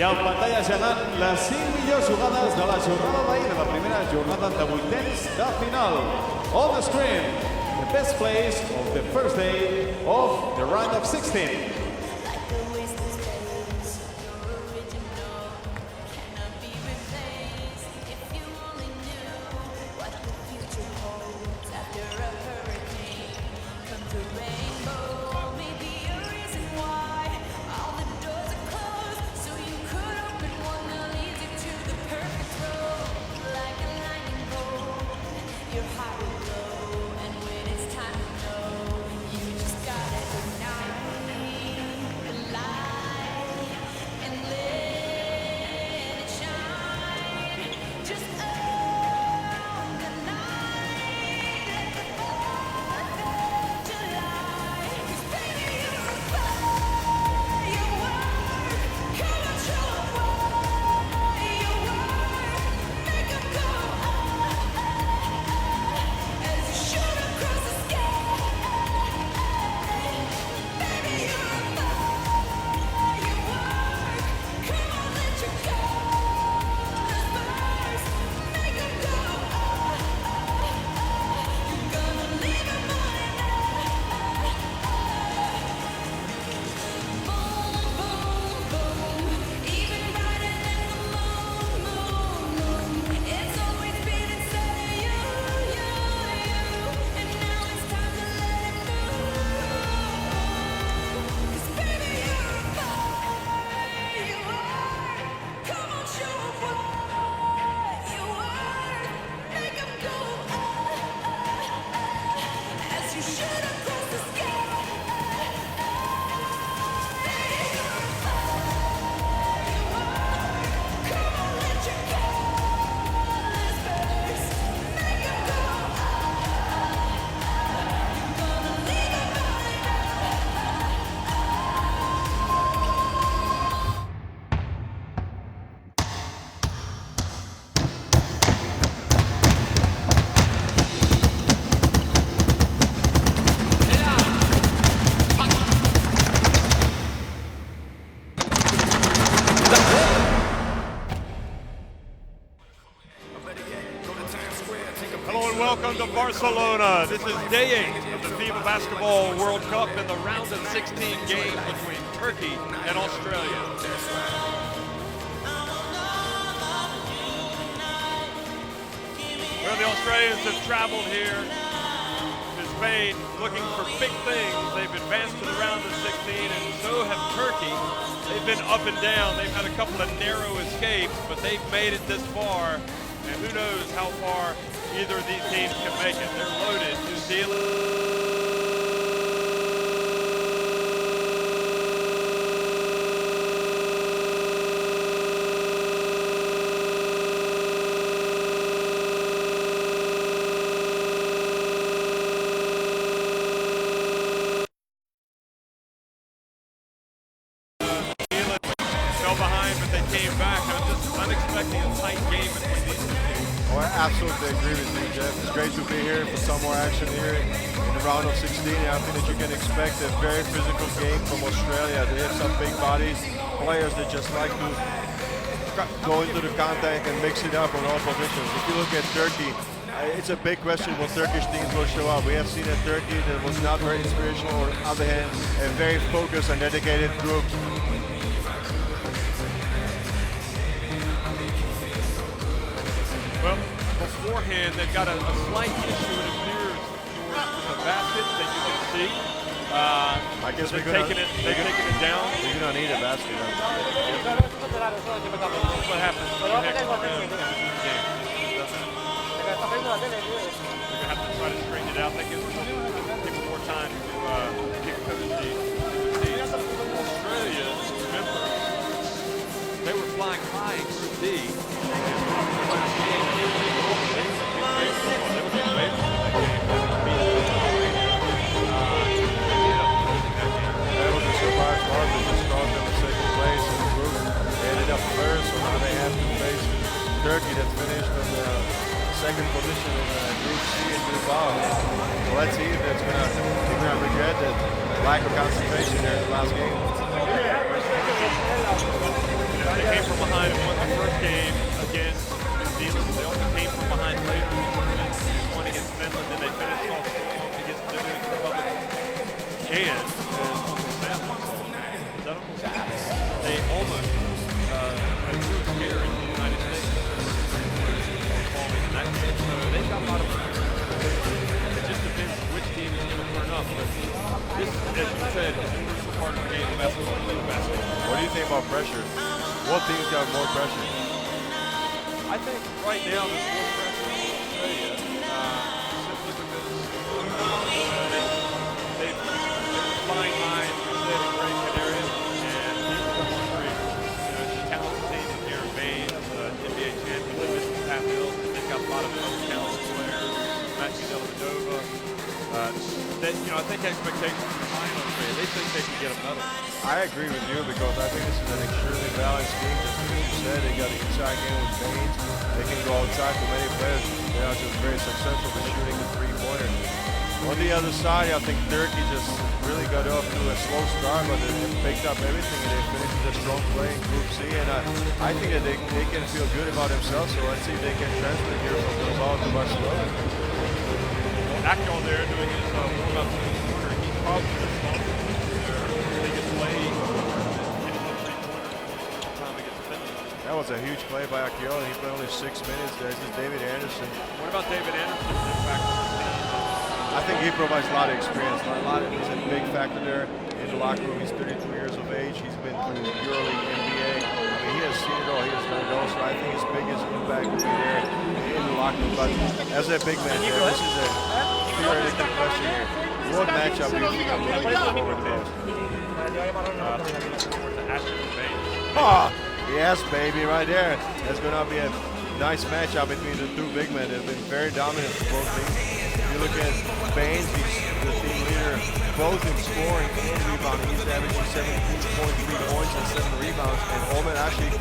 I en pantalla ja han les 5 millors jugades de la jornada d'ahir, de la primera jornada de vuitens de final. On the screen, the best plays of the first day of the round of 16. Welcome to Barcelona. This is day 8 of the FIBA Basketball World Cup in the round of 16 game between Turkey and Australia. Well, the Australians have traveled here to Spain looking for big things. They've advanced to the round of 16, and so have Turkey. They've been up and down. They've had a couple of narrow escapes, but they've made it this far, and who knows how far either of these teams can make it. They're loaded. New Zealand. Fell behind, but they came back. I'm expecting a tight game between these two teams. Oh, I absolutely agree with you, Jeff. It's great to be here for some more action here in the round of 16. I think that you can expect a very physical game from Australia. They have some big bodies, players that just like to go into the contact and mix it up on all positions. If you look at Turkey, it's a big question what Turkish teams will show up. We have seen a Turkey that was not very inspirational, or on the other hand, a very focused and dedicated group. Well, beforehand, they've got a slight issue, it appears, with the basket that you can see. I guess they're taking it down. We're going to need a basket. What happens? You're going to have to try to straighten it out. That gives people more time to kick coach the Australia, remember, they were flying high in Group D. Turkey that finished in the second position in Group C and Group A. So let's see if they're gonna regret that lack of concentration there in the last game. They came from behind and won the first game against New Zealand. They also came from behind later in the tournament, won against Finland, and they finished off strong against the Dominican Republic. And as Uncle Sam once told me, is that Uncle Sam? They almost had true scare in the United States. So they've got a lot of pressure. It just depends which team is going to turn up. But this, as you said, is a crucial part of the game of basketball. What do you think about pressure? What teams got more pressure? I think right now there's more pressure in Australia simply because they've fine minds, they're setting great Canarias, and people are hungry. It's a talented team with Aaron Baines, NBA champion, Pat Mills. They've got a lot of other talented players, Matthew Dellavedova. I think expectations are high in Australia. They think they can get a medal. I agree with you because I think this is an extremely balanced team. Just as you said, they got an inside game with Baines. They can go outside for many players. They are just very successful with shooting the three-pointer. On the other side, I think Turkey just really got off to a slow start, but they picked up everything and they finished with a strong play in Group C. And I think that they can feel good about themselves. So let's see if they can transfer here from Bilbao to Barcelona. Akil there doing his warm-up to the corner. He's probably the strongest. They can play hitting the three-pointer time against Finland. That was a huge play by Akil. He played only 6 minutes. There's David Anderson. What about David Anderson's impact on the team? I think he provides a lot of experience. He's a big factor there in the locker room. He's 32 years of age. He's been through EuroLeague, NBA. He has seen it all. He has done it all. So I think his biggest impact will be there in the locker room. But as a big man, this is a theoretical question here. What matchup do you think I'm looking forward to most? Oh, yes, baby, right there. That's going to be a nice matchup between the two big men. They've been very dominant for both teams. If you look at Baines, he's the team leader both in scoring and rebounding. He's averaging 17.3 points and 7 rebounds. And Omer actually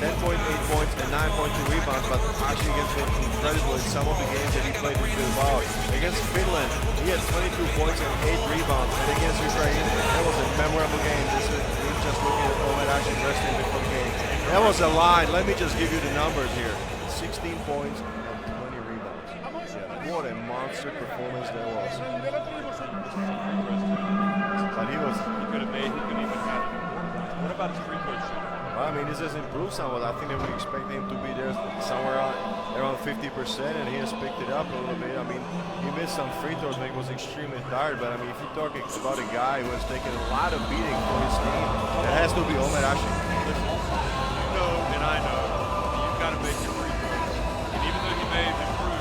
10.8 points and 9.2 rebounds, but actually has been incredible in some of the games that he played with Bilbao. Against Finland, he had 22 points and 8 rebounds. And against Ukraine, that was a memorable game. This is just looking at Omer actually resting before the game. That was a line. Let me just give you the numbers here. 16 points and 20 rebounds. What a monster performance that was. But he could have made, he could even have. What about his free throw shooting? Well, I mean, this has improved somewhat. I think that we expect him to be there somewhere around 50%, and he has picked it up a little bit. I mean, he missed some free throws, but he was extremely tired. But I mean, if you're talking about a guy who has taken a lot of beating for his team, it has to be Omer Ashi. You know, and I know, you've got to make your free throws. And even though you may have improved,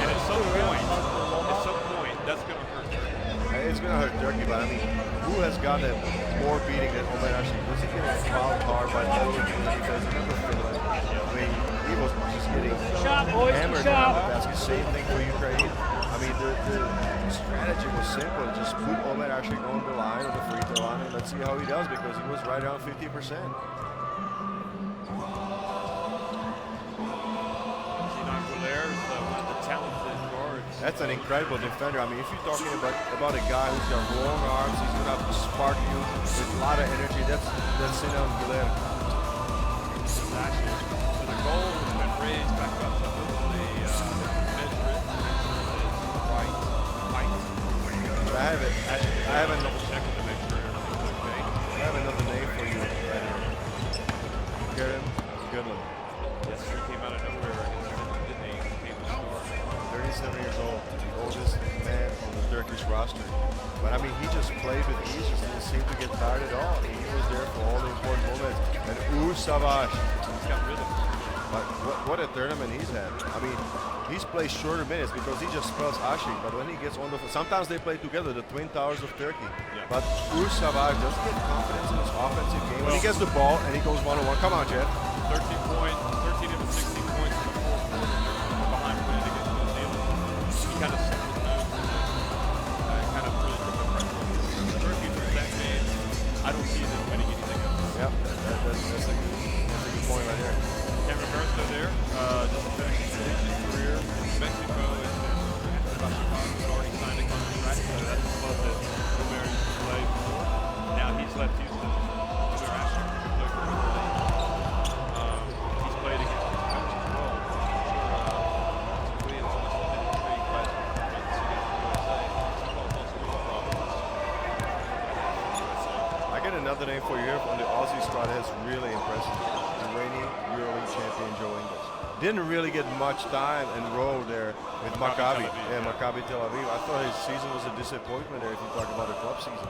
and at some point, that's going to hurt Turkey. It's going to hurt Turkey, but I mean, who has gotten more beating than Omer Ashi? Was he getting fouled hard by all of the defense? Remember Finland? I mean, he was just getting hammered around the basket. Same thing for Ukraine. I mean, the strategy was simple. Just put Omer Ashi on the line, on the free throw line, and let's see how he does, because he was right around 50%. That's an incredible defender. I mean, if you're talking about a guy who's got long arms, he's going to have to spark you with a lot of energy. That's Sinan Guler. So the goal has been raised back up to the measure it. Right height. I have another checking to make sure everything's okay. I have another name for you. Kerem Goodman. Yes, he came out of nowhere. 37 years old, the oldest man on the Turkish roster. But I mean, he just played with ease, just didn't seem to get tired at all. He was there for all the important moments. And Savage, he's got rhythm. But what a tournament he's had. I mean, he's played shorter minutes because he just spells Ashik. But when he gets on the floor, sometimes they play together, the Twin Towers of Turkey. Yeah. But Savage doesn't get confidence in his offensive game. When he gets the ball and he goes one-on-one, come on, Jeff. 13 of the 16 points in the fourth quarter. Behind winning against New Zealand. He kind of set the mood. Kind of really took the pressure. Turkey through that game. I don't see them winning anything else. Yep, that's a good point right there. Cameron Bernstein there, just finished his career in Mexico, and about Chicago, already signed a contract, so that's the club that Omer used to play for. Now he's left Houston. another name for you here on the Aussie squad has really impressed me. The reigning EuroLeague champion Joe Ingles. Didn't really get much time and role there with Maccabi. Yeah, Maccabi Tel Aviv. I thought his season was a disappointment there if you talk about the club season.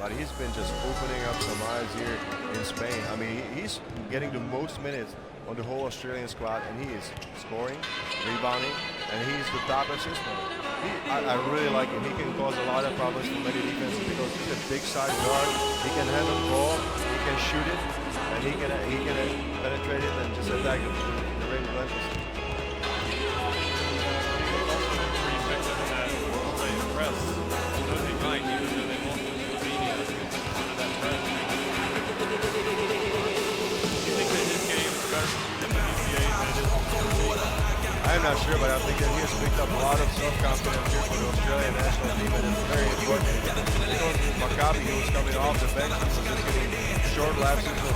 But he's been just opening up some eyes here in Spain. I mean, he's getting the most minutes on the whole Australian squad, and he is scoring, rebounding, and he's the top assist winner. I really like him. He can cause a lot of problems for many defenses because he's a big side guard. He can handle the ball, he can shoot it, and he can penetrate it and just attack the rim relentlessly. Pretty effective in that Australian press. Those he might, even though they won't lose Slovenia, under that press. Do you think that his game is better in the NBA than it is in the I'm not sure, but I think that he has picked up a lot of self-confidence here for the Australian national team, and it's very important. You know, Maccabi, who was coming off the bench, he was just getting short lapses of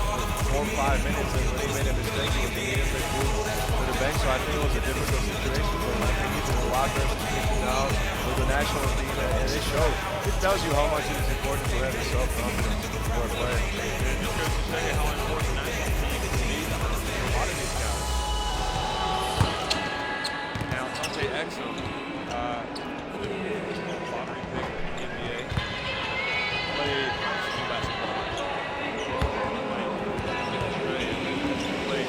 4 or 5 minutes, and when he made a mistake, he was immediately moved to the bench. So I think it was a difficult situation for him. I think he's in a lot better position now with the national team, and it shows. It tells you how much it is important to have the self-confidence for a player. It just goes to show you how important the national team is for a lot of these guys. Now, Dante Exum, the lottery pick in the NBA, played high school basketball. Played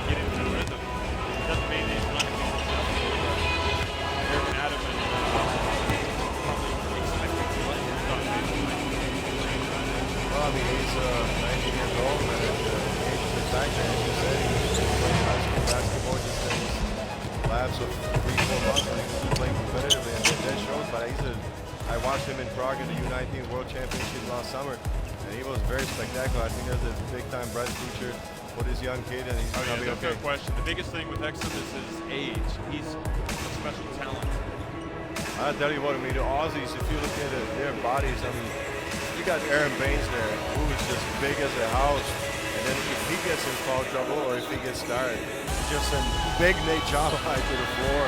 get into the rhythm. It doesn't mean he's not going to be successful, but Eric Adam and probably expecting to let him start Well, I mean, he's 19 years old, and the age is a factor. As you said, he's playing high school basketball just in labs of 3-4 months, and he's playing competitively, and that shows. But I watched him in Prague in the U19 World Championship last summer, and he was very spectacular. I think there's a big-time bright future for this young kid, and he's going to be okay. No question. The biggest thing with Exum is his age. He's a special talent. I'll tell you what, I mean, the Aussies, if you look at their bodies, I mean, you got Aaron Baines there, who is just big as a house. And then if he gets in foul trouble or if he gets started, just send big Nate Jalai to the floor,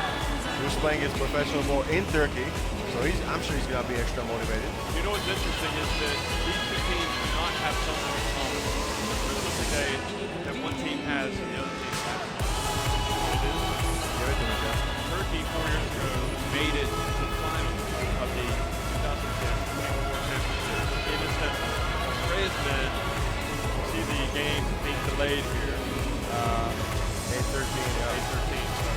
who's playing his professional ball in Turkey. So I'm sure he's going to be extra motivated. You know what's interesting is that these two teams do not have something in common. There's something that one team has and the other team has not. It is Give it to me, Jeff. Turkey 4 years ago made it to the final of the 2010 World Championship in Istanbul. Australia's men see the game being delayed here. 8-13, yeah. 8-13. So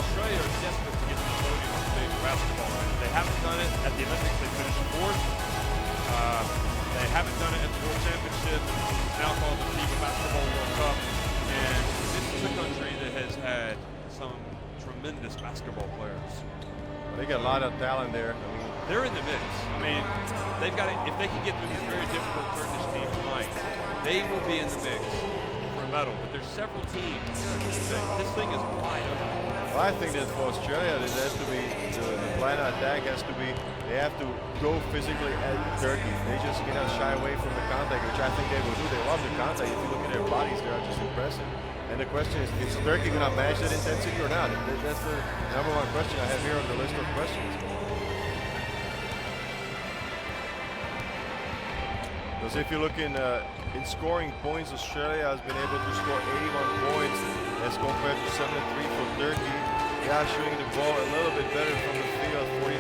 Australia are desperate to get to the podium on stage of basketball. They haven't done it at the Olympics. They finished fourth. They haven't done it at the World Championship. It's now called the FIBA Basketball World Cup. And this is a country that has had some tremendous basketball players. Well, they got a lot of talent there. I mean, they're in the mix. I mean, they've got to, if they can get through this very difficult Turkish team tonight, they will be in the mix for a medal. But there's several teams. This thing is wide open. well, I think that for Australia, it has to be, the plan of attack has to be, they have to go physically at Turkey. They just cannot shy away from the contact, which I think they will do. They love the contact. If you look at their bodies, they are just impressive. And the question is Turkey going to match that intensity or not? That's the number one question I have here on the list of questions. Because if you look in scoring points, Australia has been able to score 81 points as compared to 73 for Turkey. They are shooting the ball a little bit better from the field, 49%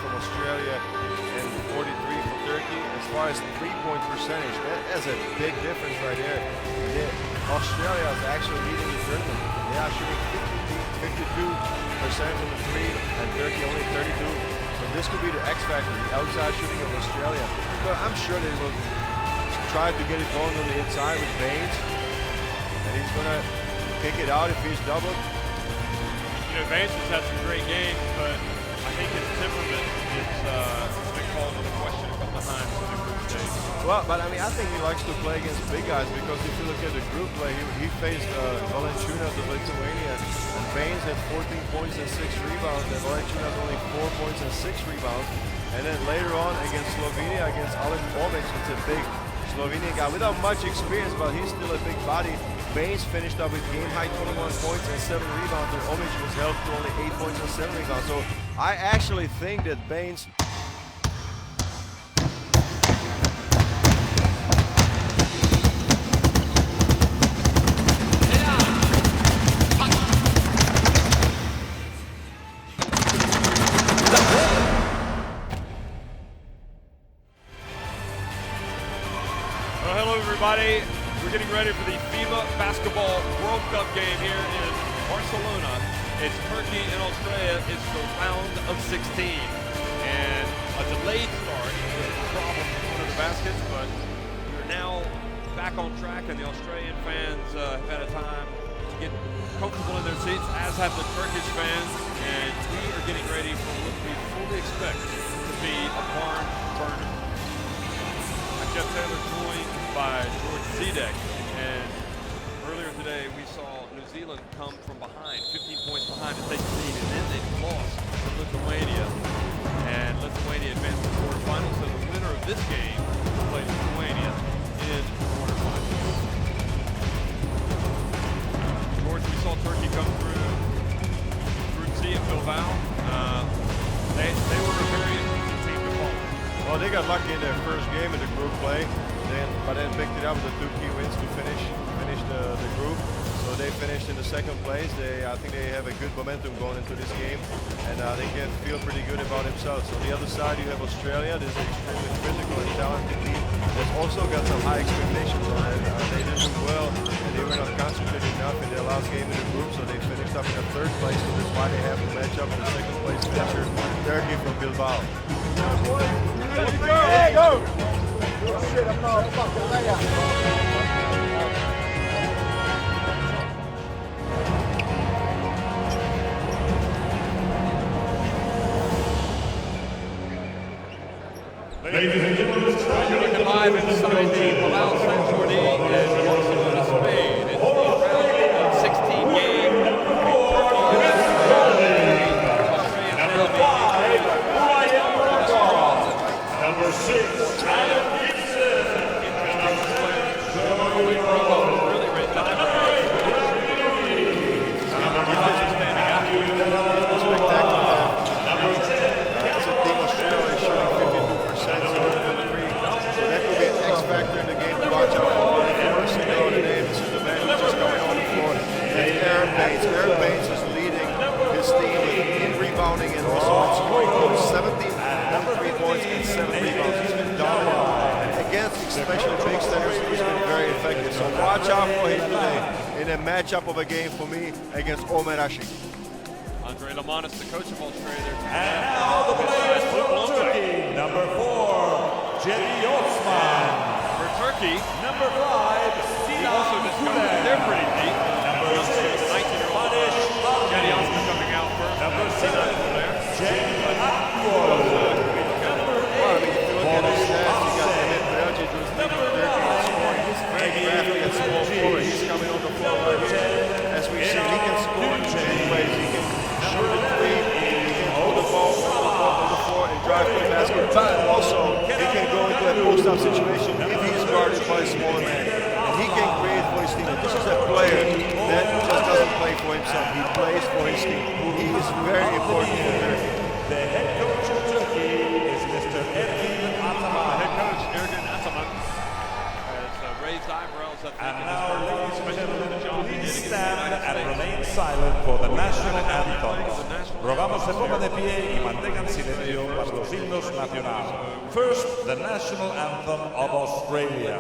from Australia and 43 for Turkey. As far as three-point percentage, that's a big difference right there. Australia is actually leading the tournament. They are shooting 52% from the three, and Turkey only 32. So this could be the X factor, the outside shooting of Australia. But I'm sure they will try to get it going on the inside with Baines, and he's gonna kick it out if he's doubled. You know, Baines has had some great games, but I think his temperament is been called into question a couple of times in the group stage. Well, but I mean, I think he likes to play against big guys because if you look at the group play, he faced Valanciunas of Lithuania, and Baines had 14 points and 6 rebounds, and Valanciunas only 4 points and 6 rebounds. And then later on against Slovenia, against Alen Omic, it's a big Slovenian guy without much experience, but he's still a big body. Baines finished up with game-high 21 points and 7 rebounds, and Omic was held to only 8 points and 7 rebounds. So I actually think that Baines Well, hello everybody. We're getting ready for the FIBA Basketball World Cup game here in Barcelona. It's Turkey and Australia. It's the round of 16. And a delayed start is a problem for one of the baskets, but we're now back on track, and the Australian fans have had a time to get comfortable in their seats, as have the Turkish fans, and we are getting ready for what we fully expect to be a barn burner. I'm Jeff Taylor, joined by George Zedek, and earlier today we saw New Zealand come from behind, 15 points behind to take the lead, and then they lost to Lithuania, and Lithuania advanced to the quarterfinals, so the winner of this game will play Lithuania in the quarterfinals. George, we saw Turkey come through Group C in Bilbao. They were a very interesting team to follow. Well, they got lucky in their first game in the group play, but then picked it up with the 2 key wins to finish the group. So they finished in the second place. I think they have a good momentum going into this game, and they can feel pretty good about themselves. On the other side, you have Australia. This is an extremely physical and talented team that's also got some high expectations on it. They did do well, and they were not concentrated enough in their last game in the group, so they finished up in the third place. So that's why they have to match up in the second place finisher, Turkey from Bilbao. Hey, go! Oh, shit, I'm not a fucking layout. Ladies and gentlemen, you're looking live inside the Palau San Jordi in Barcelona, Spain. It's the round of 16 game. Number 6, Adam Gibson. Really great dive. Factor in the game to watch out for. First you know the name, this is the man who's just coming on the floor. It's Aaron Baines. Aaron Baines is leading his team in rebounding and also in scoring. 17 points and 7 rebounds. He's been dominant. And against especially big standards, he's been very effective. So watch out for him today in a matchup of a game for me against Omer Ashi. Andre Lamanis, the coach of Australia. And now the players for Turkey. Number 4, Cedi Osman. For Turkey, Number 5, we also discovered that they're pretty deep. Number 6, 19-year-old Cedi Osman coming out first. Number 7, Jake Well, I mean, if you look at his stats, you got Mehmet Belgic, who's leading Turkey in scoring. He's very crafty and small forward. He's coming on the floor right here. As we see, he can score in many ways. He can shoot a three, he can hold the ball on the floor and drive to the basket. But also, he can go into a post-up situation if he's guarded by a smaller man. And he can create for his team. And this is a player that just doesn't play for himself. He plays for his team. He is very important for Turkey. The head coach of Turkey is Mr. Ergin Ataman. Head coach Ergin Ataman has raised eyebrows at the And now, ladies and gentlemen, please stand and remain silent for the national anthem. Rogamos se pongan de pie y mantengan silencio para los himnos nacionales. First, the national anthem of Australia.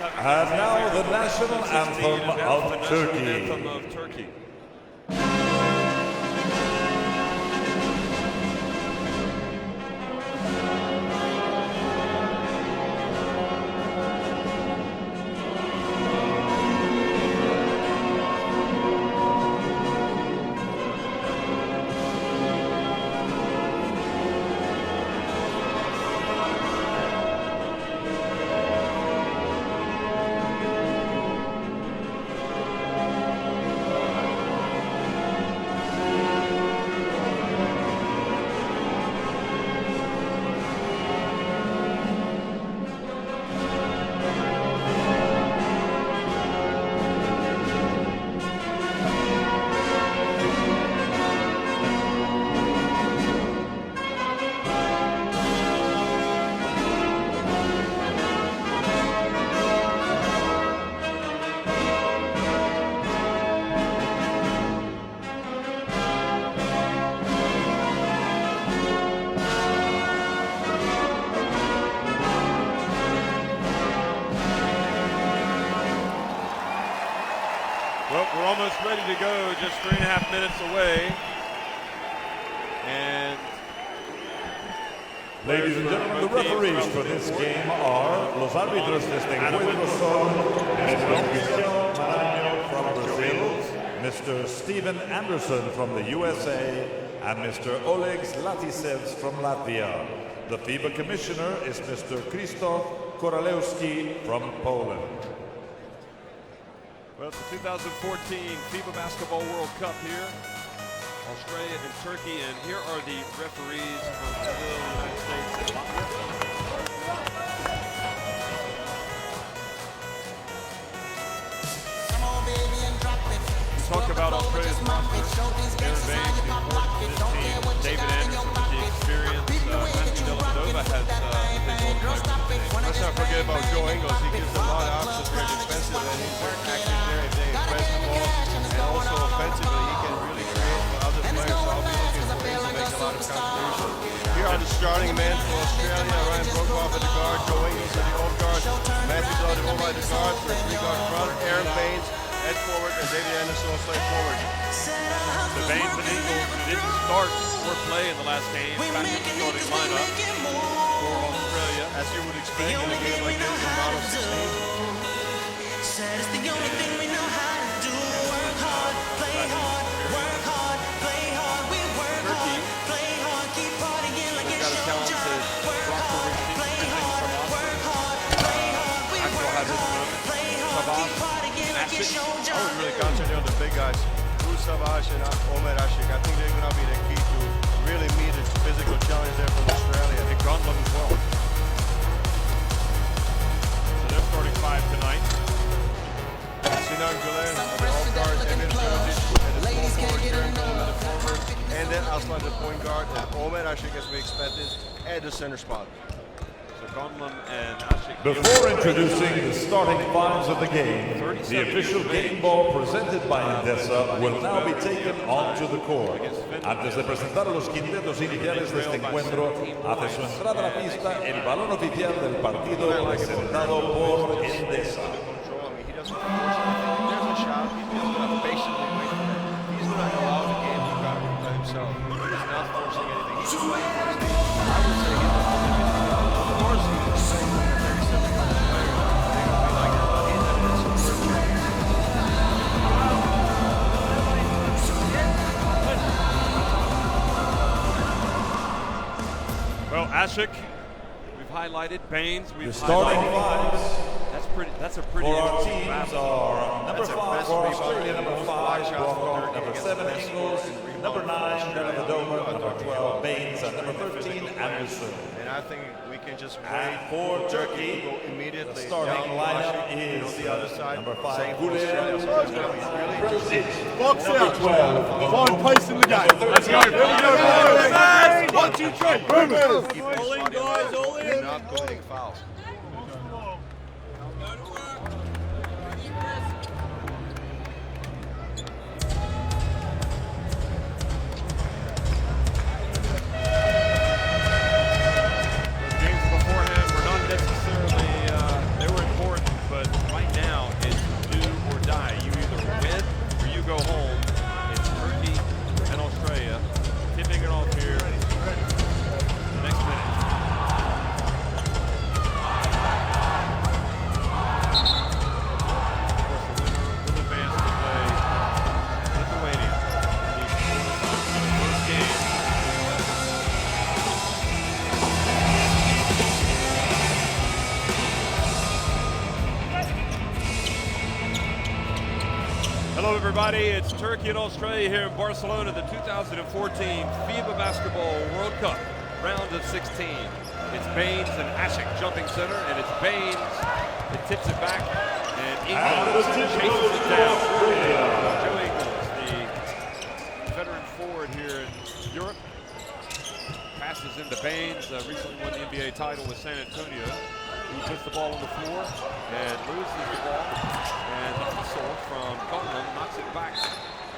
And now the national anthem of Turkey. Anthem of Turkey. Well, we're almost ready to go, just 3.5 minutes away. And Ladies and gentlemen, the referees for this game are los árbitros de este encuentro son Mr. Cristiano Maranhão from Brazil, Mr. Steven Anderson from the USA, and Mr. Oleg Zlatisevs from Latvia. The FIBA commissioner is Mr. Krzysztof Koralewski from Poland. well, it's the 2014 FIBA Basketball World Cup here, Australia and Turkey, and here are the referees from Brazil, United States, and Latvia. We talked about Australia's roster, Aaron Baines, the importance of this team, David Anderson with the experience, Matthew Dellavedova has been going by. Let's not forget about Joe Ingles. He gives them a lot of options very defensive, and he's very active there. They press the ball, and also offensively, he can really create for other players. So I'll be looking for him to make a lot of contributions. Here are the starting men for Australia. Ryan Broekhoff at the guard, Joe Ingles at the off guard, Matthew Dellavedova at the guard for a three-guard front, Aaron Baines at forward, and David Anderson will play forward. The Baines and Ingles didn't start or play in the last game, back in the starting lineup for Australia. As you would expect in a game like this in round of 16. Said it's the only thing we know how to do. Work hard, play hard, work hard, play hard. We work hard, play hard, keep partying like it's your job. Work hard, play hard, work hard, play hard. We work hard, play hard, keep partying like it's your I job. would really concentrate on the big guys, Savage and Omer Ashik. I think they're going to be the key to really meet the physical challenge there from Australia. And Grunlund as well. So they're starting five tonight. Sinan Güler, the off guard, Emir Terzic at the small forward, Jared Coleman at the forward, and then Aslan the point guard, and Omer Ashik, as we expected, at the center spot. So Grunlund and Ashik. Before introducing the starting fives of the game, the official game ball presented by Endesa will now be taken onto the court. Antes de presentar a los quintetos iniciales de este encuentro, hace su entrada a la pista el balón oficial del partido presentado por Endesa. He doesn't force anything. There's a shot. He's just going to patiently wait for it. He's going to allow the game to come by himself. He's not forcing anything. He's just playing his game. I would say he's not forcing anything. Of course, he's playing with a very similar player. They're going to be like that, but he's not going to support him. Well, Ashik, we've highlighted. Baines, we've The starting highlighted. fives That's a pretty for our interesting teams battle. are number That's a 5 best for rebound Australia, and number most 5 block shots for Broekhoff, Turkey number against 7 the best Ingles, rebound number 9 Australia, Dellavedova, and number Turkey. 12 Baines, and number 13 Anderson. And I think we can just And wait for Turkey Turkey, to go immediately the starting down lineup Ashik, is on the other side. number Same 5 for Australia. So it's going to be really interesting. Box number out. 12 Find pace in the game. Let's go. Here we go, boys. 1, 2, 3. Boom. Keep this body alive and not committing fouls. Games beforehand were not necessarily, they were important, but Hello, everybody. It's Turkey and Australia here in Barcelona, the 2014 FIBA Basketball World Cup, round of 16. It's Baines and Ashik jumping center, and it's Baines that tips it back, and Ingles chases it down. Joe Ingles, the veteran forward here in Europe, passes into Baines, recently won the NBA title with San Antonio. He puts the ball on the floor and loses the ball, and the hustle from Tottenham knocks it back.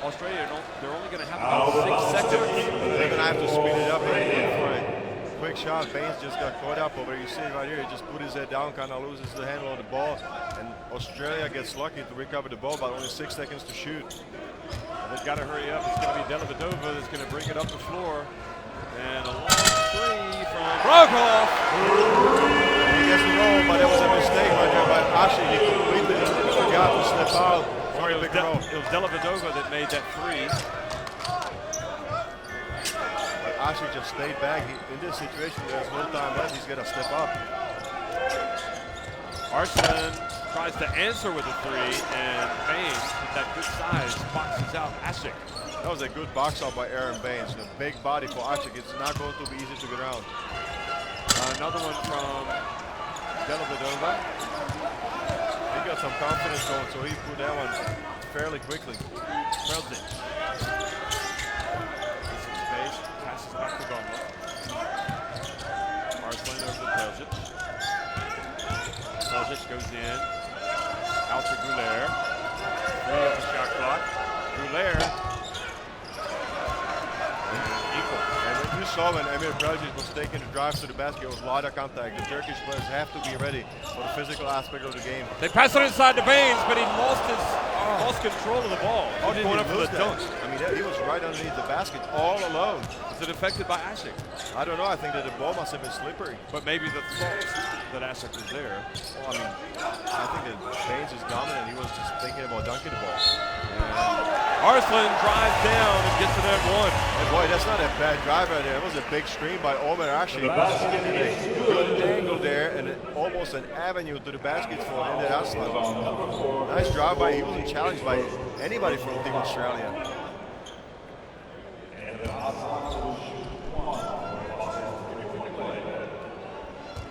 Australia, they're only going to have about 6 seconds. They're going to have to speed it up for a quick shot. Baines just got caught up over. You see it right here. He just put his head down, kind of loses the handle on the ball, and Australia gets lucky to recover the ball, but only 6 seconds to shoot. Well, they've got to hurry up. It's going to be Dellavedova that's going to bring it up the floor, and a long three from Brokoff. He gets the roll, but it was a mistake right there by Ashik. He completely forgot to step out. Sorry, it was Dellavedova that made that three. But Ashik just stayed back. In this situation, there's no time left. He's got to step up. Arslan tries to answer with a three, and Baines, with that good size, boxes out Ashik. That was a good box out by Aaron Baines. The big body for Ashik. It's not going to be easy to get around. Another one from Dellavedova. He got some confidence going, so he put that one fairly quickly. Krelzic. Some space, passes back to Gomla. Arslan over to Krelzic. Krelzic goes in. Out to Gouler. 3 on the shot clock. Gouler. And you saw when Emir Krelzic was taking the drive to the basket, it was a lot of contact. The Turkish players have to be ready for the physical aspect of the game. They pass it inside to Baines, but he lost control of the ball. How did going he up for lose the that? dunk. I mean, he was right underneath the basket all alone. Was it affected by Ashik? I don't know. I think that the ball must have been slippery. But maybe the thought that Ashik was there. Well, I mean, I think that Baines is dominant. He was just thinking about dunking the ball. Arslan drives down and gets it at one. And boy, that's not a bad drive right there. It was a big stream by Omer Ashik. A good angle there and almost an avenue to the basket for Ender Arslan. Nice drive by. He wasn't challenged by anybody from Team Australia.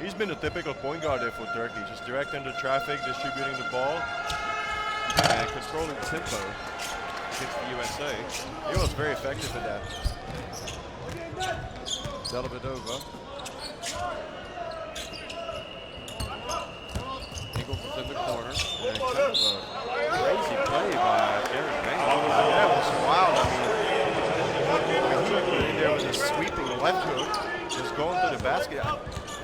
He's been a typical point guard there for Turkey, just directing the traffic, distributing the ball, and controlling tempo against the USA. He was very effective at that. Dellavedova. Ingles is in the corner. And kind of a crazy play by Aaron Baines. That was wild. I mean, there was a sweeping left hook, just going to the basket.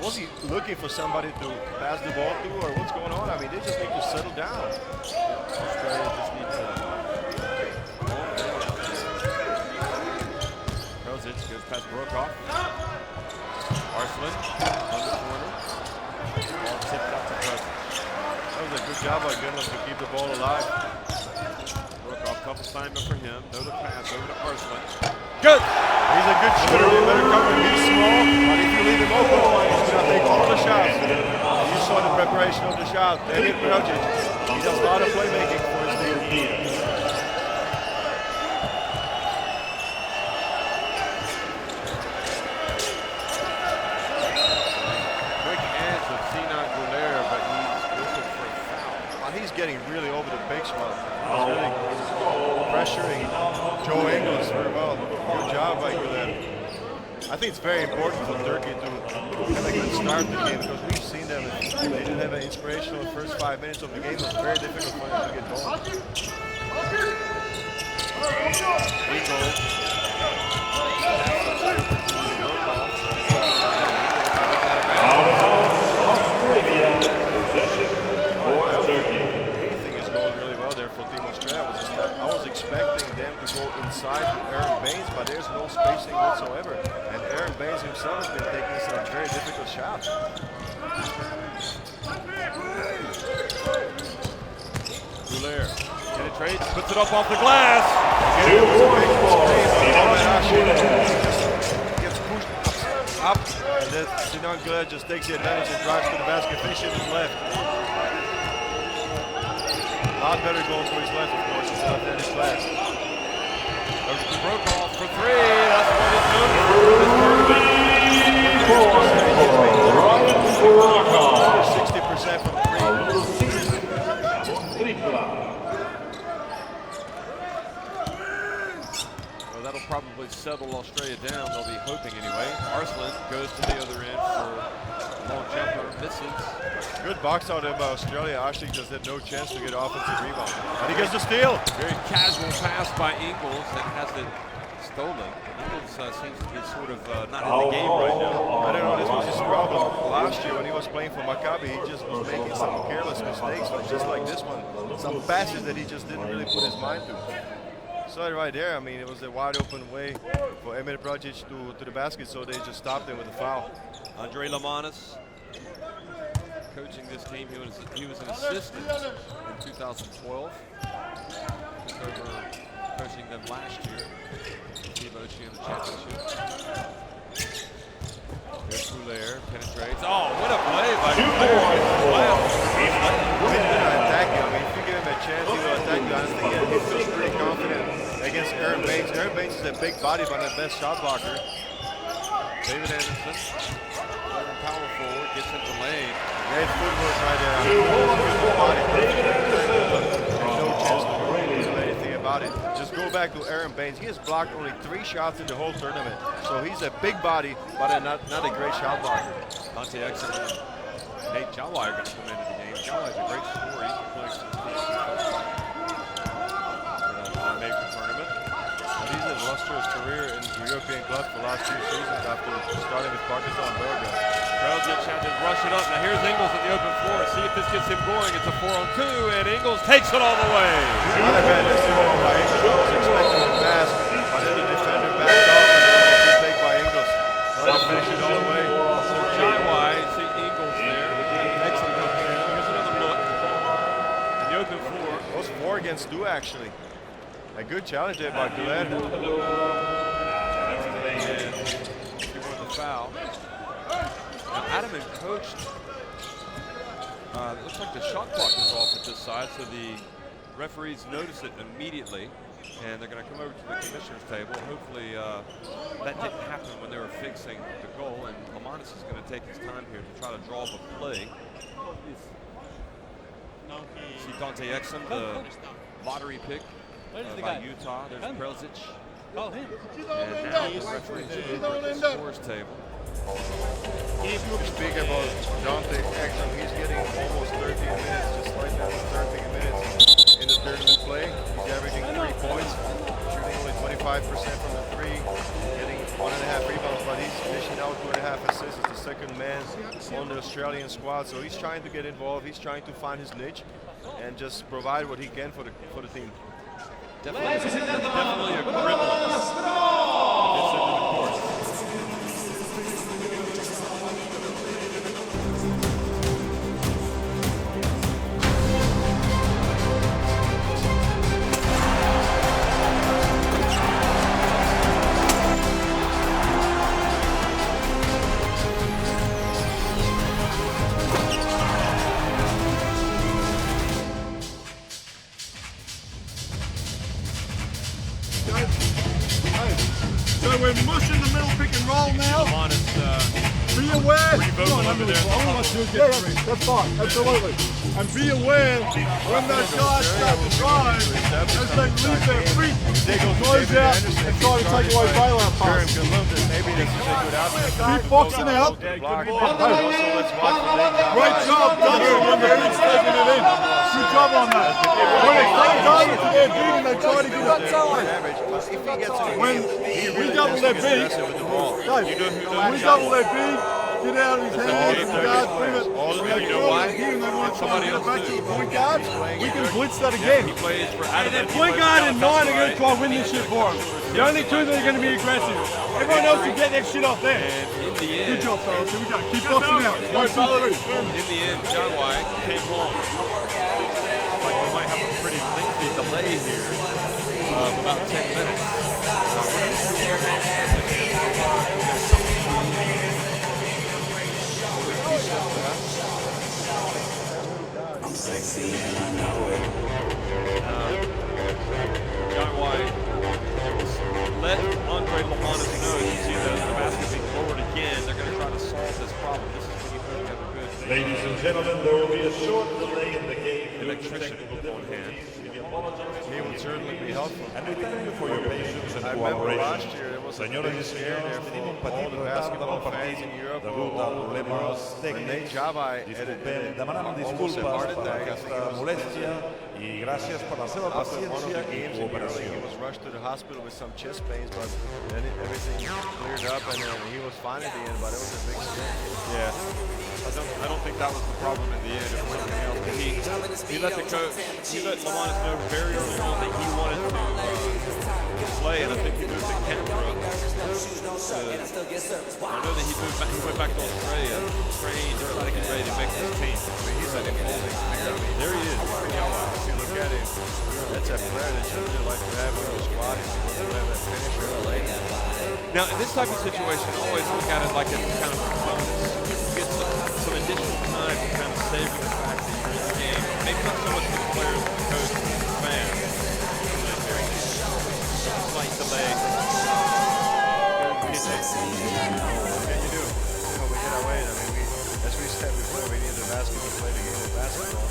Was he looking for somebody to pass the ball to, or what's going on? I mean, they just need to settle down. Australia just needs to calm down. Krelzic goes past Brokoff. Arslan on the corner. Ball tipped out to Krelzic. That was a good job by Gunnar to keep the ball alive. Brokoff, tough assignment for him. No to pass over to Arslan. Good! He's a good shooter. You better cover him. He's small, but if you leave him open, he's going to take all the shots. You saw the preparation of the shot. Emir Krelzic, he does a lot of playmaking for his team. Quick edge of Sinan Gouler, but he's whistled for a foul. Well, he's getting really over the big spot. He's really pressuring Joe Ingles very well. Good job by Gouler. I think it's very important for Turkey to have a good start to the game because we've seen them. They didn't have an inspirational first 5 minutes of the game. It was very difficult for them to get going. Anything is going really well there for Team Australia. I was expecting them to go inside with Aaron Baines, but there's no spacing whatsoever. And Aaron Baines himself has been taking some very difficult shots. Gouler penetrates, puts it up off the glass. Gets pushed up, and then Sinan Gouler just takes the advantage and drives to the basket, finishing his left. A lot better going to his left, of course. He's left-handed class. Broke off for three. That's what it's known for. 60% from three. Well, that'll probably settle Australia down. They'll be hoping anyway. Arslan goes to the other end for a long jumper. Misses. Good box out there by Australia. Ashley just had no chance to get offensive rebound. And he gets the steal. Very casual pass by Ingles and has it stolen. Ingles seems to be sort of not in the game right now. I don't know, this was his problem last year when he was playing for Maccabi. He just was making some careless mistakes, like just like this one. Some passes that he just didn't really put his mind to. So right there, I mean, it was a wide open way for Emir Brajic to the basket, so they just stopped him with a foul. Andre Lamanis coaching this team. He was an assistant in 2012. Took over coaching them last year. FIBA Championship. Here's Boulaire, penetrates. Oh, what a play by Boulaire. Attack you. I mean, if you give him a chance, he will attack you. I don't think he feels pretty confident against Aaron Baines. Aaron Baines is a big body, but the best shot blocker. David Anderson, power forward, gets into lane. Great footwork right there. No chance to do anything about it. Just go back to Aaron Baines. He has blocked only 3 shots in the whole tournament. So he's a big body, but not a great shot blocker. Dante Exum and Nate Jawai are going to come into the game. Jawai's a great scorer. He's been playing some major tournament. He's had a lustrous career in the European club for the last 2 seasons after starting with Partizan Belgrade. Kreljic had to rush it up. Now here's Ingles at the open floor. See if this gets him going. It's a 4-on-2, and Ingles takes it all the way. Not a bad decision by Ingles. I was expecting a pass, but then the defender backed off, and then a good take by Ingles. Trying to finish it all the way. So Jawai, see Ingles there. Excellent up there. Here's another look. In the open floor. It was 4 against 2, actually. A good challenge there by Goulet. He won the foul. Now Adaman coached. It looks like the shot clock is off at this side, so the referees notice it immediately, and they're going to come over to the commissioner's table. Hopefully that didn't happen when they were fixing the goal, and Lamanis is going to take his time here to try to draw up a play. See Dante Exum, the lottery pick by Utah. There's Kreljic. And now the referees are over at the scores table. Speak about Dante Exum, he's getting almost 13 minutes, just like that, 13 minutes in the tournament play. He's averaging 3 points, shooting only 25% from the 3, getting 1.5 rebounds, but he's finishing out 2.5 assists as the second man on the Australian squad. So he's trying to get involved, he's trying to find his niche and just provide what he can for the team. Definitely a gremlin. So we're mushing the middle pick and roll now. Be aware. That's fine, absolutely. And be aware when those guys start to drive, as they lose their feet, close out and try to take away bailout passes. Keep boxing out. Great job, Dustin, when the big's taking it in. Good job on that. When it's target to their big and they try to get that time. When we double their big, when we double their big, get out of his hands, the guards bring it, they throw it here and they want to try to get it back to the point guard, we can blitz that again. And then point guard and 9 are going to try and win this shit for us. The only 2 that are going to be aggressive. Everyone else can get their shit off there. Good job, fellas. Here we go. Keep boxing out. 1, 2, 3. In the end, Jawai came home. Like we might have a pretty lengthy delay here of about 10 minutes. I'm sexy and I know it. electrician on hand. He would certainly be helpful. And we thank you for your patience and I remember cooperation. last year it was a Señores y big scare señores, there tenemos un for all petit the retard basketball del fans partido in Europe, degut a problemes tècnics. Disculpen, Demanamos almost a disculpas heart per attack. I think aquesta it was molèstia i gràcies per la seva after one of paciència the i games in Euroleague, cooperació. he was rushed to the hospital with some chest pains, but then everything cleared up and he was fine at the end, but it was a big scare. Yeah. I don't think that was the problem in the end. It was something else. He let the coach, he let Lamonis know very early on that he wanted to play, and I think he moved to Canberra. I know that he went back to Australia, trained, trying to get ready to make this team. I mean, he's an amazing player. I mean, There he is. if you look at him, that's a player that you really like to have in your squad. If you doesn't have that finisher in the lane. Now, in this type of situation, I always look at it like it's kind of a bonus. You get some additional time to kind of savor the fact that you're in the game. Maybe not so much for the players, but the coach, and the fans. Slight delay. What can you do? We get our way. I mean, as we said before, we need the basketball to play the game of basketball.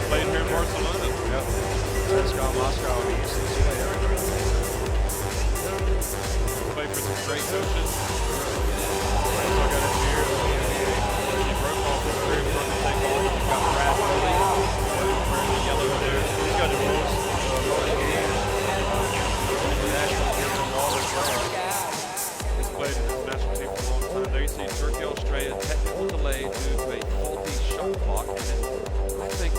Played here in Barcelona. Moscow, and he used to play everywhere. Played for some great coaches. Also got a year in the NBA. He broke off his career from the take off. He got Brad Willie, wearing the yellow there. He's got the most games in the national team in all the players. He's played in the national team for a long time. There you see Turkey, Australia, technical delay due to a faulty shot clock. And then I think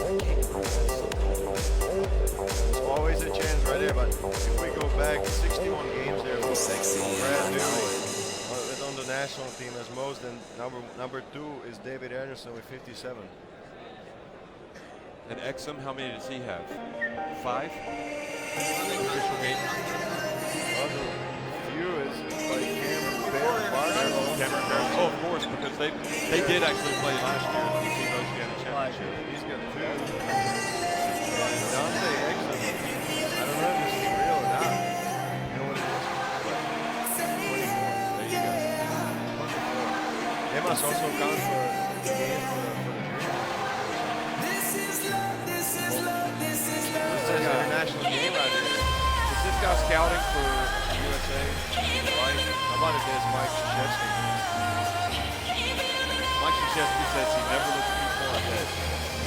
There's always a chance right there, but if we go back 61 games there, Brad Willie is on the national team as most, and number 2 is David Anderson with 57. And Exum, how many does he have? 5 official games. Well, the few is like Cameron Bear, Barker. Cameron Barron. Oh, of course, because they did actually play last year in the Team Oceania Championship. He's got 2. And Dante Exum, I don't know if this is real or not. You know what it is? 24. There you go. 24. They must also count for the game for the This is an international game right here. Is this guy scouting for USA? Right? How about it is Mike Krzyzewski? Mike Krzyzewski says he never looks too far ahead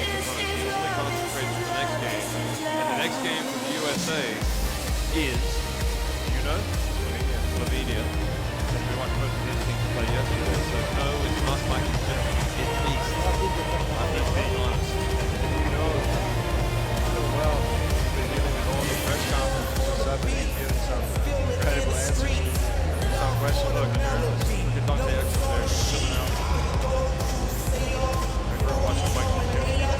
because he only concentrates on the next game. And the next game for the USA is, you know, Slovenia. And we watched most of this team play yesterday. So no, it's not Mike Krzyzewski. It's me. I'm just being honest. You know so well, he's been dealing with all the press conferences and stuff, and he's giving some incredible answers to some questions. Look, the journalists. Look at Dante Exum there, coming out. We're watching Mike Krzyzewski.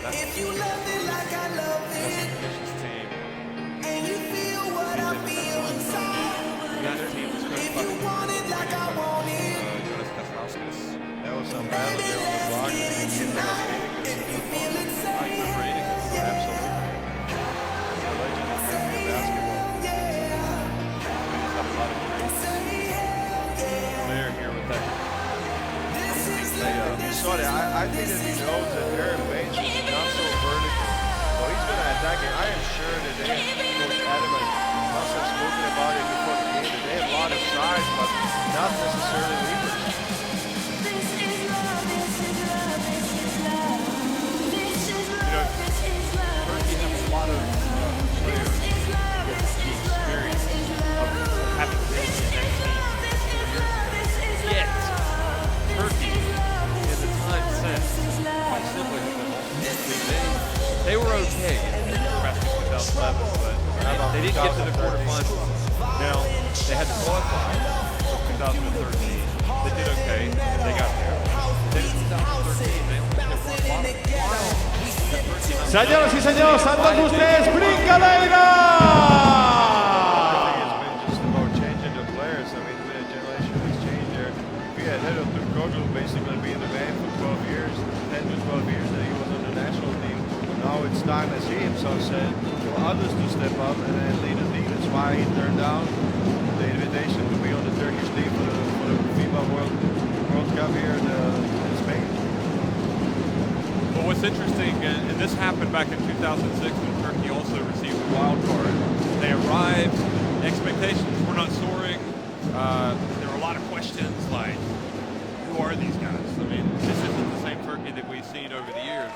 If you love it like I love it, and you feel what I feel inside, if you want it like I want it, That was some battle there on the block. if you feel it, say Absolutely. He's a legend of European basketball. Player here with that. You saw that. I think that he knows that Aaron Baines is not so vertical. So he's going to attack it. I am sure that they have Coach Adam and us have spoken about it before the game. That they have a lot of size, but not necessarily leaders. You know, Turkey has a lot of players with the experience of having been in that team for 4 years. They didn't get to the quarterfinals. Now, they had to qualify for 2013. They did okay. They got there. Then in 2013, they only hit rock bottom. Senyores i senyors, amb tots vostès, Brincadeira! Just about changing the players. I mean, with a generation has changed there. We had Hedo Turkoglu basically being the man for 12 years, 10 to 12 years that he was on the national team. Now it's time, as he himself said, for others to step up and lead the team. That's why he turned down the invitation to be on the Turkish team for the FIBA World Cup here in Spain. But what's interesting, and this happened back in 2006 when Turkey also received the wild card. They arrived, expectations were not soaring. There were a lot of questions like, who are these guys? I mean, this isn't the same Turkey that we've seen over the years.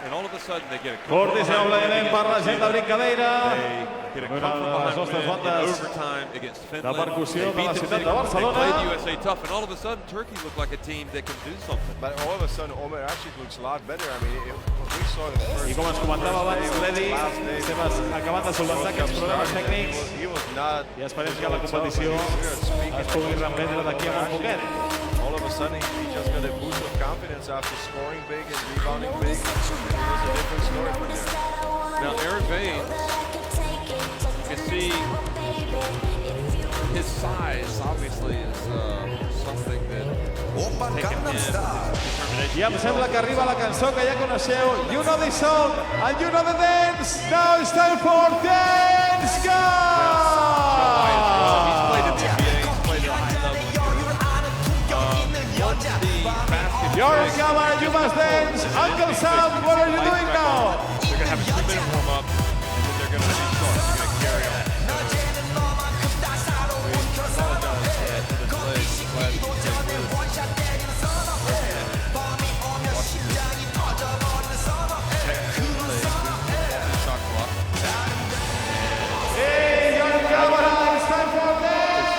And all of a sudden they get a Fortíssim aplaudiment per la gent de Brincadeira. They get a comfort behind win in overtime against Finland. de percussió de They la beat ciutat de They Barcelona. played USA tough, and all of a sudden Turkey looked like a team that can do something. But all of a sudden, Omer actually looks a lot better. I mean, we saw the first. I com ens comentava abans l'Edi, estem acabant de solventar aquests problemes tècnics He was not. i esperem que la competició es pugui reprendre d'aquí a molt poquet. All of a sudden, he just got a boost of confidence after scoring big and rebounding big. It was a different story from there. Now Aaron Baines, you can see his size obviously is something that taken him determination. I em sembla que arriba la cançó que ja coneixeu. You know this song and you know the dance. Now it's time for Dance Guy! He's played in the NBA, he's played at a high level. Once the basket You're in breaks, camera, you must dance. Uncle Sam, what are you doing now? they're going to have a 2-minute warm-up, and then they're going to start. They're going to carry on. We apologize for the delay. Glad you could take with shot clock. Hey, you're in camera, it's time for dance.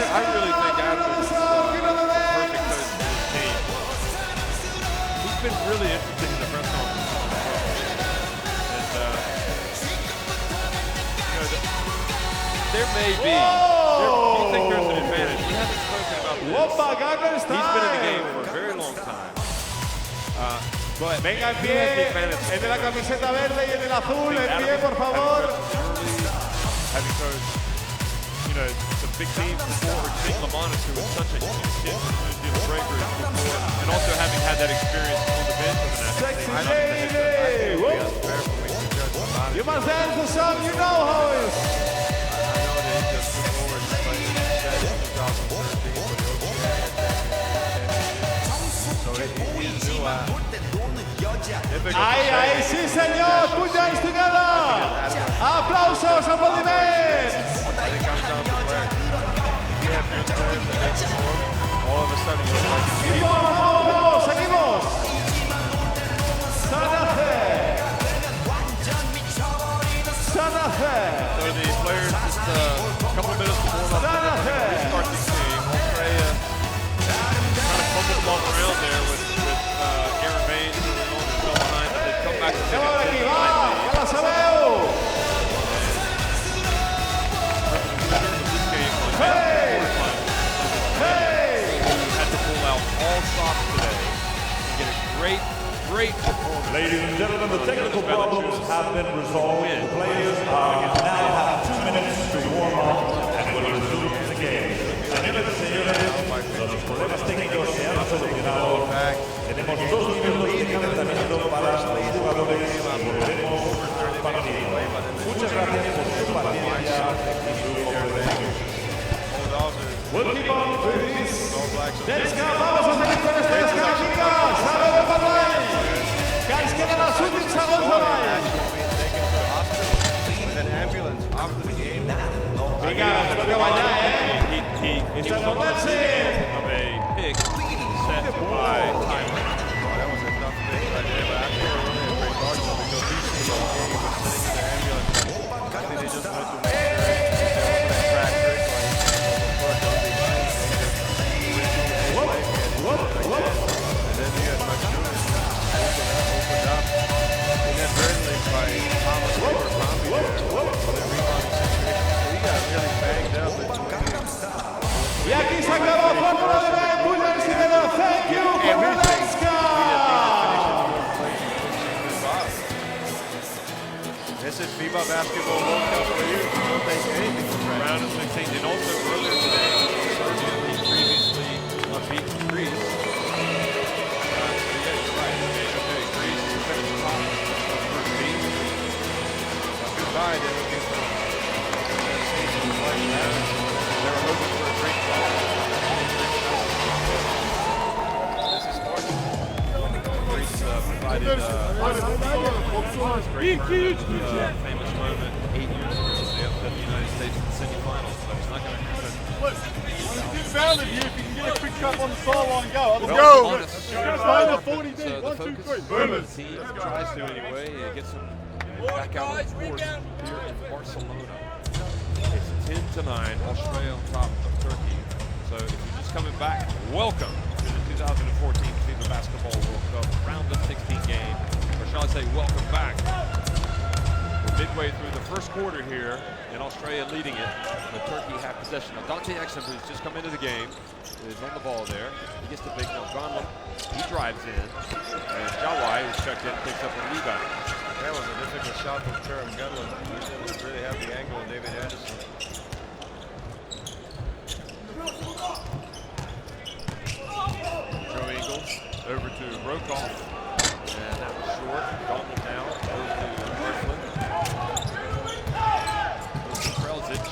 I really think Adams is You know the perfect dance. coach for this team. He's been really interesting in the press conference. And, there may be. Do you think there's an advantage? We haven't spoken about this. Opa, Gangnam He's been in the game Style. for a very long time. But Venga en he has the pie, advantage el de la camiseta verde y el del azul, en pie, por favor. Having coached, some big teams before, or King Lamonis, who was such a huge hit to the breakers before, and also having had that experience on the bench of the national Sexy team. lady. Whoop. Fair for me to judge Lamonis. You must dance the song, you know how it is. I know that he just took over and played in the 2013 for the OTA. So he's new. Ahí, sí señor, put your hands together. Aplausos, aplaudiments. It comes down to where if you have good players that make perform, all of a sudden you look like a team. Vamos, seguimos. Sanaje. Sanaje. So the players just a couple minutes to warm up. Restart the game. Australia kind of fumbled the ball around there with Aaron Baines and then on fell behind, but they come back to Anem a veure qui va, ja la sabeu. Hey! Hey! Had to pull out all stops today and get a great performance. Ladies and gentlemen, the technical problems have been resolved. The players now have 2 minutes to warm up and will resume the game. Señoras y señores, los problemas técnicos se han solucionado. Tenemos 2 minutos de calentamiento para los jugadores y volveremos al partido. Muchas gracias por su paciencia y su comprensión. We'll keep on with this. Dance Cup, vamos a seguir con este Dance Cup, chicas. Sale de Parlay. Que ens queden els últims segons de ball. With an ambulance after the game. Vinga, ens toca ballar, It's time for dancing. Of a pick set by Tyler. That was a tough pick right there, but I feel really a great Arsenal because these teams in the game were sitting in the ambulance. I think they just wanted to make sure that track trick and then you had much Nunes opened up inadvertently by Thomas Weber, the rebounding situation. cited great famous moment 8 years ago. They upset the United States in the semifinals, so it's not going to happen. Get fouled here if you can get a quick cup on the sideline. Go. Well, Go. honest. Stay the 40 deep. So 1, the 2, focus 3. of Boomers. the team tries to anyway. It gets them back out on the court here in Barcelona. It's 10-9, Australia on top of Turkey. So if you're just coming back, welcome to the 2014 FIBA Basketball World Cup round of 16 game. Or shall I say, welcome back. We're midway through the first quarter here, and Australia leading it. But Turkey have possession. Now Dante Exum, who's just come into the game, is on the ball there. He gets the big no. Gonlum, he drives in. And Jawai, who's checked in, picks up a rebound. That was a difficult shot from Terem Gunlum. He didn't really have the angle of David Anderson. Joe Ingles over to Brokoff. And that was short. Gonlum down. Goes to Mifflin. Goes to Krelzic.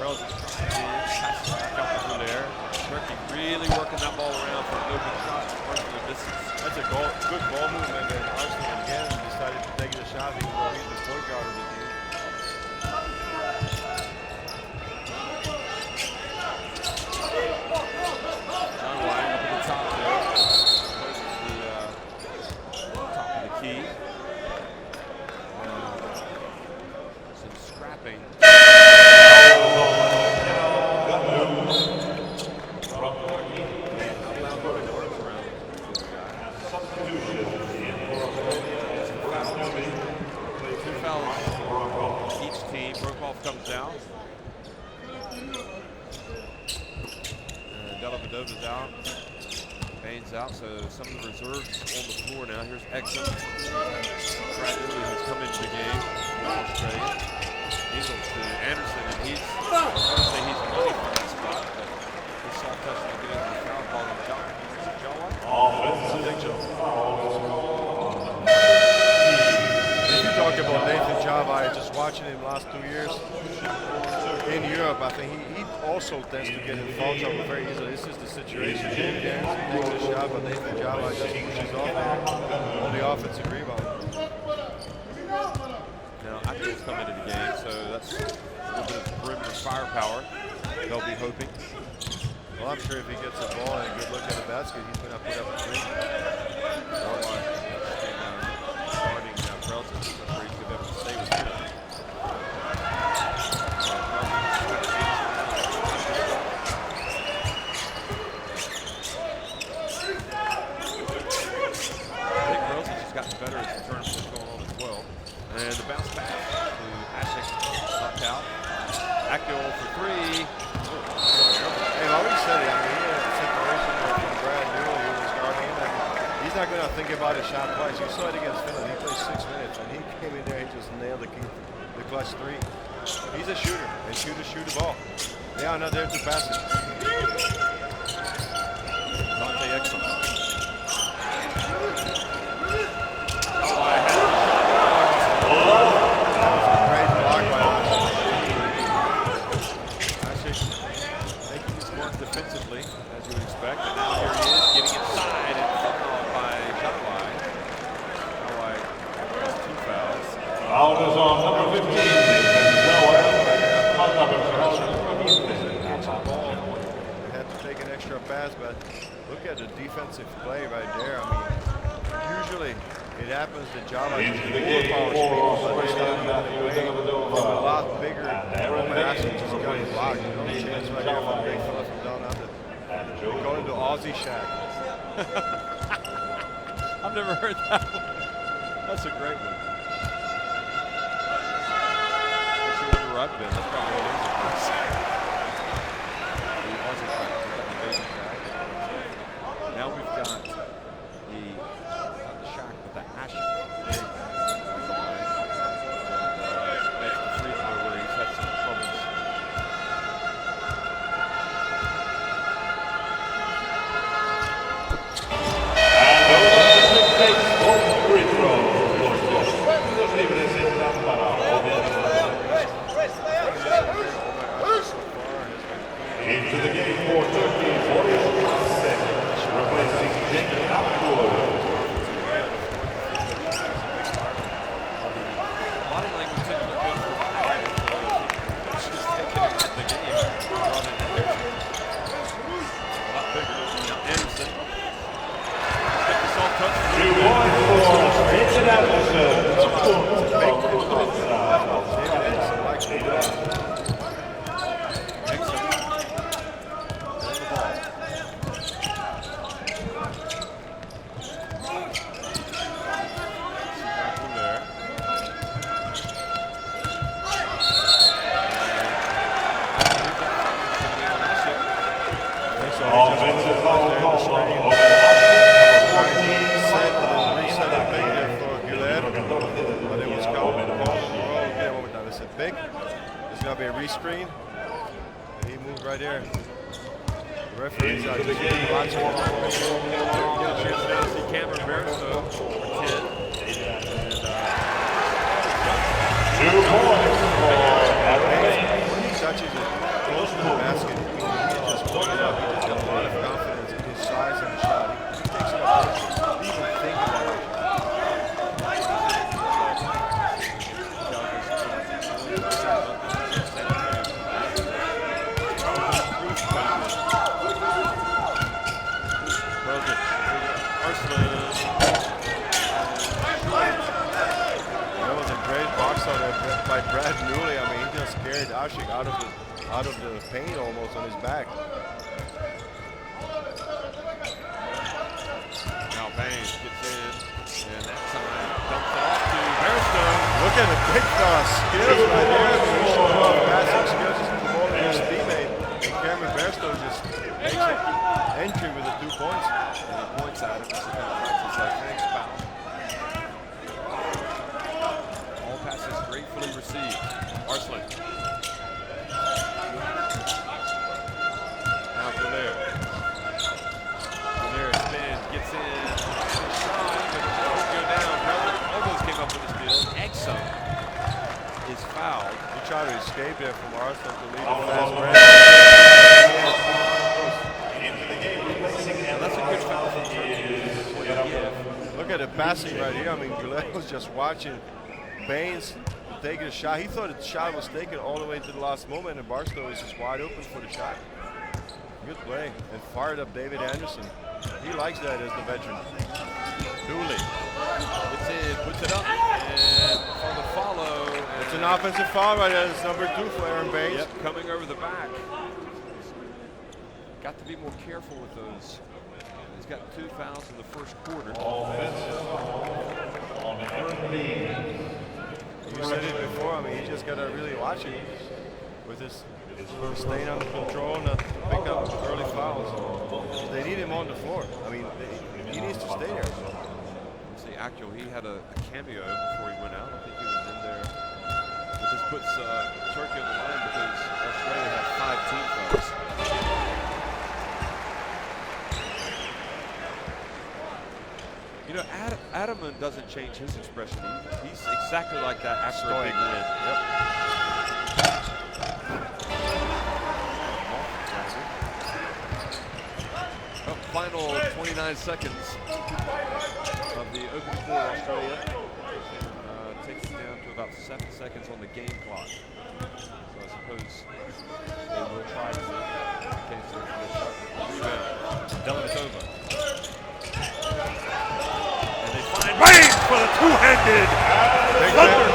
Krelzic passes back up over there. Turkey really working that ball around for an open shot. Arsenal misses. That's a good ball movement. And Arsenal again decided to take the shot even though he's the point guard of the team. John Wine up at the top there. Close to the top of the key. Some scrapping. Two fouls each team. Brokoff comes out. Dellavedova's out. Baines out, so some of the reserves on the floor now. Here's Exum. Brad Ewing has come into the game for Australia. Ingles to Anderson, and he's, I would say he's money for that spot, but his soft touch will get into the foul ball on Jawa. You talk about Nathan Java, just watching him last 2 years in Europe, I think he also tends to get in foul trouble very easily. This is the situation. David Anderson takes a shot, but Nathan Java just pushes off on the offensive rebound. Now, Abdul's come into the game, so that's a little bit of perimeter firepower they'll be hoping. Well, I'm sure if he gets the ball and a good look at the basket, he's going to put up a three. Starting Krelzic, I'm sure he's going to be able to stay with him. Gotten better as the tournament is going on as well. And the bounce back to Ashik, knocked out. Akil for three. Hey, I always said it. I mean, he had a separation there from Brad Newell, who was guarding him. He's not going to think about his shot twice. You saw it against Finland. He played 6 minutes, and he came in there and just nailed the clutch three. He's a shooter, and shooters shoot the ball. They are not there to pass it. Dante Exum. Defensively, as you would expect, and now here he is getting inside and fouled by Jawai. Jawai has 2 fouls. Foul is on number 15. They had to take an extra pass, but look at the defensive play right there. I mean, usually it happens that Jawai is more power speed, but this time he got away from a lot bigger pass and just got blocked. No chance right here for the great fella from down under. We call him the Aussie Shack. I've never heard that one. That's a great one. Makes you wonder where I've been. That's probably what it is. The Aussie Shack. We've got the Baby Shack. Now we've got the Shack with the Ashik. Makes the free throw where he's had some troubles. Into the game for Turkey, 40 replacing Jacob Abdul. screen. And he moved right there. The referees are just watching. Get a chance now to see Cameron Bairstow for 10. And, 2 points for Adelaide. when he touches it close to the basket, he can just pull it up. He just got a lot of confidence in his size and shot. He takes it up. He even think about it. By Brad Newley, I mean, he just carried Ashik out of the paint almost on his back. now Baines gets in, and that time dumps it off to Bairstow. Look at the big skills right there. He showed off passing skills just to ball his teammate. And Cameron Bairstow just makes an entry with the 2 points. And he points at him. It's kind of practice like, thanks, pal. All passes gratefully received. Arslan. Now Gulair. Gulair spins, gets in, shot, but it won't go down. Almost came up with the steal. Exum is fouled. He tried to escape there from Arsenal to lead the fast break. That's a good foul from Turkey. Look at the passing right here. I mean, Gulair was just watching Baines taking a shot. He thought the shot was taken all the way to the last moment, and Barstow is just wide open for the shot. Good play. And fired up David Anderson. He likes that as the veteran. Dooley gets in, puts it up, and for the follow. It's an offensive foul right there. It's number 2 for Aaron Baines. Yep, coming over the back. Got to be more careful with those. He's got 2 fouls in the first quarter. You said it before. I mean, he just got to really watch it with his staying under control, not to pick up early fouls. They need him on the floor. I mean, he needs to stay there. See, actually, he had a cameo before he went out. I think he was in there. But this puts Turkey on the line because Australia has 5 team fouls. You know, Adaman doesn't change his expression. He's exactly like that after a big win. Yep. Final 29 seconds of the open floor. Australia takes it down to about 7 seconds on the game clock. So I suppose they will try to cancel the shot. Rebound. Dellavedova. And they find Baines for the two-handed thunder.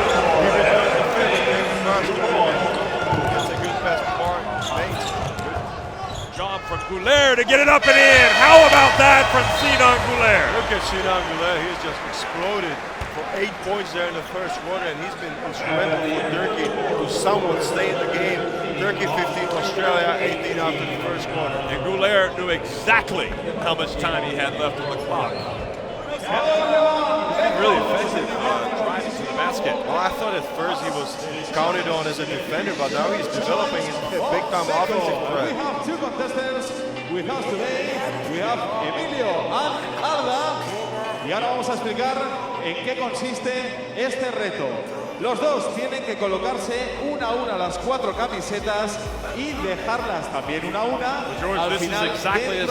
That's a good pass for Baines. Job from Gulair to get it up and in. How about that from Sinan Gulair? Look at Sinan Gulair. He's just exploded for 8 points there in the first quarter, and he's been instrumental for Turkey to somewhat stay in the game. Turkey 15, Australia 18 after the first quarter. And Gulair knew exactly how much time he had left on the clock. He's been really effective driving to the basket. Well, I thought at first he was counted on as a defender, but now he's developing his big-time offensive threat. We have 2 contestants with us today. We have Emilio and Arda. Y ahora vamos a explicar en qué consiste este reto. Los dos tienen que colocarse una a una las 4 camisetas y dejarlas también una a una al final dentro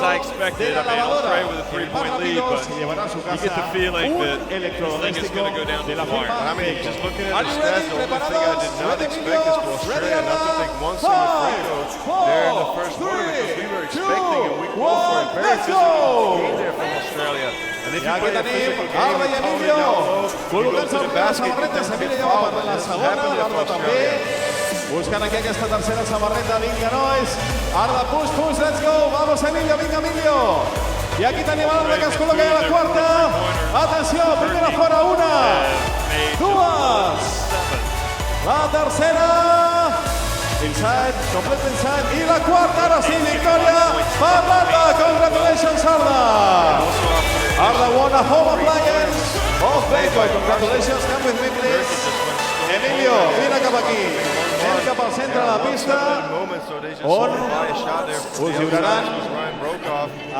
de la lavadora. El más rápido se llevará a su casa un electrodoméstico de la firma. I mean, just looking at the stats, the only thing I did not expect is for Australia not to take one single free throw there in the first quarter, because we were expecting and we called for a very physical game there from Australia. And if you play a physical game and pound it down, you go to the basket, you don't get fouled, but that's what happened there for Australia. Buscan aquí aquesta tercera samarreta, vinga, nois. Arda, push, let's go. Vamos, Emilio, vinga, Emilio. I aquí tenim Arda que es col·loca a la quarta. Atenció, primera fora, 1, 2. La tercera. Inside, complete inside. I la quarta, ara sí, victòria per l'Arda. Congratulations, Arda. Arda won a home appliance of baseball. Congratulations, come with me, please. Emilio, vine cap aquí. Anem cap al centre de la pista, on us lliuraran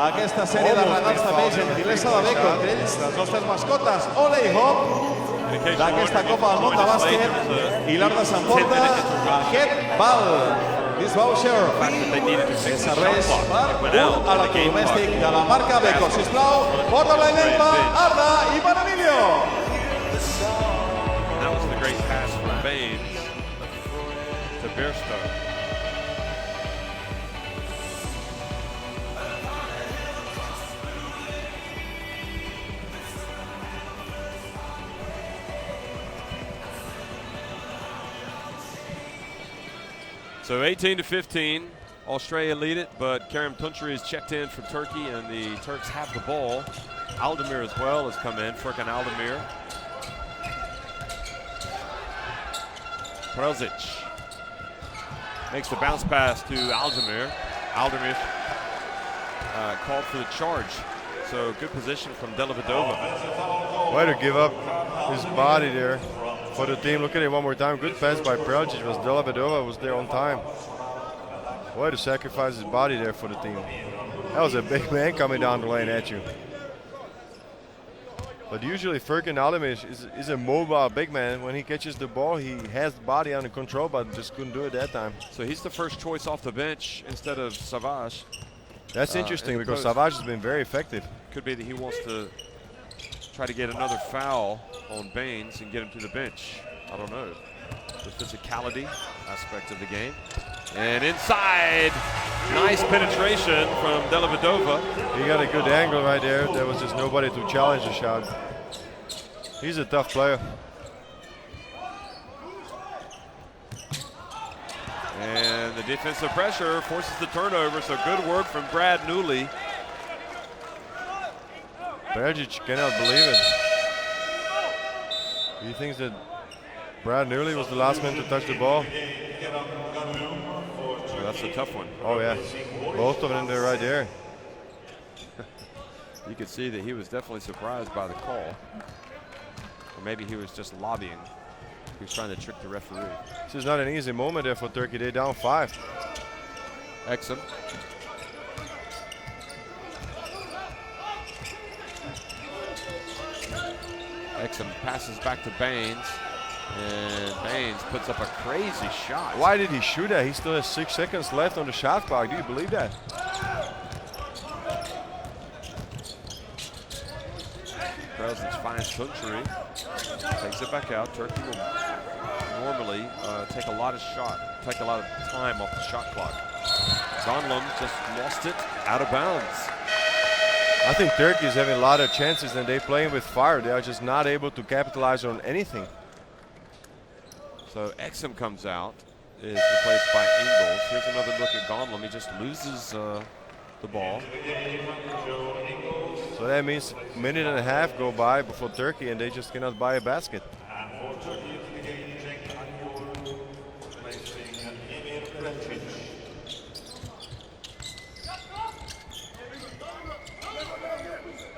aquesta sèrie de regals també, gentilesa de Beco, entre ells les nostres mascotes, Ole i Hop, d'aquesta Copa del Món de Bàsquet, i l'Arda s'emporta aquest val. This voucher que serveix per un electrodomèstic de la marca Beco. Sisplau, fort aplaudiment per Arda i per Emilio. That was the great pass from Baines to Bairstow. So 18-15, Australia lead it, but Kerem Tuncuri is checked in from Turkey, and the Turks have the ball. Aldemir as well has come in, Furkan Aldemir. Prelzic makes the bounce pass to Aldemir. Aldemir called for the charge. So good position from Dellavedova. Way to give up his body there for the team. Look at it one more time. Good pass by Prelzic. Was Dellavedova was there on time. Way to sacrifice his body there for the team. That was a big man coming down the lane at you. But usually Furkan Aldemir is a mobile big man. When he catches the ball, he has the body under control, but just couldn't do it that time. So he's the first choice off the bench instead of Savage. That's interesting because Savage has been very effective. Could be that he wants to try to get another foul on Baines and get him to the bench. I don't know. The physicality aspect of the game. And inside, nice penetration from Dellavedova. He got a good angle right there. There was just nobody to challenge the shot. He's a tough player. And the defensive pressure forces the turnover, so good work from Brad Newley. Prelzic cannot believe it. He thinks that Brad Newley was the last man to touch the ball. Well, that's a tough one. Oh yeah, both of them, they're right there. You could see that he was definitely surprised by the call. Or maybe he was just lobbying. He was trying to trick the referee. This is not an easy moment there for Turkey. They're down 5. Exum. Exum passes back to Baines. And Baines puts up a crazy shot. Why did he shoot that? He still has 6 seconds left on the shot clock. Do you believe that? Prelzic finds Tuncuri. Takes it back out. Turkey will normally take a lot of time off the shot clock. Zonlund just lost it out of bounds. I think Turkey is having a lot of chances and they're playing with fire. They are just not able to capitalize on anything. So Exum comes out, is replaced by Ingles. Here's another look at Gonlum. He just loses the ball. So that means a minute and a half go by before Turkey and they just cannot buy a basket.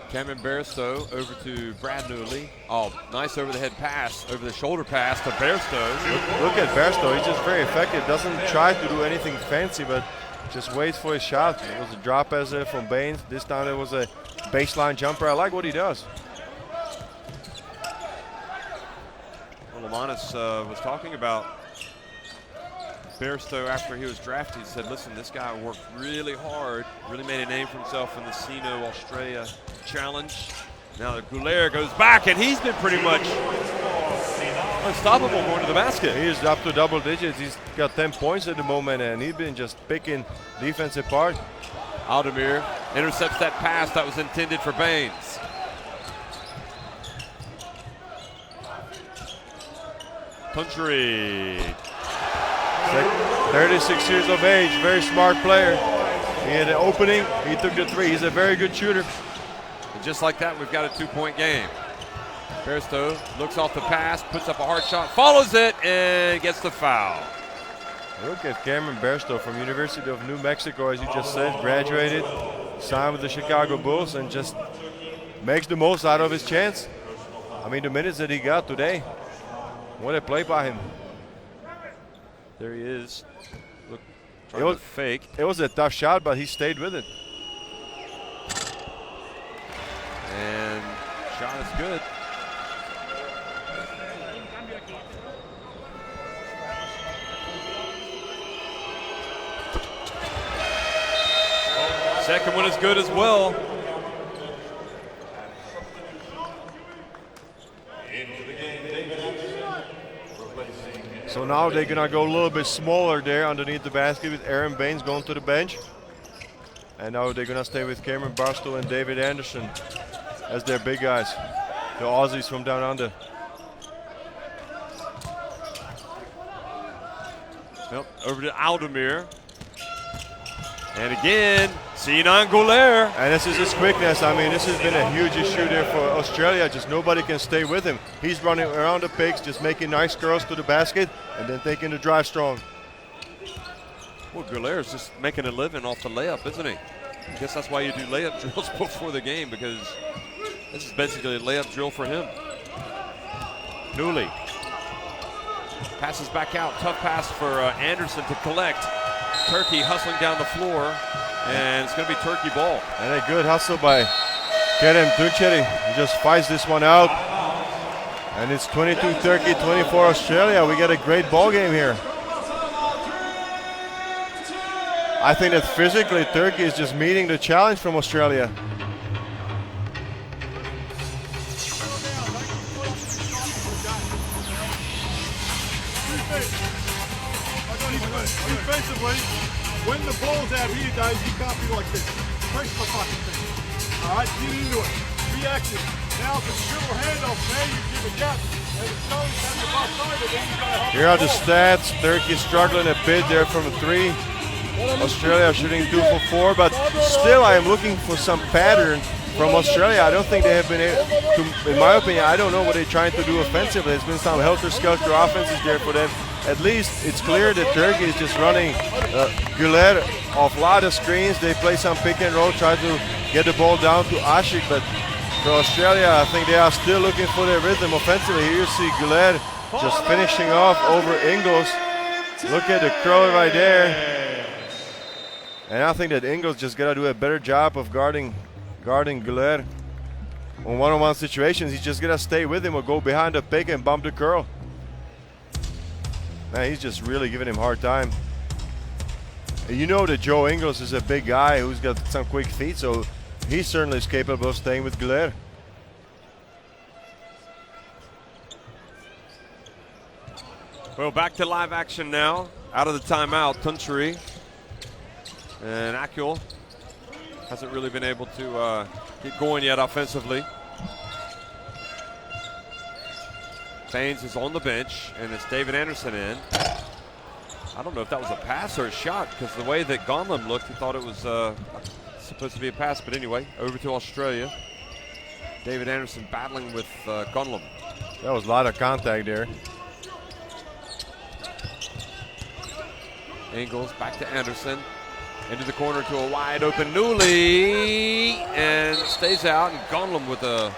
Cameron Bairstow over to Brad Newley. Oh, nice over-the-head pass, over-the-shoulder pass to Bairstow. Look at Bairstow. He's just very effective. Doesn't try to do anything fancy, but just waits for his shot. It was a drop pass there from Baines. This time it was a baseline jumper. I like what he does. Well, Lamanis was talking about Bairstow after he was drafted. He said, listen, this guy worked really hard, really made a name for himself in the Sino Australia Challenge. Now the Goulier goes back, and he's been pretty much unstoppable going to the basket. He is up to double digits. He's got 10 points at the moment, and he's been just picking defense apart. Aldemir intercepts that pass that was intended for Baines. Tuncuri. 36 years of age, very smart player. He had an opening, he took the 3. He's a very good shooter. And just like that, we've got a 2-point game. Bairstow looks off the pass, puts up a hard shot, follows it, and gets the foul. Look at Cameron Bairstow from University of New Mexico, as you just said, graduated, signed with the Chicago Bulls, and just makes the most out of his chance. I mean, the minutes that he got today. What a play by him. There he is. Look, trying to fake. It was a tough shot, but he stayed with it. And shot is good. Second one is good as well. So now they're gonna go a little bit smaller there underneath the basket with Aaron Baines going to the bench. And now they're gonna stay with Cameron Barstow and David Anderson as their big guys, the Aussies from down under. Yep, over to Aldemir. And again, Sinan Golair. And this is his quickness. I mean, this has been a huge issue there for Australia. Just nobody can stay with him. He's running around the picks, just making nice curls to the basket and then taking the drive strong. Well, Golair is just making a living off the layup, isn't he? I guess that's why you do layup drills before the game, because this is basically a layup drill for him. Newley passes back out. Tough pass for Anderson to collect. Turkey hustling down the floor, and it's going to be Turkey ball. And a good hustle by Kerem Tunçeri. He just fights this one out. And it's 22 Turkey, 24 Australia. We get a great ball game here. I think that physically Turkey is just meeting the challenge from Australia. Defensively, when the ball's out here, Dave, you can't be like this. Press the fucking thing. All right, get into it. Be active. Now if it's dribble handoff, now you give a gap. And it's going to have your bus over, then you go home. Here are the stats. Turkey struggling a bit there from 3. Australia shooting 2 for 4, but still I am looking for some pattern from Australia. I don't think they have been able to, in my opinion, I don't know what they're trying to do offensively. There's been some helter-skelter offenses there for them. At least it's clear that Turkey is just running Güler off a lot of screens. They play some pick and roll, try to get the ball down to Ashik, but for Australia, I think they are still looking for their rhythm offensively. Here you see Güler just finishing off over Ingles. Look at the curl right there. And I think that Ingles just got to do a better job of guarding Güler. On one-on-one situations, he's just got to stay with him or go behind the pick and bump the curl. Man, he's just really giving him a hard time. And you know that Joe Ingles is a big guy who's got some quick feet, so he certainly is capable of staying with Güler. Well, back to live action now. Out of the timeout, Tunçeri. And Akul hasn't really been able to get going yet offensively. Baines is on the bench, and it's David Anderson in. I don't know if that was a pass or a shot, because the way that Gonlum looked, he thought it was supposed to be a pass. But anyway, over to Australia. David Anderson battling with Gonlum. That was a lot of contact there. Ingles back to Anderson. Into the corner to a wide open Newley, and stays out. And Gonlum with a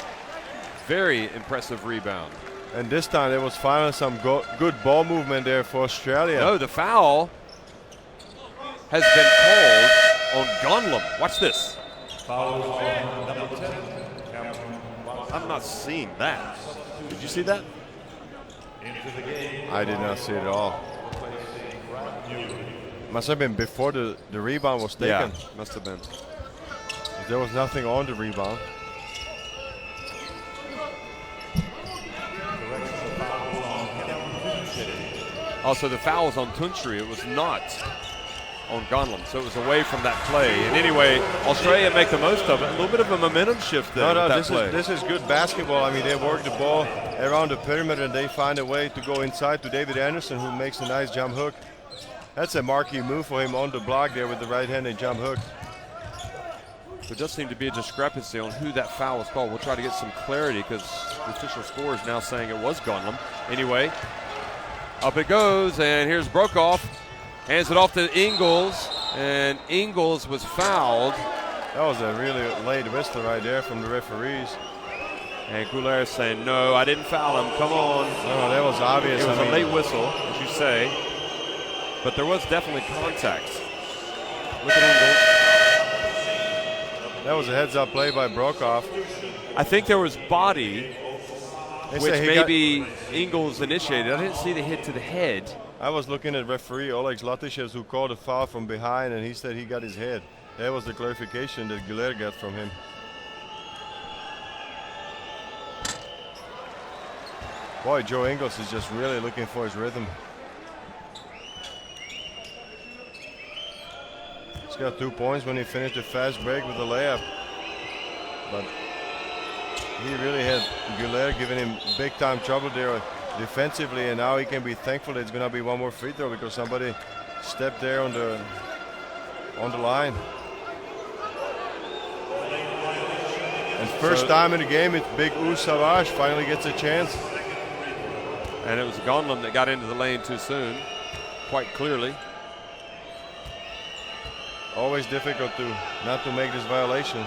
very impressive rebound. And this time there was finally some good ball movement there for Australia. No, the foul has been called on Gonlum. Watch this. I'm not seeing that. Did you see that? I did not see it at all. Must have been before the rebound was taken. Yeah, must have been. There was nothing on the rebound. Also, the foul was on Tunçeri. It was not on Gonlum, so it was away from that play. And anyway, Australia make the most of it. A little bit of a momentum shift there. No, with that this is good basketball. I mean, they work the ball around the perimeter and they find a way to go inside to David Anderson, who makes a nice jump hook. That's a marquee move for him on the block there with the right-handed jump hook. There does seem to be a discrepancy on who that foul was called. We'll try to get some clarity because the official score is now saying it was Gonlum. Anyway, up it goes, and here's Brokoff. Hands it off to Ingles, and Ingles was fouled. That was a really late whistle right there from the referees. And Goulet is saying, no, I didn't foul him. Come on. No, that was obvious. It was a late whistle, as you say. But there was definitely contact. Look at Ingles. That was a heads-up play by Brokoff. I think there was body, which maybe Ingles initiated. I didn't see the hit to the head. I was looking at referee Oleg Zlatishev, who called a foul from behind, and he said he got his head. That was the clarification that Goulet got from him. Boy, Joe Ingles is just really looking for his rhythm. He's got 2 points when he finished the fast break with the layup. But he really had Goulet giving him big time trouble there defensively, and now he can be thankful it's going to be one more free throw because somebody stepped there on the line. And first time in the game, it's Big U Savage finally gets a chance. And it was Gondlin that got into the lane too soon, quite clearly. Always difficult not to make this violation.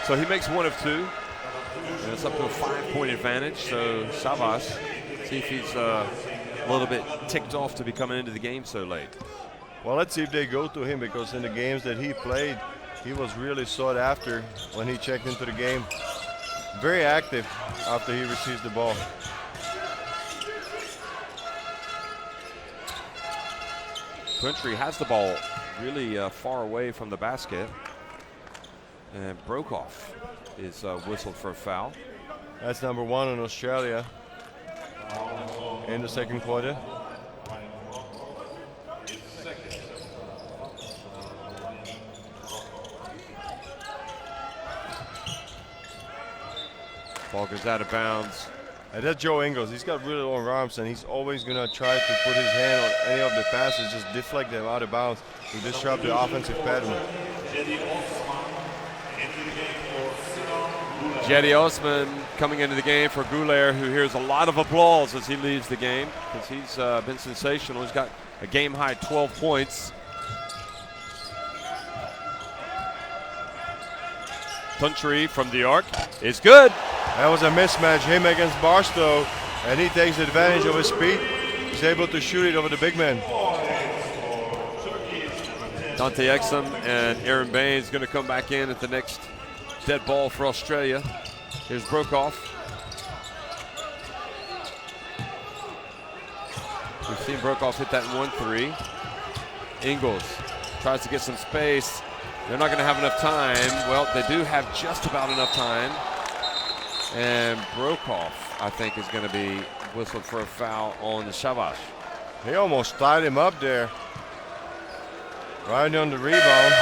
So he makes 1 of 2. And it's up to a 5-point advantage. So Savas, see if he's a little bit ticked off to be coming into the game so late. Well, let's see if they go to him, because in the games that he played, he was really sought after when he checked into the game. Very active after he receives the ball. Country has the ball really far away from the basket. And Brokoff is whistled for a foul. That's number 1 in Australia in the second quarter. Ball goes out of bounds. And that's Joe Ingles. He's got really long arms, and he's always going to try to put his hand on any of the passes, just deflect them out of bounds to disrupt the offensive pattern. Jetty Osman coming into the game for Goulet, who hears a lot of applause as he leaves the game because he's been sensational. He's got a game-high 12 points. Country from the arc is good. That was a mismatch, him against Barstow, and he takes advantage of his speed. He's able to shoot it over the big man. Dante Exum and Aaron Baines going to come back in at the next dead ball for Australia. Here's Brokoff. We've seen Brokoff hit that 1-3. Ingles tries to get some space. They're not going to have enough time. Well, they do have just about enough time. And Brokoff, I think, is going to be whistled for a foul on the Savas. He almost tied him up there. Right on the rebound.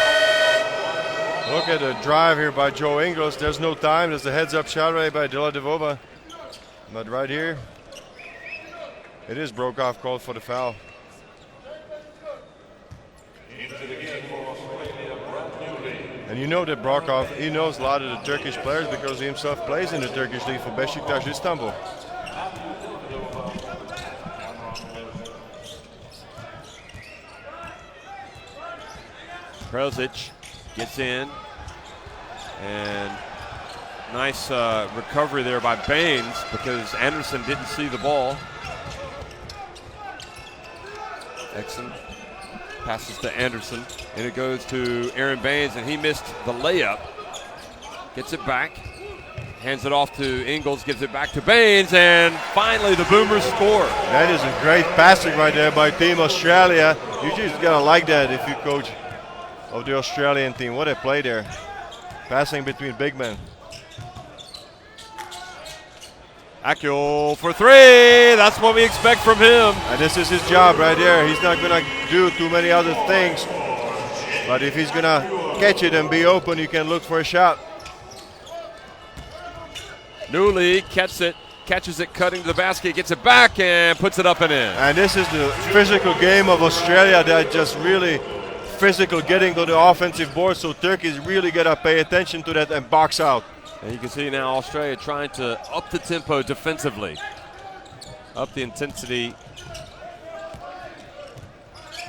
Look at the drive here by Joe Ingles. There's no time. There's a heads-up shot right by Deladevova. But right here, it is Brokoff called for the foul. And you know that Brokoff, he knows a lot of the Turkish players because he himself plays in the Turkish league for Beşiktaş Istanbul. Krosic gets in, and nice recovery there by Baines because Anderson didn't see the ball. Exum passes to Anderson, and it goes to Aaron Baines, and he missed the layup. Gets it back, hands it off to Ingles, gives it back to Baines, and finally the Boomers score. That is a great passing right there by Team Australia. You just gotta like that if you coach of the Australian team. What a play there. Passing between big men. Akil for 3. That's what we expect from him. And this is his job right there. He's not going to do too many other things. But if he's going to catch it and be open, you can look for a shot. Newley catches it, cutting to the basket, gets it back, and puts it up and in. And this is the physical game of Australia that just really physical, getting to the offensive board. So Turkey's really got to pay attention to that and box out. And you can see now Australia trying to up the tempo defensively, up the intensity,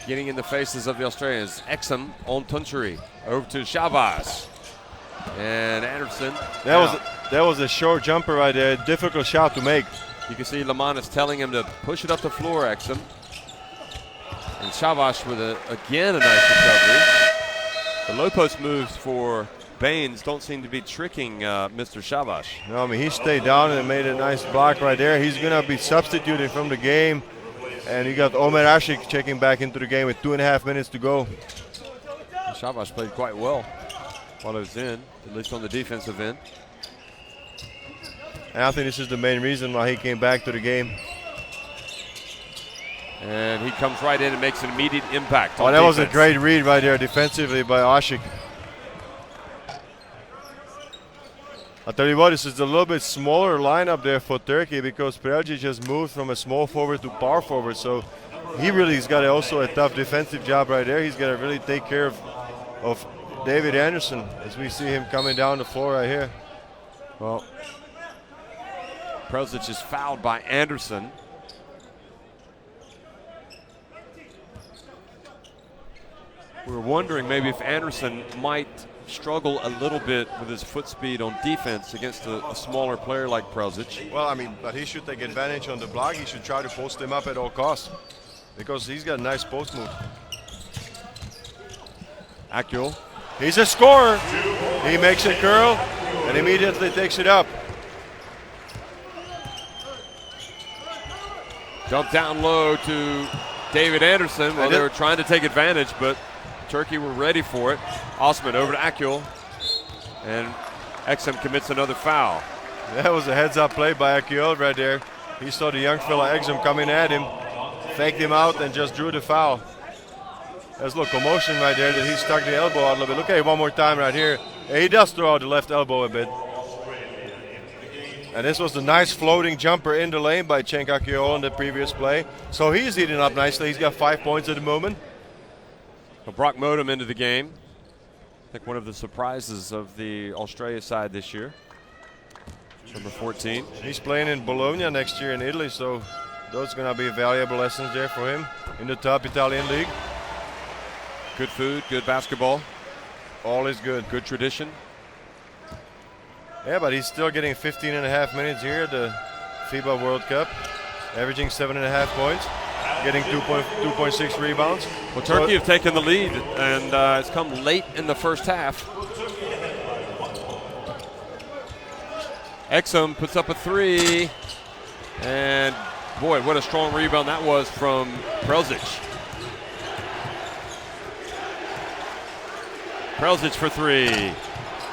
getting in the faces of the Australians. Exum on Tunturi, over to Shabazz. And Anderson. That was a short jumper right there. Difficult shot to make. You can see Lamanis telling him to push it up the floor, Exum. And Shavash with again a nice recovery. The low post moves for Baines don't seem to be tricking Mr. Shavash. No, I mean, he stayed down and made a nice block right there. He's going to be substituted from the game. And you got Omer Ashik checking back into the game with 2.5 minutes to go. Shavash played quite well while it was in, at least on the defensive end. And I think this is the main reason why he came back to the game. And he comes right in and makes an immediate impact. Oh, that was a great read right there defensively by Ashik. I'll tell you what, this is a little bit smaller lineup there for Turkey because Preljic just moved from a small forward to power forward. So he really has got also a tough defensive job right there. He's got to really take care of David Anderson as we see him coming down the floor right here. Well, Preljic is fouled by Anderson. We were wondering maybe if Anderson might struggle a little bit with his foot speed on defense against a smaller player like Preljic. Well, I mean, but he should take advantage on the block. He should try to post him up at all costs because he's got a nice post move. Akul. He's a scorer. He makes it curl and immediately takes it up. Jump down low to David Anderson. Well, they were trying to take advantage, but Turkey were ready for it. Osman over to Akul. And Exum commits another foul. That was a heads-up play by Akul right there. He saw the young fella Exum coming at him, faked him out, and just drew the foul. There's a little commotion right there that he stuck the elbow out a little bit. Look at it one more time right here. He does throw out the left elbow a bit. And this was the nice floating jumper in the lane by Cenk Akul in the previous play. So he's eating up nicely. He's got 5 points at the moment. Well, Brock Modem into the game. I think one of the surprises of the Australia side this year. Number 14. He's playing in Bologna next year in Italy, so those are going to be valuable lessons there for him in the top Italian league. Good food, good basketball. All is good. Good tradition. Yeah, but he's still getting 15.5 minutes here at the FIBA World Cup, averaging 7.5 points, getting 2.6 rebounds. Well, Turkey have taken the lead, and it's come late in the first half. Exum puts up a three, and boy, what a strong rebound that was from Preljic. Preljic for three.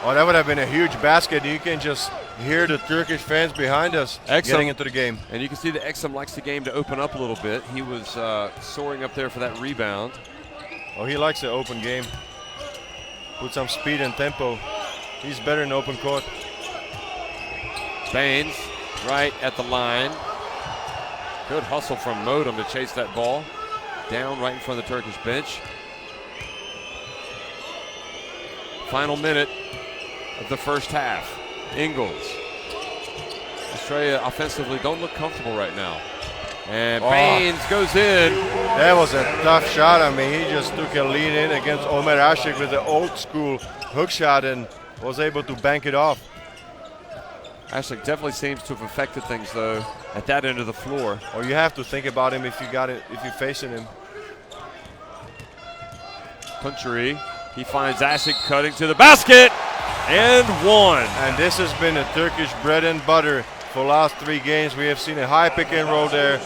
Oh, that would have been a huge basket. You can just hear the Turkish fans behind us getting into the game. And you can see that Exum likes the game to open up a little bit. He was soaring up there for that rebound. Oh, he likes the open game. Put some speed and tempo. He's better in open court. Baines right at the line. Good hustle from Modem to chase that ball. Down right in front of the Turkish bench. Final minute of the first half. Ingles. Australia offensively don't look comfortable right now. And Baines goes in. That was a tough shot. I mean, he just took a lead in against Omer Ashik with the old school hook shot and was able to bank it off. Ashik definitely seems to have affected things though at that end of the floor. Oh, you have to think about him if you got it, if you're facing him. Country. He finds Ashik cutting to the basket and one. And this has been a Turkish bread and butter for the last 3 games. We have seen a high pick and roll there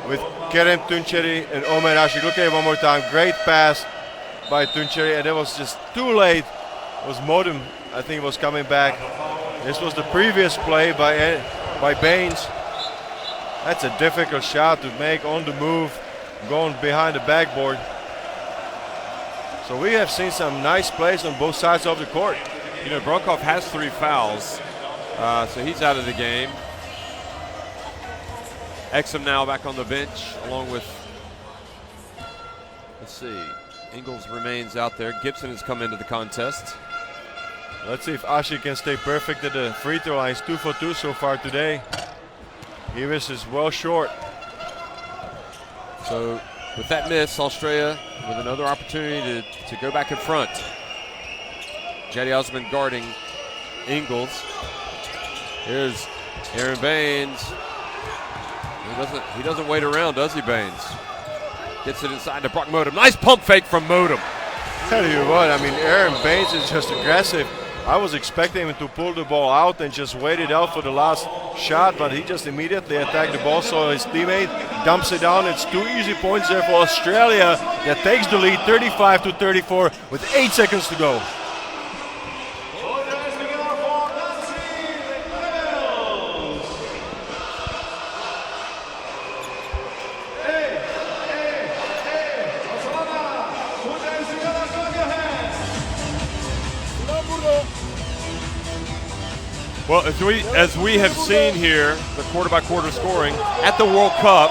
with Kerem Tunçeri and Omer Ashik. Look at it one more time. Great pass by Tunçeri, and it was just too late. It was Modem, I think, was coming back. This was the previous play by Baines. That's a difficult shot to make on the move, going behind the backboard. So we have seen some nice plays on both sides of the court. You know, Brokoff has 3 fouls, so he's out of the game. Exum now back on the bench, along with, let's see, Ingles remains out there. Gibson has come into the contest. Let's see if Ashik can stay perfect at the free throw line. He's 2 for 2 so far today. He misses well short. So with that miss, Australia with another opportunity to go back in front. Jetty Osman guarding Ingles. Here's Aaron Baines. He doesn't wait around, does he, Baines? Gets it inside to Brock Modem. Nice pump fake from Modem. Tell you what, I mean, Aaron Baines is just aggressive. I was expecting him to pull the ball out and just wait it out for the last shot, but he just immediately attacked the ball, so his teammate dumps it down. It's 2 easy points there for Australia that takes the lead 35-34 with 8 seconds to go. Well, as we have seen here, the quarter-by-quarter scoring at the World Cup,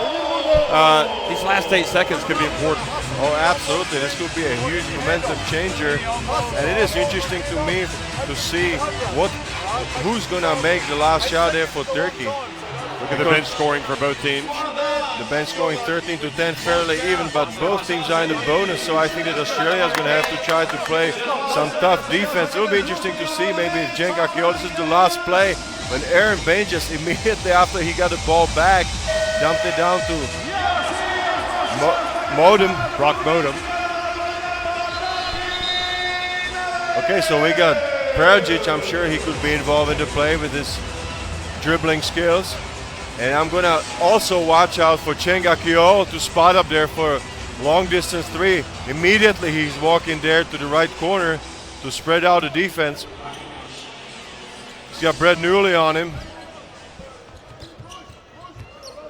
these last 8 seconds could be important. Oh, absolutely. This could be a huge momentum changer. And it is interesting to me to see who's going to make the last shot there for Turkey. Look at the bench scoring for both teams. The bench scoring 13-10, fairly even, but both teams are in the bonus, so I think that Australia is going to have to try to play some tough defense. It will be interesting to see maybe if Cenk Akio, this is the last play, when Aaron Baines just immediately after he got the ball back, dumped it down to Brock Modem. Okay, so we got Perjic. I'm sure he could be involved in the play with his dribbling skills. And I'm going to also watch out for Cenk Akio to spot up there for long distance 3. Immediately he's walking there to the right corner to spread out the defense. He's got Brett Newley on him.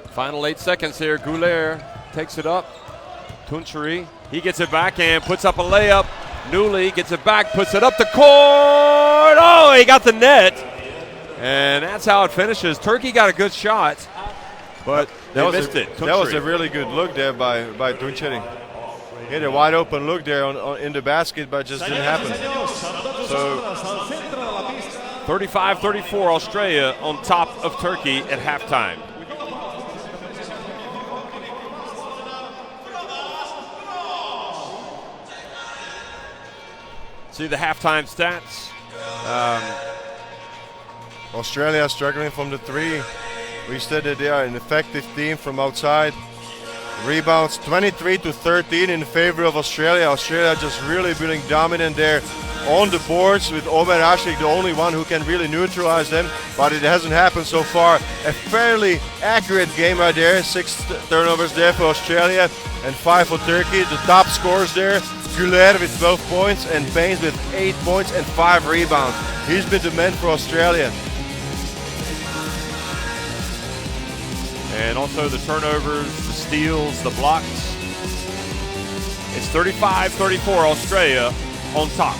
Final 8 seconds here. Goulet takes it up. Tuncheri, he gets it back and puts up a layup. Newley gets it back, puts it up the court. Oh, he got the net. And that's how it finishes. Turkey got a good shot, but they missed it. That was a really good look there by Tuncheri. He had a wide open look there in the basket, but it just didn't happen. So 35-34, Australia on top of Turkey at halftime. See the halftime stats. Australia struggling from the 3. We said that they are an effective team from outside. Rebounds 23-13 in favor of Australia. Australia just really being dominant there on the boards, with Omer Ashik the only one who can really neutralize them, but it hasn't happened so far. A fairly accurate game right there. 6 turnovers there for Australia and 5 for Turkey. The top scorers there, Goulet with 12 points and Baines with 8 points and 5 rebounds. He's been the man for Australia. And also the turnovers, the steals, the blocks. It's 35-34, Australia on top.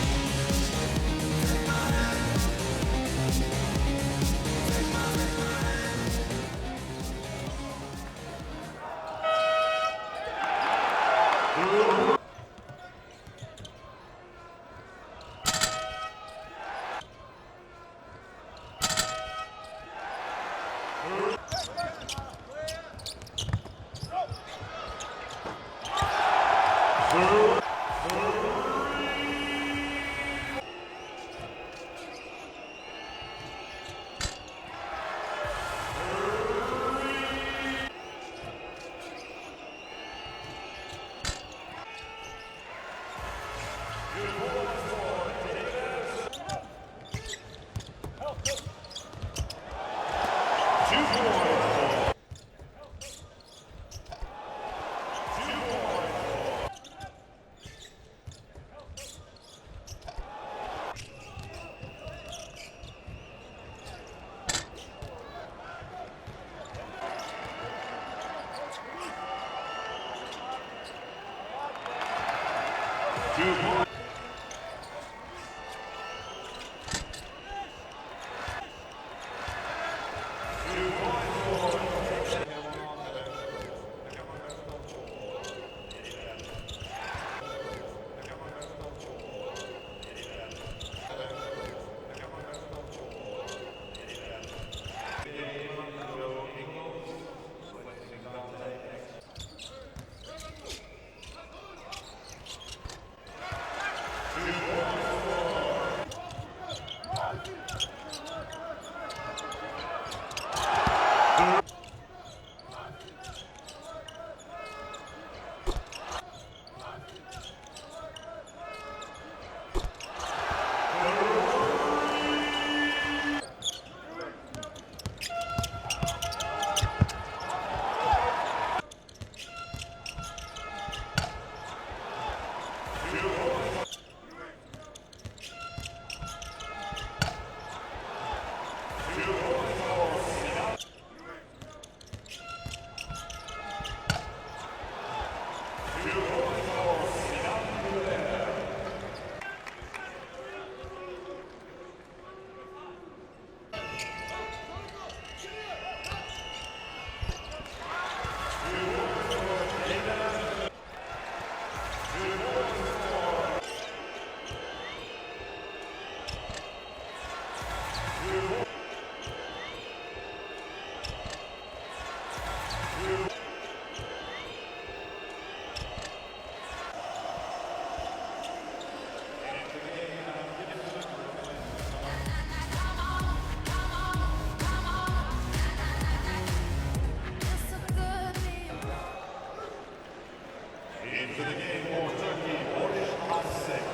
Into the game for Turkey, Barış Asek,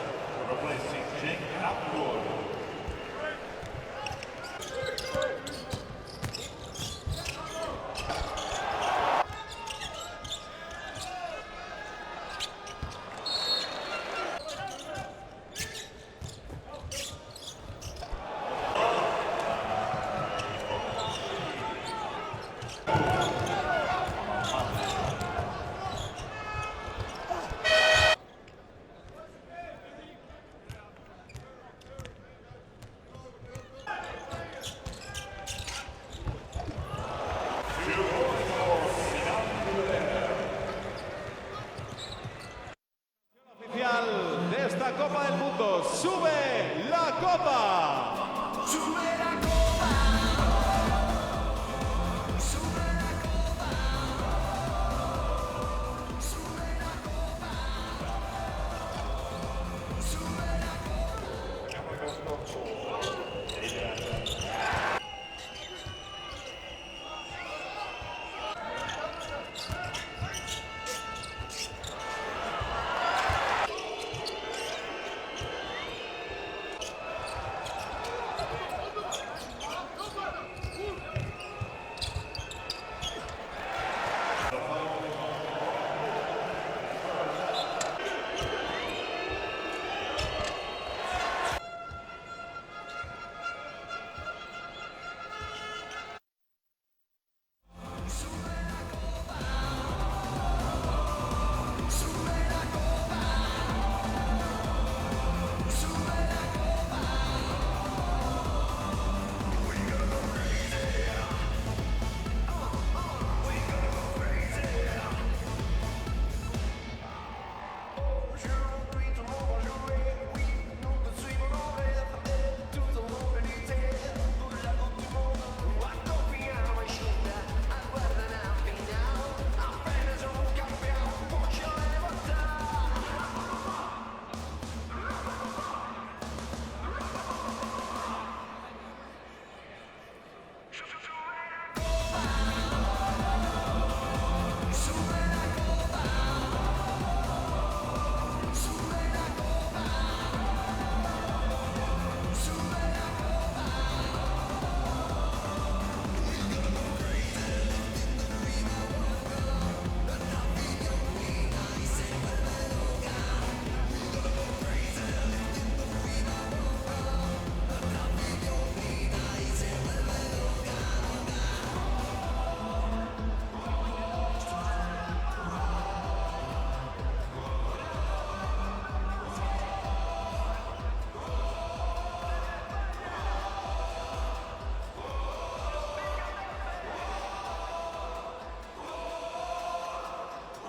replacing Cenk Akgül. Oficial de esta Copa del Mundo, sube la copa. Sube la copa. Sube la copa. Sube la copa. Sube la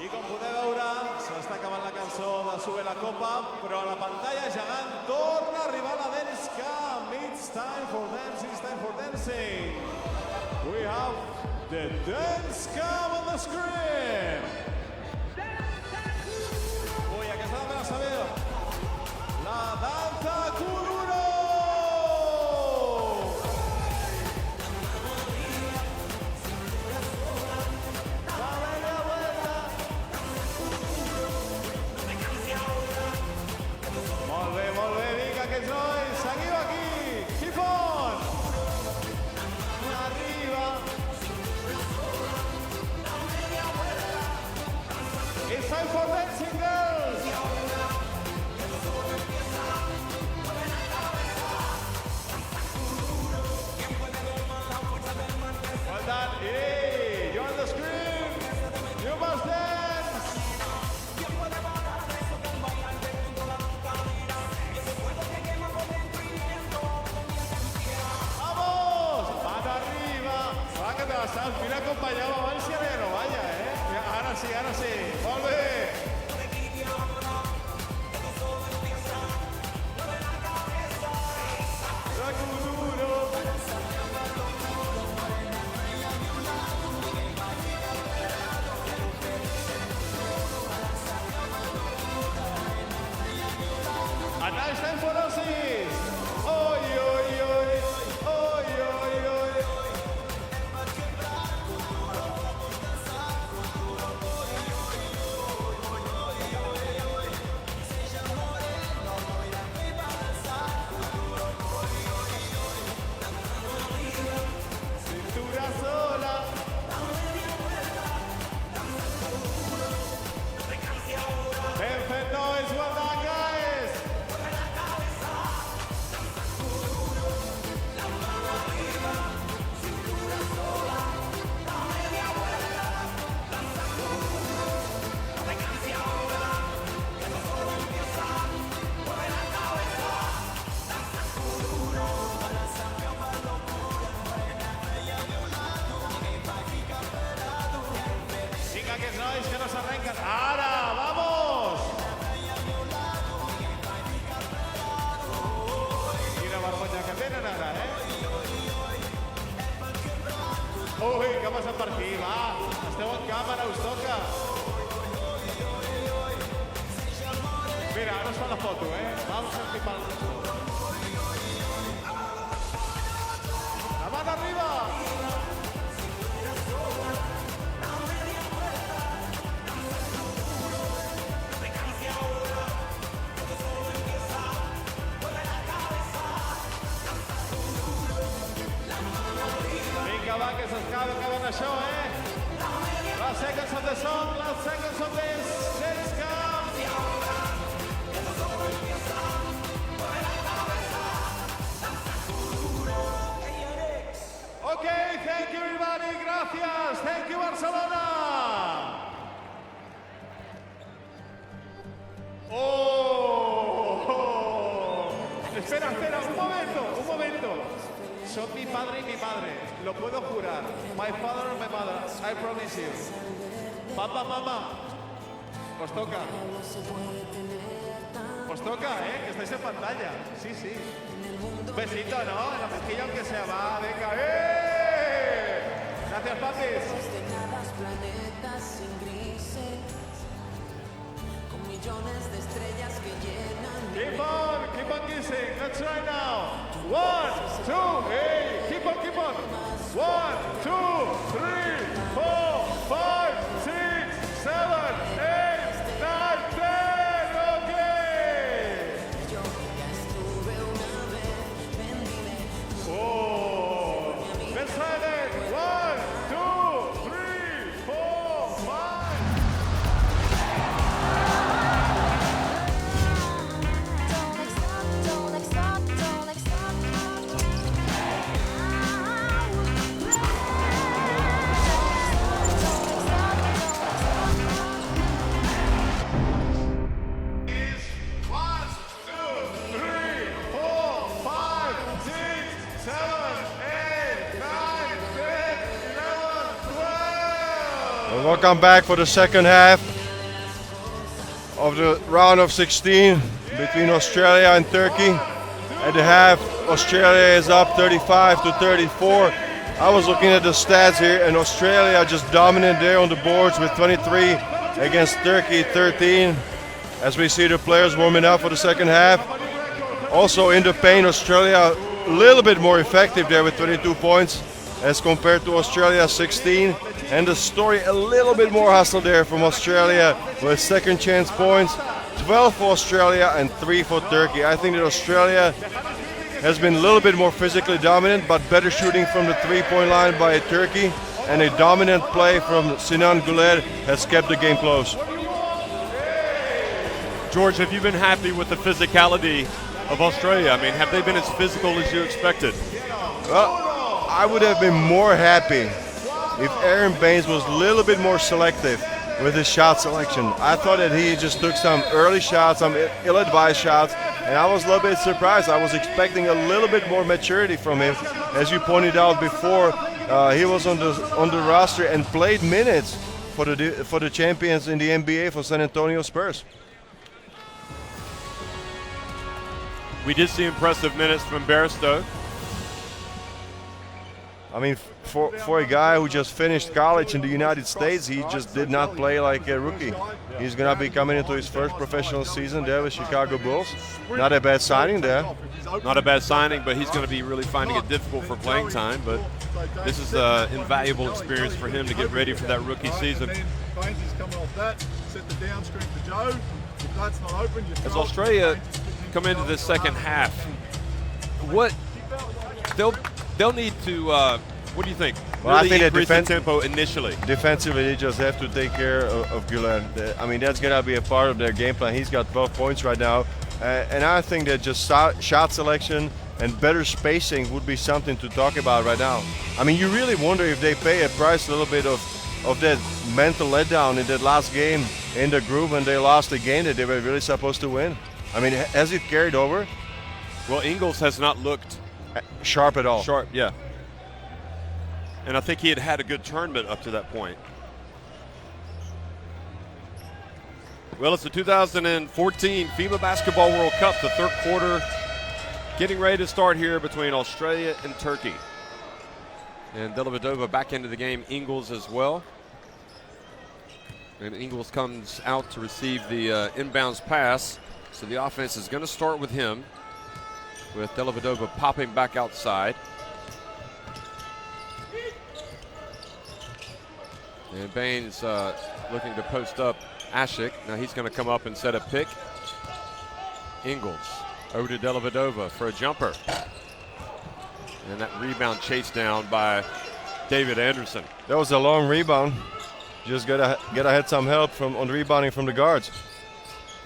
I com podeu veure, s'està acabant la cançó de Sube la Copa, però a la pantalla gegant torna a arribar la dance cam. It's time for dance, it's time for dancing. We have the dance cam on the screen. Uy, aquesta també la sabeu. La danza Kururo. Molt bé, vinga, aquests nois, seguiu aquí, keep on! Arriba! It's time for dancing, girls! Well done, hey, you're on the screen, you must dance! Mira, acompanyava abans i ara no balla, eh? Ara sí, ara sí. Molt bé. La Kururo. Ui, què ha passat per aquí? Va, esteu en càmera, us toca. Mira, ara es fa la foto, Vamos a flipar el resto. La mano arriba. Vinga, va, que s'acaba acabant això, Last seconds of the song, last seconds of this. Let's go. Okay, thank you everybody, gracias. Thank you Barcelona. Oh. Espera, un momento. Son mi padre y mi madre, lo puedo jurar. My father and my mother, I promise you. Papá, mamá, os toca. Os toca, que estáis en pantalla. Sí. Un besito, ¿no? En la mejilla aunque sea. Va, venga, Gracias, papis. Keep on kissing. Let's try now. 1, 2, hey, keep on. 1, 2, 3, 4, 5, 6, 7, 8, 9, 10. Okay. Oh, let's try that. 1, 2, 3, 4, 5. Welcome back for the second half of the round of 16 between Australia and Turkey. At the half, Australia is up 35-34. I was looking at the stats here, and Australia just dominant there on the boards with 23 against Turkey 13. As we see the players warming up for the second half. Also in the paint, Australia a little bit more effective there with 22 points as compared to Australia 16. And the story a little bit more hustle there from Australia with second chance points. 12 for Australia and 3 for Turkey. I think that Australia has been a little bit more physically dominant, but better shooting from the three-point line by Turkey. And a dominant play from Sinan Goulet has kept the game close. George, have you been happy with the physicality of Australia? I mean, have they been as physical as you expected? Well, I would have been more happy if Aaron Baines was a little bit more selective with his shot selection. I thought that he just took some early shots, some ill-advised shots, and I was a little bit surprised. I was expecting a little bit more maturity from him. As you pointed out before, he was on the roster and played minutes for the champions in the NBA for San Antonio Spurs. We did see impressive minutes from Barstow. I mean, for a guy who just finished college in the United States, he just did not play like a rookie. He's going to be coming into his first professional season there with Chicago Bulls. Not a bad signing there. Not a bad signing, but he's going to be really finding it difficult for playing time. But this is an invaluable experience for him to get ready for that rookie season. As Australia come into this second half, what they'll need to, what do you think? Well, really I think increase that the tempo initially. Defensively, they just have to take care of Goulet. I mean, that's going to be a part of their game plan. He's got 12 points right now. And I think that just shot selection and better spacing would be something to talk about right now. I mean, you really wonder if they pay a price a little bit of that mental letdown in that last game in the group when they lost a game that they were really supposed to win. I mean, has it carried over? Well, Ingles has not looked sharp at all. Sharp, yeah. And I think he had a good tournament up to that point. Well, it's the 2014 FIBA Basketball World Cup, the third quarter getting ready to start here between Australia and Turkey. And Dellavedova back into the game, Ingles as well. And Ingles comes out to receive the inbounds pass. So the offense is going to start with him, with Dellavedova popping back outside. And Baines looking to post up Ashik. Now he's going to come up and set a pick. Ingles over to Dellavedova for a jumper. And that rebound chased down by David Anderson. That was a long rebound. Just gotta had some help on the rebounding from the guards.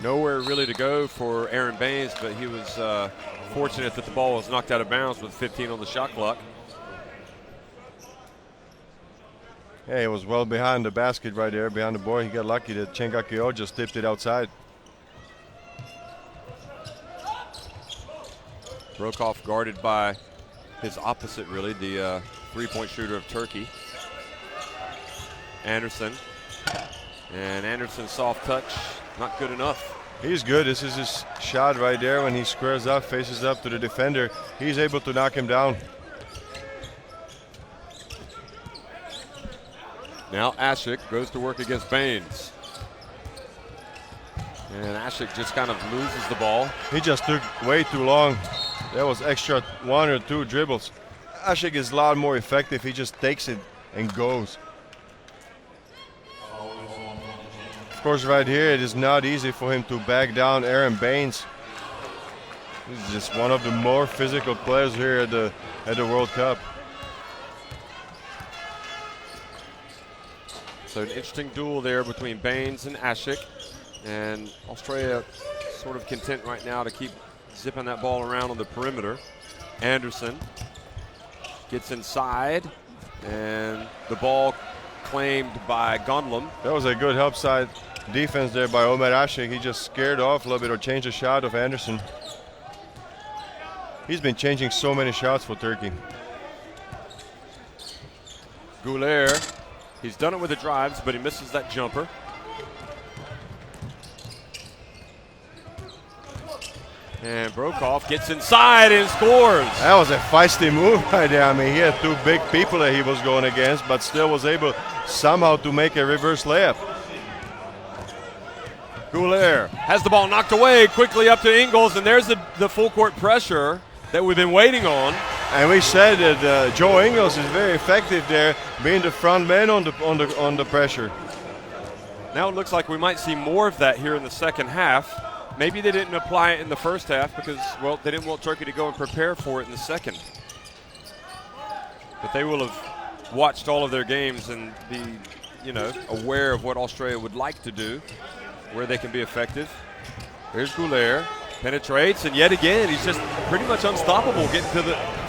Nowhere really to go for Aaron Baines, but he was fortunate that the ball was knocked out of bounds with 15 on the shot clock. Yeah, he was well behind the basket right there, behind the board. He got lucky that Chenkakio just tipped it outside. Brokoff guarded by his opposite, really, the three-point shooter of Turkey, Anderson. And Anderson's soft touch, not good enough. He's good. This is his shot right there when he squares up, faces up to the defender. He's able to knock him down. Now Ashik goes to work against Baines. And Ashik just kind of loses the ball. He just took way too long. That was extra 1 or 2 dribbles. Ashik is a lot more effective. He just takes it and goes. Of course, right here, it is not easy for him to back down Aaron Baines. He's just one of the more physical players here at the World Cup. So an interesting duel there between Baines and Ashik. And Australia sort of content right now to keep zipping that ball around on the perimeter. Anderson gets inside, and the ball claimed by Gonlum. That was a good help side defense there by Omer Ashik. He just scared off a little bit or changed the shot of Anderson. He's been changing so many shots for Turkey. Goulet, he's done it with the drives, but he misses that jumper. And Brokoff gets inside and scores. That was a feisty move right there. I mean, he had 2 big people that he was going against, but still was able somehow to make a reverse layup. Goulet has the ball knocked away quickly up to Ingles, and there's the full court pressure that we've been waiting on. And we said that Joe Ingles is very effective there, being the front man on the pressure. Now it looks like we might see more of that here in the second half. Maybe they didn't apply it in the first half because, well, they didn't want Turkey to go and prepare for it in the second. But they will have watched all of their games and be, aware of what Australia would like to do, where they can be effective. Here's Goulet, penetrates, and yet again, he's just pretty much unstoppable getting to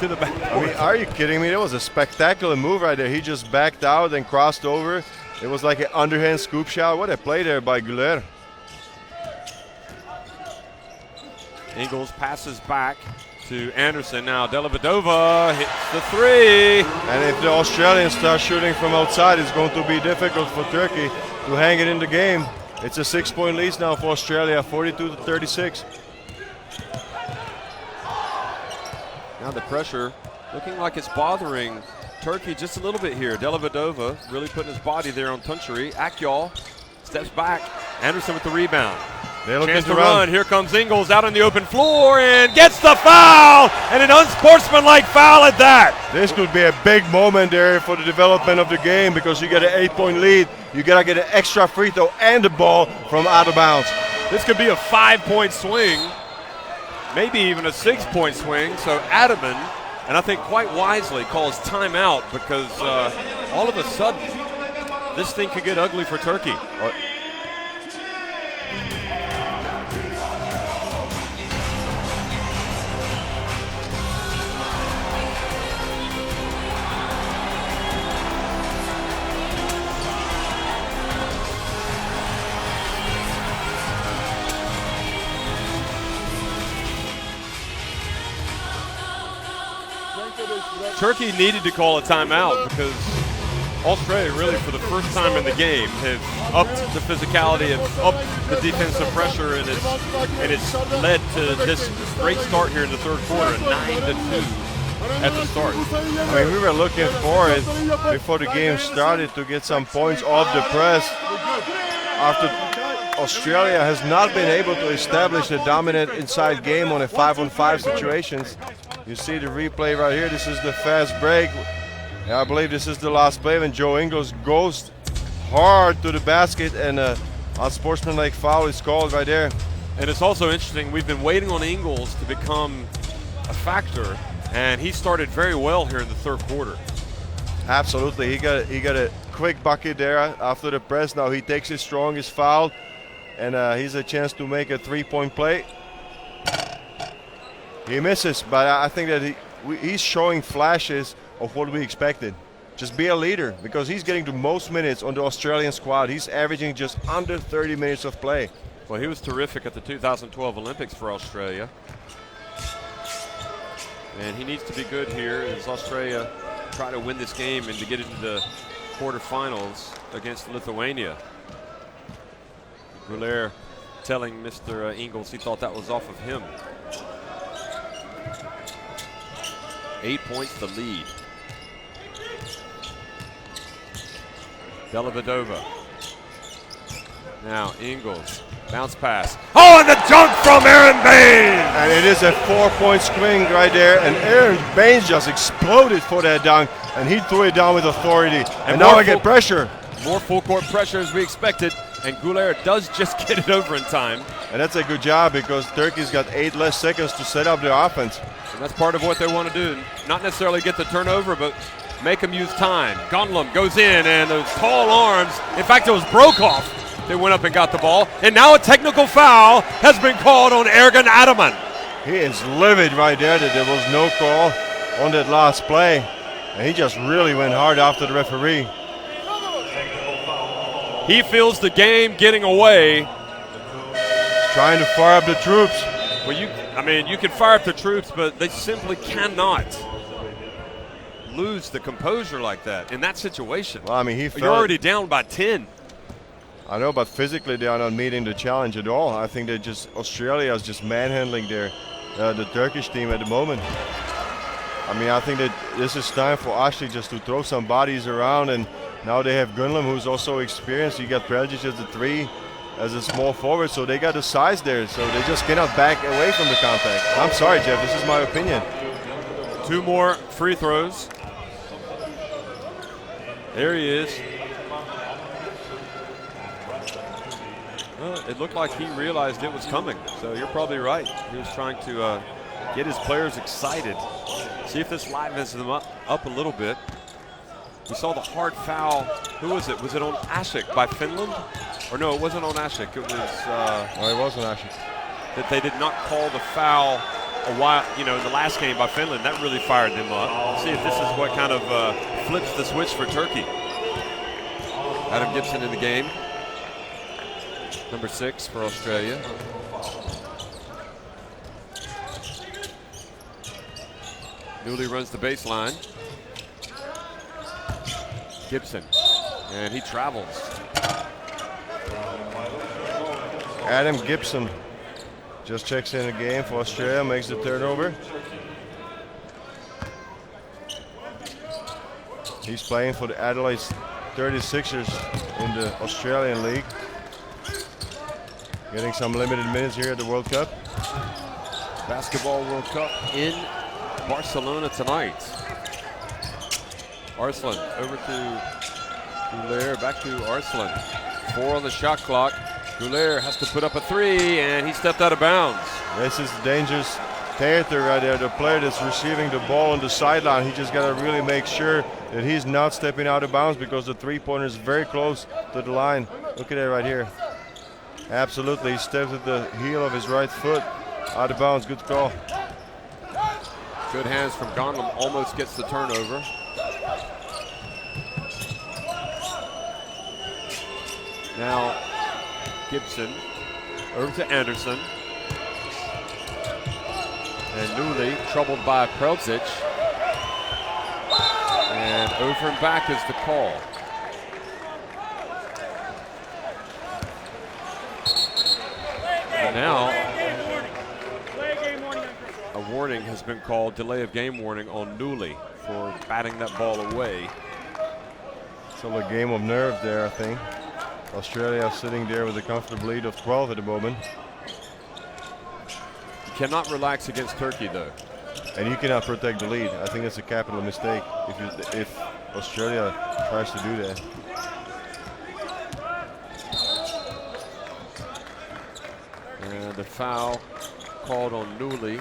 the backcourt. I mean, are you kidding me? That was a spectacular move right there. He just backed out and crossed over. It was like an underhand scoop shot. What a play there by Goulet. Ingles passes back to Anderson. Now Dellavedova hits the 3. And if the Australians start shooting from outside, it's going to be difficult for Turkey to hang it in the game. It's a 6-point lead now for Australia, 42-36. Now the pressure looking like it's bothering Turkey just a little bit here. Dellavedova really putting his body there on Tunchery. Akyol steps back. Anderson with the rebound. Chance to run. Here comes Ingles out on the open floor and gets the foul, and an unsportsmanlike foul at that. This could be a big moment there for the development of the game because you get an 8-point lead. You got to get an extra free throw and the ball from out of bounds. This could be a 5-point swing, maybe even a 6-point swing. So Adaman, and I think quite wisely, calls timeout because all of a sudden this thing could get ugly for Turkey. Turkey needed to call a timeout because Australia really for the first time in the game have upped the physicality, have upped the defensive pressure, and it's led to this great start here in the third quarter, a 9-2 at the start. I mean, we were looking for it before the game started to get some points off the press. After Australia has not been able to establish a dominant inside game on a 5-on-5 situations. You see the replay right here. This is the fast break. I believe this is the last play when Joe Ingles goes hard to the basket, and a unsportsmanlike foul is called right there. And it's also interesting, we've been waiting on Ingles to become a factor, and he started very well here in the third quarter. Absolutely, he got a quick bucket there after the press. Now he takes his strongest foul, and he's a chance to make a three-point play. He misses, but I think that he's showing flashes of what we expected. Just be a leader, because he's getting the most minutes on the Australian squad. He's averaging just under 30 minutes of play. Well, he was terrific at the 2012 Olympics for Australia. And he needs to be good here as Australia try to win this game and to get into the quarterfinals against Lithuania. Goulier telling Mr. Ingles he thought that was off of him. 8 points to lead. Dellavedova. Now Ingles, bounce pass. Oh, and the dunk from Aaron Baines! And it is a 4-point swing right there, and Aaron Baines just exploded for that dunk, and he threw it down with authority. And now I get pressure. More full court pressure as we expected, and Goulier does just get it over in time. And that's a good job, because Turkey's got 8 less seconds to set up the offense. And that's part of what they want to do. Not necessarily get the turnover, but make them use time. Gonlum goes in, and those tall arms, in fact, it was Brokoff that went up and got the ball. And now a technical foul has been called on Ergen Ataman. He is livid right there that there was no call on that last play. And he just really went hard after the referee. He feels the game getting away. He's trying to fire up the troops. Well, you can fire up the troops, but they simply cannot lose the composure like that in that situation. Well, I mean, you're already down by 10. I know, but physically they are not meeting the challenge at all. I think Australia is just manhandling the Turkish team at the moment. I mean, I think that this is time for Ashley just to throw some bodies around, and now they have Gunlam, who's also experienced. You got Predic as the 3, as a small forward, so they got the size there, so they just cannot back away from the contact. I'm sorry, Jeff, this is my opinion. 2 more free throws. There he is. Well, it looked like he realized it was coming, so you're probably right. He was trying to get his players excited. See if this livens them up a little bit. We saw the hard foul. Who was it? Was it on Ashik by Finland? Or no, it wasn't on Ashik. It was. No, it was on Ashik. That they did not call the foul a while, in the last game by Finland. That really fired them up. See if this is what kind of flips the switch for Turkey. Adam Gibson in the game. Number 6 for Australia. Newley runs the baseline. Gibson, and he travels. Adam Gibson just checks in the game for Australia, makes the turnover. He's playing for the Adelaide 36ers in the Australian League. Getting some limited minutes here at the World Cup. Basketball World Cup in Barcelona tonight. Arslan over to Goulier, back to Arslan. 4 on the shot clock. Goulier has to put up a 3, and he stepped out of bounds. This is dangerous territory right there. The player that's receiving the ball on the sideline, he just got to really make sure that he's not stepping out of bounds, because the three-pointer is very close to the line. Look at that right here. Absolutely, he steps at the heel of his right foot. Out of bounds, good call. Good hands from Gonlum, almost gets the turnover. Now Gibson over to Anderson. And Newley troubled by Prelzic. And over and back is the call. And now a A warning has been called, delay of game warning on Newley for batting that ball away. Still a game of nerve there, I think. Australia sitting there with a comfortable lead of 12 at the moment. You cannot relax against Turkey, though. And you cannot protect the lead. I think that's a capital mistake if Australia tries to do that. And the foul called on Newley.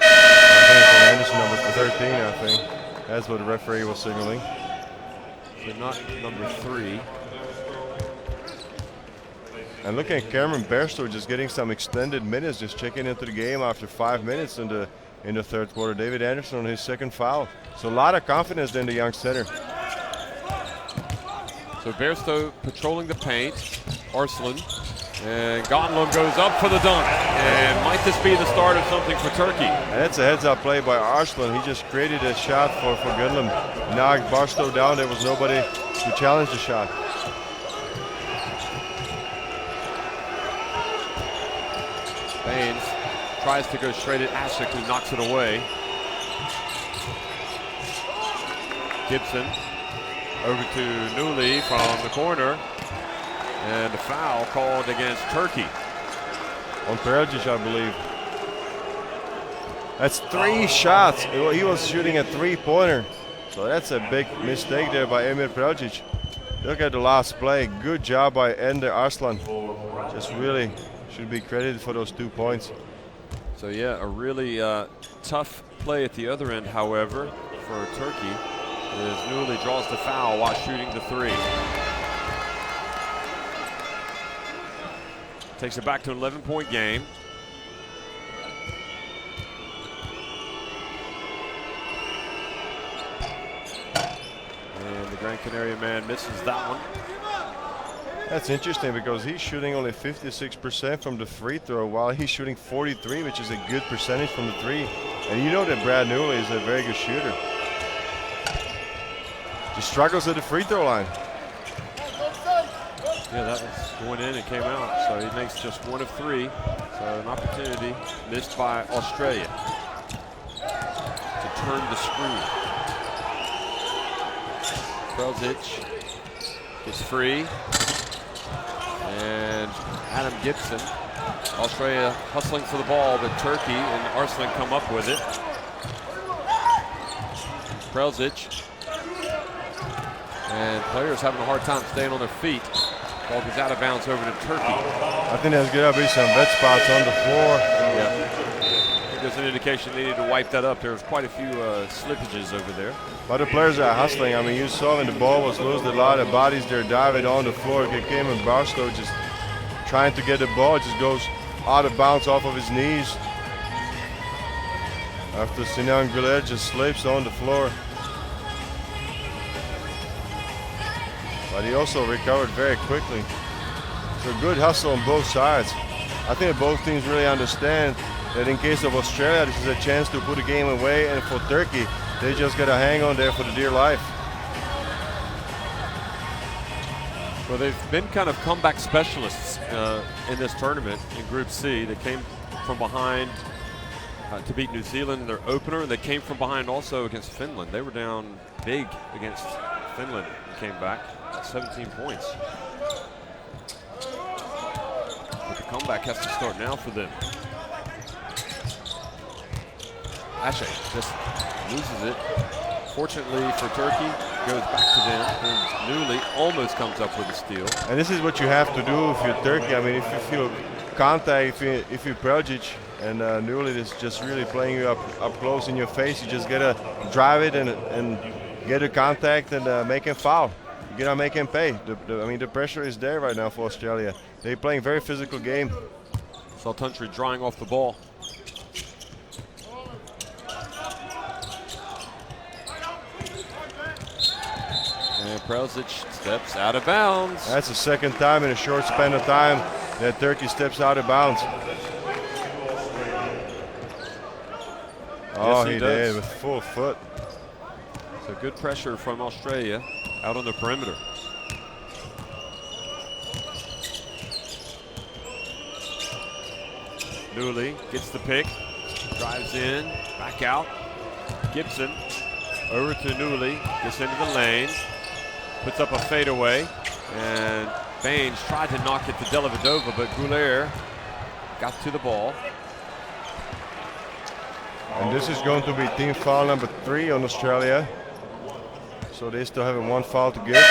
I think it's on Anderson, number 13, I think. That's what the referee was signaling. So not number 3. And looking at Cameron Bairstow just getting some extended minutes, just checking into the game after 5 minutes in the third quarter. David Anderson on his second foul. So a lot of confidence in the young center. So Bairstow patrolling the paint. Arslan. And Gotland goes up for the dunk. And might this be the start of something for Turkey? And that's a heads-up play by Arslan. He just created a shot for Gotland. Knocked Barstow down. There was nobody to challenge the shot. Baines tries to go straight at Ashik, who knocks it away. Gibson over to Newley from the corner. And a foul called against Turkey. On Pereljic, I believe. That's 3 shots. He was shooting a 3-pointer. So that's a big mistake there by Emir Pereljic. Look at the last play. Good job by Ender Arslan. Just really should be credited for those 2 points. So yeah, a really tough play at the other end, however, for Turkey, as Newley draws the foul while shooting the 3. Takes it back to an 11-point game. And the Gran Canaria man misses that one. That's interesting because he's shooting only 56% from the free throw while he's shooting 43, which is a good percentage from the 3. And you know that Brad Newley is a very good shooter. Just struggles at the free throw line. Yeah, that was going in and came out. So he makes just 1 of 3. So an opportunity missed by Australia to turn the screw. Prelzic gets free. And Adam Gibson. Australia hustling for the ball, but Turkey and Arslan come up with it. Prelzic. And players having a hard time staying on their feet. Ball goes out of bounds over to Turkey. I think there's going to be some wet spots on the floor. Yeah. I think there's an indication they need to wipe that up. There's quite a few slippages over there. But the players are hustling. I mean, you saw when the ball was loose, a lot of bodies there diving on the floor. Cameron Barstow just trying to get the ball. It just goes out of bounds off of his knees. After Sinan Guler just slips on the floor. But he also recovered very quickly. So good hustle on both sides. I think both teams really understand that in case of Australia, this is a chance to put a game away, and for Turkey, they just got to hang on there for the dear life. Well, they've been kind of comeback specialists in this tournament in Group C. They came from behind to beat New Zealand in their opener, and they came from behind also against Finland. They were down big against Finland and came back 17 points. But the comeback has to start now for them. Ashe just loses it. Fortunately for Turkey, goes back to them, and Newley almost comes up with a steal. And this is what you have to do if you're Turkey. I mean, if you feel contact, if you're Preljic, and Newley is just really playing you up close in your face, you just gotta drive it and get a contact and make him foul. You gotta make him pay. I mean, the pressure is there right now for Australia. They're playing a very physical game. Saltountry drawing off the ball. And Prelzic steps out of bounds. That's the second time in a short span of time that Turkey steps out of bounds. Oh, he did with full foot. So good pressure from Australia out on the perimeter. Newley gets the pick. drives in, back out. Gibson over to Newley, gets into the lane, puts up a fadeaway, and Baines tried to knock it to Dellavedova, but Goulier got to the ball. And this is going to be team foul number 3 on Australia. So they still have one foul to give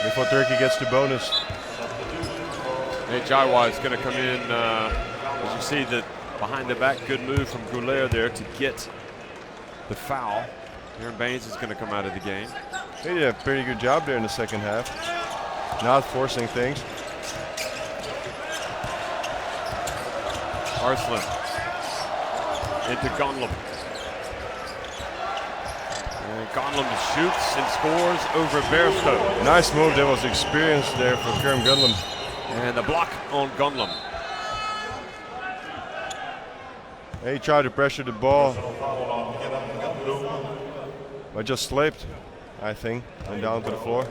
before Turkey gets the bonus. Hey, Jaiwa is going to come in. As you see, that behind the back, good move from Goulier there to get the foul. Aaron Baines is going to come out of the game. He did a pretty good job there in the second half, not forcing things. Arslan into Gonlum. And Gonlum shoots and scores over Bairstow. Nice move. There was experience there for Kerem Gunlum. And the block on Gonlum. He tried to pressure the ball, but just slipped, I think, and down to the floor.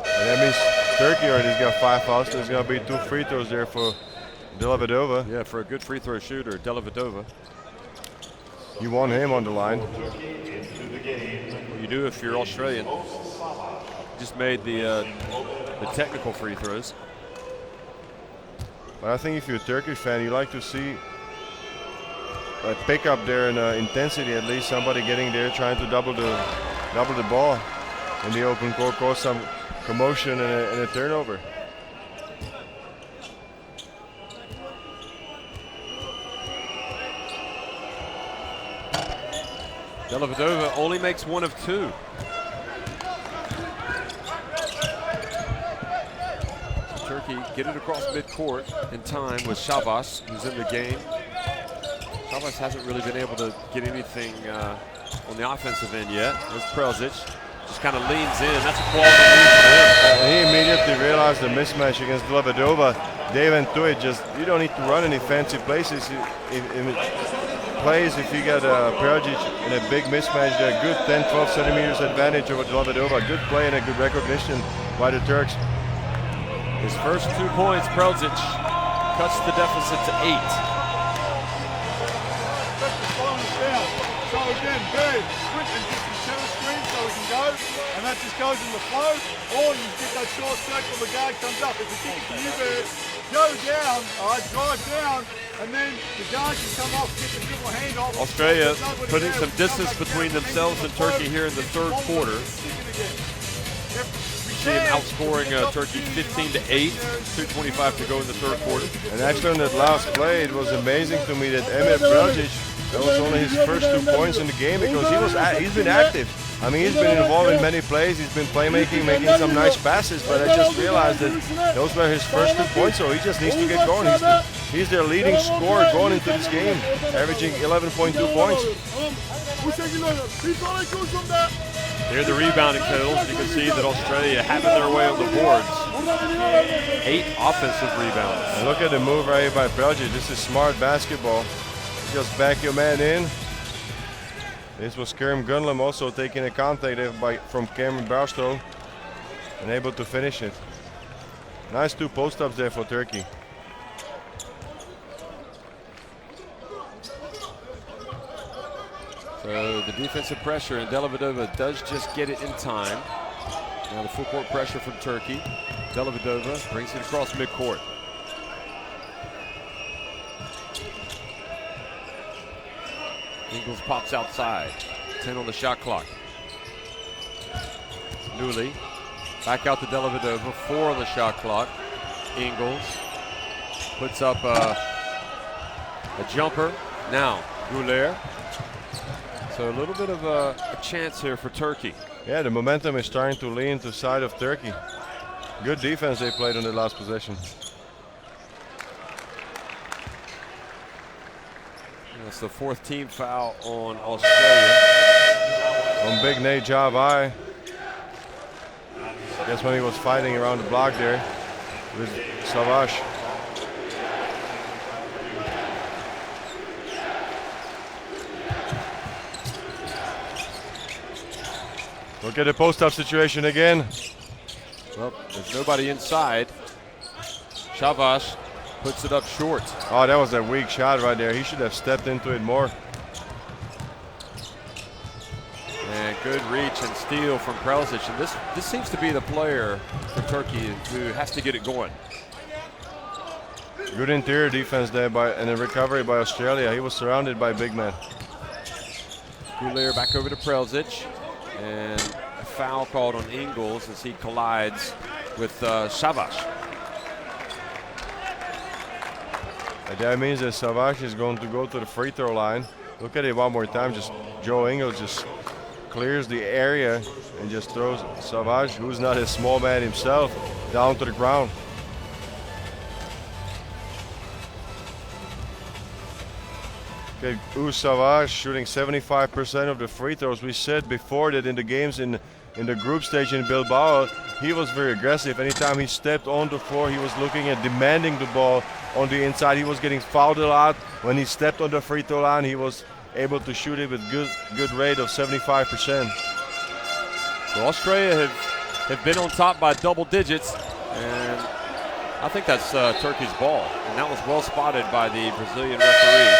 And that means Turkey already got 5 fouls. There's going to be 2 free throws there for Dellavedova. Yeah, for a good free throw shooter, Dellavedova. You want him on the line. You do if you're Australian. Just made the technical free throws. But I think if you're a Turkish fan, you like to see a pickup there in intensity, at least somebody getting there trying to double the ball in the open court, cause some commotion and a turnover. Dellavedova only makes 1 of 2. Turkey get it across midcourt in time with Shavas, who's in the game. Shavas hasn't really been able to get anything on the offensive end yet. There's Prelzic, just kind of leans in. That's a quality move for him. He immediately realized the mismatch against Dellavedova. They went to it. Just you don't need to run any fancy places. If you got Prelzic in a big mismatch, they're good 10-12 centimeters advantage over Dellavedova. Good play and a good recognition by the Turks. His first 2 points, Prelzic cuts the deficit to 8. So again, big, quick and get some center screen so we can go, and that just goes in the flow, or you get that short circle, the guard comes up. If you kick it to you, Bird, go down, all right, drive down, and then the guard can come off, get the dribble handoff. Australia putting some distance between themselves and Turkey here in the 3rd quarter. See him outscoring Turkey 15-8, 2:25 to go in the 3rd quarter. And actually on that last play, it was amazing to me that Emir Prelzic, that was only his first 2 points in the game because he's been active. I mean, he's been involved in many plays, he's been playmaking, making some nice passes, but I just realized that those were his first 2 points, so he just needs to get going. He's their leading scorer going into this game, averaging 11.2 points. Here are the rebounding totals. You can see that Australia having their way on the boards. 8 offensive rebounds. And look at the move right here by Prelzic. This is smart basketball. Just back your man in. This was Kerem Gunlum also taking a contact from Cameron Bairstow and able to finish it. Nice 2 post-ups there for Turkey. So the defensive pressure, and Dellavedova does just get it in time. Now the full court pressure from Turkey. Dellavedova brings it across midcourt. Ingles pops outside. 10 on the shot clock. Newley back out to Dellavedova. 4 on the shot clock. Ingles puts up a jumper. Now Goulier. So a little bit of a chance here for Turkey. Yeah, the momentum is starting to lean to the side of Turkey. Good defense they played on the last possession. That's the 4th team foul on Australia. On big Nate Javai. I guess when he was fighting around the block there with Savash. Look at the post-up situation again. Well, there's nobody inside. Shavas puts it up short. Oh, that was a weak shot right there. He should have stepped into it more. And good reach and steal from Prelzic. And this seems to be the player for Turkey who has to get it going. Good interior defense there and a recovery by Australia. He was surrounded by big men. Goulier back over to Prelzic. And a foul called on Ingles as he collides with Savage. And that means that Savage is going to go to the free throw line. Look at it one more time. Just Joe Ingles just clears the area and just throws Savage, who's not a small man himself, down to the ground. Okay, Savage shooting 75% of the free throws. We said before that in the games in the group stage in Bilbao, he was very aggressive. Anytime he stepped on the floor, he was looking at demanding the ball on the inside. He was getting fouled a lot. When he stepped on the free throw line, he was able to shoot it with good rate of 75%. Well, Australia have been on top by double digits, and I think that's Turkey's ball. And that was well spotted by the Brazilian referee.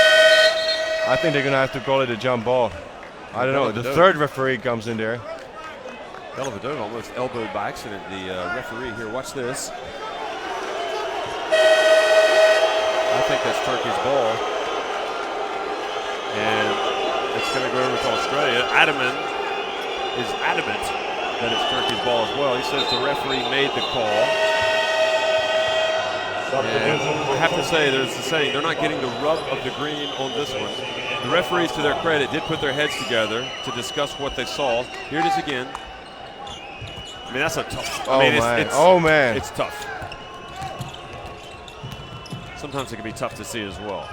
I think they're going to have to call it a jump ball. I don't know. The third referee comes in there. Dellavedova almost elbowed by accident the referee here. Watch this. I think that's Turkey's ball. And it's going to go over to Australia. Ataman is adamant that it's Turkey's ball as well. He says the referee made the call. And I have to say, there's the saying, they're not getting the rub of the green on this one. The referees, to their credit, did put their heads together to discuss what they saw. Here it is again. I mean, that's a tough. It's tough. Sometimes it can be tough to see as well.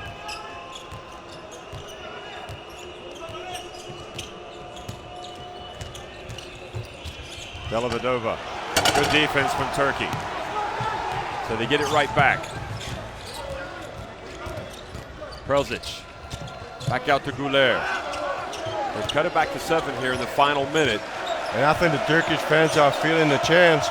Dellavedova, good defense from Turkey. So they get it right back. Prelzic, back out to Goulier. They've cut it back to 7 here in the final minute. And I think the Turkish fans are feeling the chance.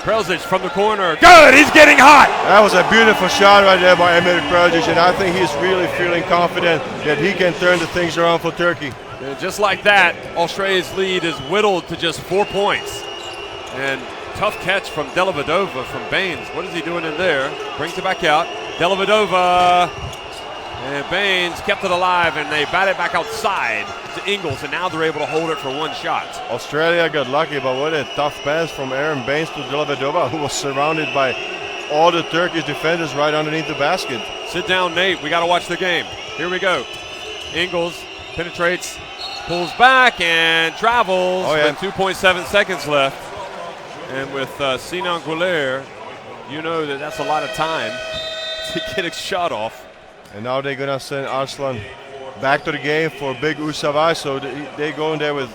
Prelzic from the corner. Good, he's getting hot. That was a beautiful shot right there by Emir Prelzic, and I think he's really feeling confident that he can turn the things around for Turkey. And just like that, Australia's lead is whittled to just 4 points. And tough catch from Dellavedova from Baines. What is he doing in there? Brings it back out. Dellavedova and Baines kept it alive, and they bat it back outside to Ingles, and now they're able to hold it for 1 shot. Australia got lucky, but what a tough pass from Aaron Baines to Dellavedova, who was surrounded by all the Turkish defenders right underneath the basket. Sit down, Nate. We got to watch the game. Here we go. Ingles penetrates, pulls back, and travels with 2.7 seconds left. And with Sinan Goulier, you know that that's a lot of time to get a shot off. And now they're going to send Arslan back to the game for big Savage. So they go in there with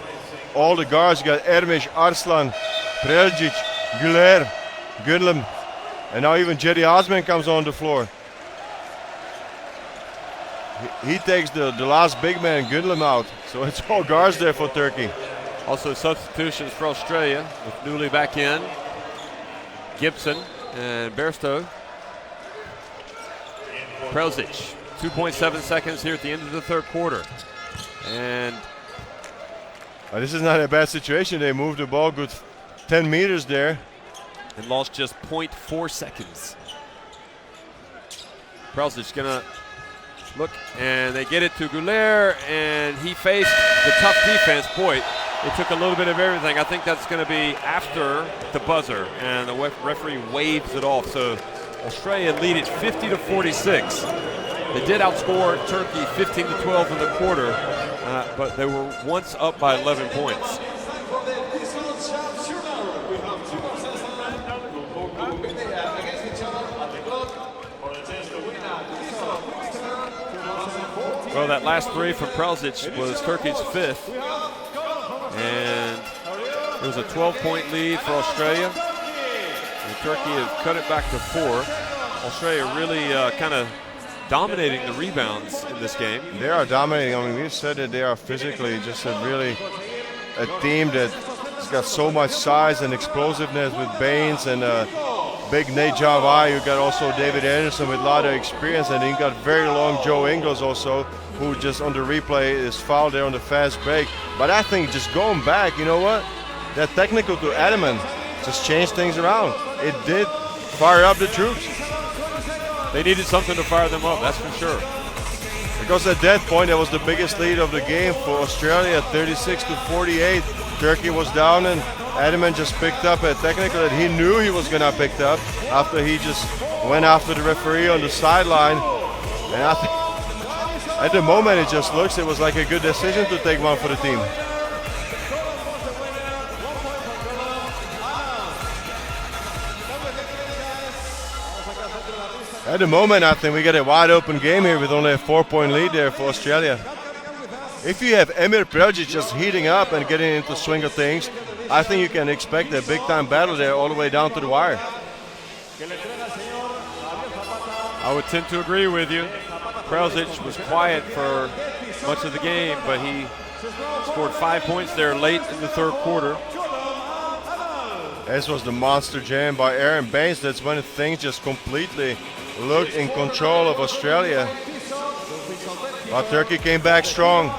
all the guards. You got Ermish, Arslan, Prelzic, Goulier, Gunlem. And now even Jerry Osman comes on the floor. He takes the last big man, Gunlem, out. So it's all guards there for Turkey. Also substitutions for Australia with Newley back in. Gibson and Bairstow. Prelzic, 2.7 seconds here at the end of the third quarter. And this is not a bad situation. They moved the ball good 10 meters there. And lost just 0.4 seconds. Prelzic gonna look, and they get it to Goulier, and he faced the tough defense. Boy, it took a little bit of everything. I think that's going to be after the buzzer, and the referee waves it off. So Australia lead it 50-46. They did outscore Turkey 15-12 in the quarter, but they were once up by 11 points. Well, that last three from Prelzic was Turkey's 5th. And it was a 12-point lead for Australia. And Turkey has cut it back to 4. Australia really kind of dominating the rebounds in this game. They are dominating. I mean, we said that they are physically just a team that's got so much size and explosiveness with Baines and big Nate Javai, you got also David Anderson with a lot of experience, and then you got very long Joe Ingles also, who just on the replay is fouled there on the fast break. But I think just going back, you know what? That technical to Edelman just changed things around. It did fire up the troops. They needed something to fire them up, that's for sure. Because at that point, that was the biggest lead of the game for Australia, 36-48. Turkey was down, and Edelman just picked up a technical that he knew he was going to pick up after he just went after the referee on the sideline. And I think at the moment, it just looks, it was like a good decision to take one for the team. At the moment, I think we get a wide open game here with only a 4-point lead there for Australia. If you have Emir Preljic just heating up and getting into the swing of things, I think you can expect a big-time battle there all the way down to the wire. I would tend to agree with you. Preljic was quiet for much of the game, but he scored 5 points there late in the third quarter. This was the monster jam by Aaron Baines. That's when things just completely looked in control of Australia. But Turkey came back strong.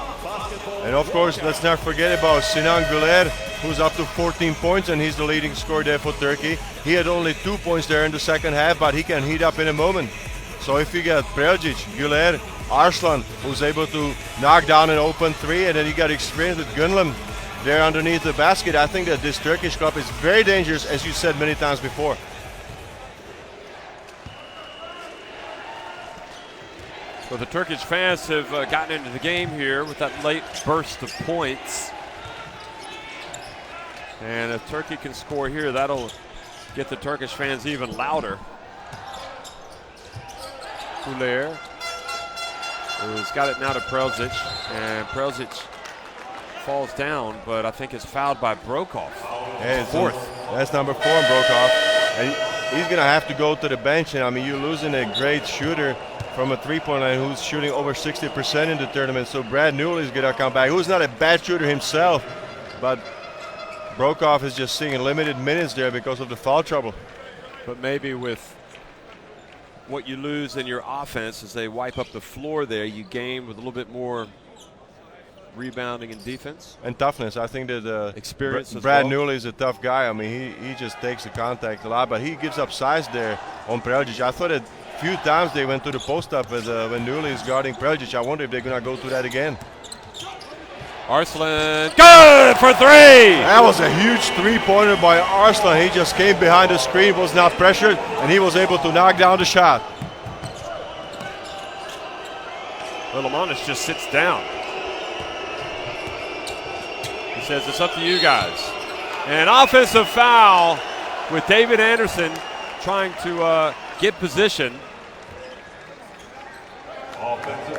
And of course, let's not forget about Sinan Güler, who's up to 14 points, and he's the leading scorer there for Turkey. He had only 2 points there in the second half, but he can heat up in a moment. So if you got Preljic, Güler, Arslan, who's able to knock down an open three, and then you got experience with Gunlam there underneath the basket, I think that this Turkish club is very dangerous, as you said many times before. So the Turkish fans have gotten into the game here with that late burst of points. And if Turkey can score here, that'll get the Turkish fans even louder. Güler has got it now to Preljic, and Preljic falls down, but I think is fouled by Brokoff. Hey, fourth. That's number 4 in Brokoff. And he's going to have to go to the bench. And I mean, you're losing a great shooter from a three-point line who's shooting over 60% in the tournament. So Brad Newell is going to come back, who's not a bad shooter himself. But Brokoff is just seeing limited minutes there because of the foul trouble. But maybe with what you lose in your offense as they wipe up the floor there, you gain with a little bit more rebounding and defense. And toughness. I think that experience Brad well. Newell is a tough guy. I mean, he just takes the contact a lot, but he gives up size there on Preljic. I thought that a few times they went to the post-up when Newell is guarding Preljic. I wonder if they're going to go to that again. Arslan, good for three! That was a huge three-pointer by Arslan. He just came behind the screen, was not pressured, and he was able to knock down the shot. Limanis just sits down. He says, it's up to you guys. An offensive foul with David Anderson trying to get position.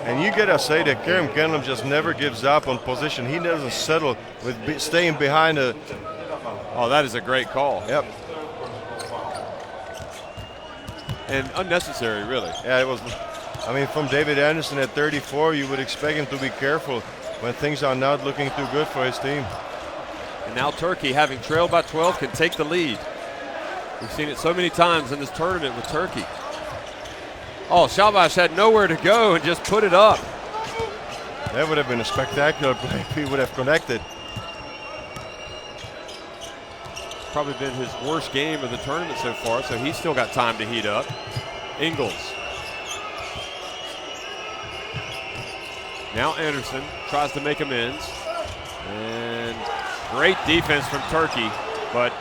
And you gotta say that Kerem Kenlam just never gives up on position. He doesn't settle with staying behind the. Oh, that is a great call. Yep. And unnecessary, really. Yeah, it was. I mean, from David Anderson at 34, you would expect him to be careful when things are not looking too good for his team. And now Turkey, having trailed by 12, can take the lead. We've seen it so many times in this tournament with Turkey. Oh, Shalbash had nowhere to go and just put it up. That would have been a spectacular play if he would have connected. Probably been his worst game of the tournament so far, so he's still got time to heat up. Ingles. Now Anderson tries to make amends. And great defense from Turkey, but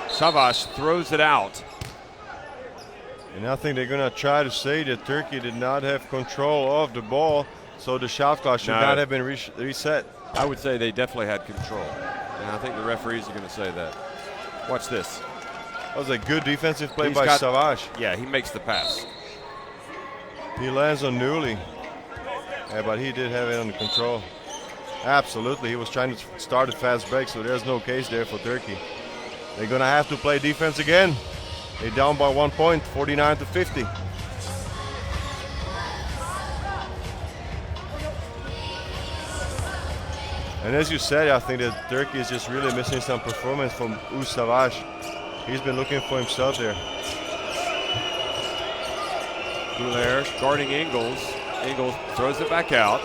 Savaş throws it out. And I think they're going to try to say that Turkey did not have control of the ball, so the shot clock should not have been reset. I would say they definitely had control, and I think the referees are going to say that. Watch this. That was a good defensive play by Savaş. Yeah, he makes the pass. He lands on Newley. Yeah, but he did have it under control. Absolutely, he was trying to start a fast break, so there's no case there for Turkey. They're going to have to play defense again. They're down by 1 point, 49-50. And as you said, I think that Turkey is just really missing some performance from Savaş. He's been looking for himself there. Gouler guarding Ingles. Ingles throws it back out.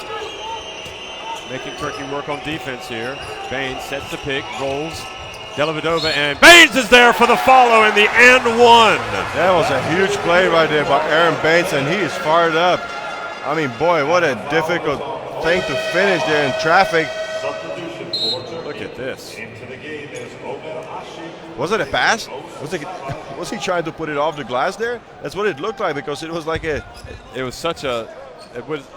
Making Turkey work on defense here. Baines sets the pick, rolls. Dellavedova, and Baines is there for the follow in the and one. That was a huge play right there by Aaron Baines, and he is fired up. I mean, boy, what a difficult thing to finish there in traffic. Look at this. Was it a pass? Was he trying to put it off the glass there? That's what it looked like, because it was like a... It was such a...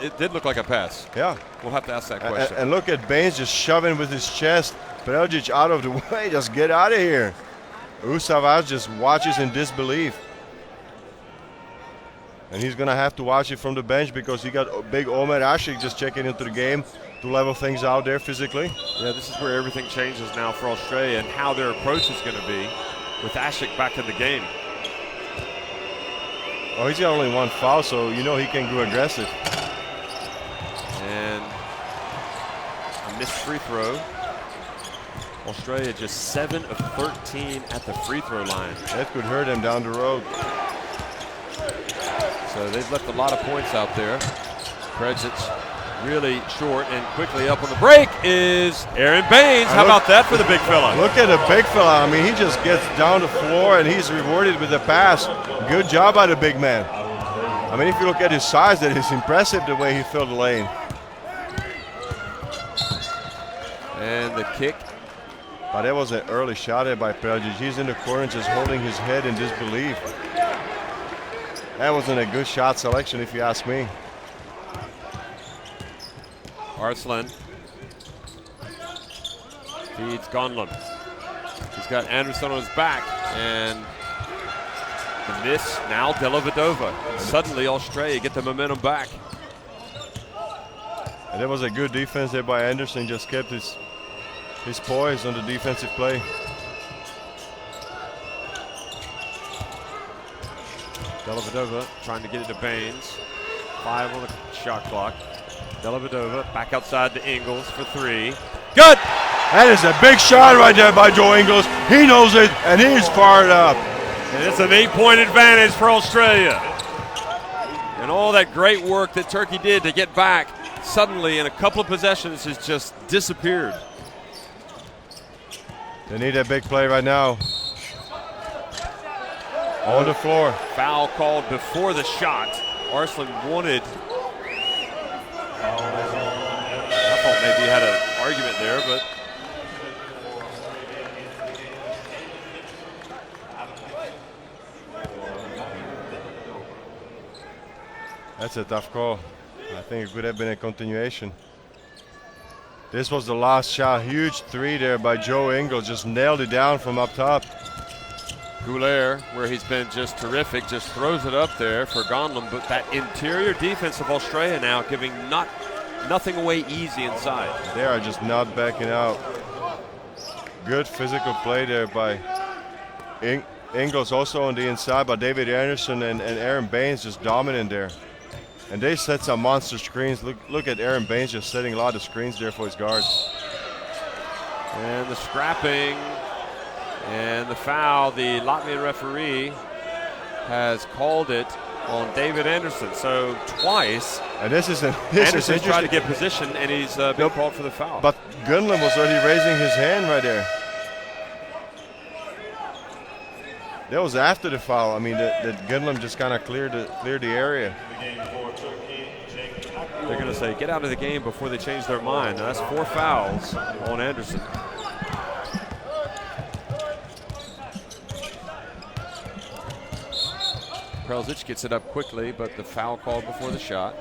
It did look like a pass. Yeah. We'll have to ask that question. And look at Baines just shoving with his chest. Preljic out of the way. Just get out of here. Savas just watches in disbelief. And he's going to have to watch it from the bench, because he got big Omer Ashik just checking into the game to level things out there physically. Yeah, this is where everything changes now for Australia and how their approach is going to be with Ashik back in the game. Oh, he's got only one foul, so you know he can go aggressive. And a missed free throw. Australia just 7 of 13 at the free throw line. That could hurt them down the road. So they've left a lot of points out there. Preljic really short, and quickly up on the break is Aaron Baines. How about that for the big fella? Look at the big fella. I mean, he just gets down the floor and he's rewarded with a pass. Good job by the big man. I mean, if you look at his size, that is impressive the way he filled the lane. And the kick. But that was an early shot there by Preljic. He's in the corner just holding his head in disbelief. That wasn't a good shot selection, if you ask me. Arslan feeds Gonlund. He's got Anderson on his back, and the miss. Now Dellavedova. Suddenly Australia get the momentum back. And that was a good defense there by Anderson. Just kept his poise on the defensive play. Dellavedova trying to get it to Baines. 5 on the shot clock. Dellavedova back outside to Ingles for 3. Good! That is a big shot right there by Joe Ingles. He knows it, and he's fired up. And it's an 8-point advantage for Australia. And all that great work that Turkey did to get back, suddenly in a couple of possessions has just disappeared. They need a big play right now. On the floor. Foul called before the shot. Arslan wanted... I thought maybe he had an argument there, but... That's a tough call. I think it could have been a continuation. This was the last shot. Huge 3 there by Joe Ingles. Just nailed it down from up top. Gouler, where he's been just terrific, just throws it up there for Gonlund. But that interior defense of Australia now giving nothing away easy inside. They are just not backing out. Good physical play there by Ingles, also on the inside by David Anderson, and Aaron Baines just dominant there. And they set some monster screens. Look at Aaron Baines just setting a lot of screens there for his guards. And the scrapping and the foul. The Latvian referee has called it on David Anderson. So twice. And Anderson tried to get position, and he's been called for the foul. But Gunlund was already raising his hand right there. That was after the foul. I mean, that Gunlund just kind of cleared the area. They're going to say, get out of the game before they change their mind. Now, that's 4 fouls on Anderson. Preljic gets it up quickly, but the foul called before the shot.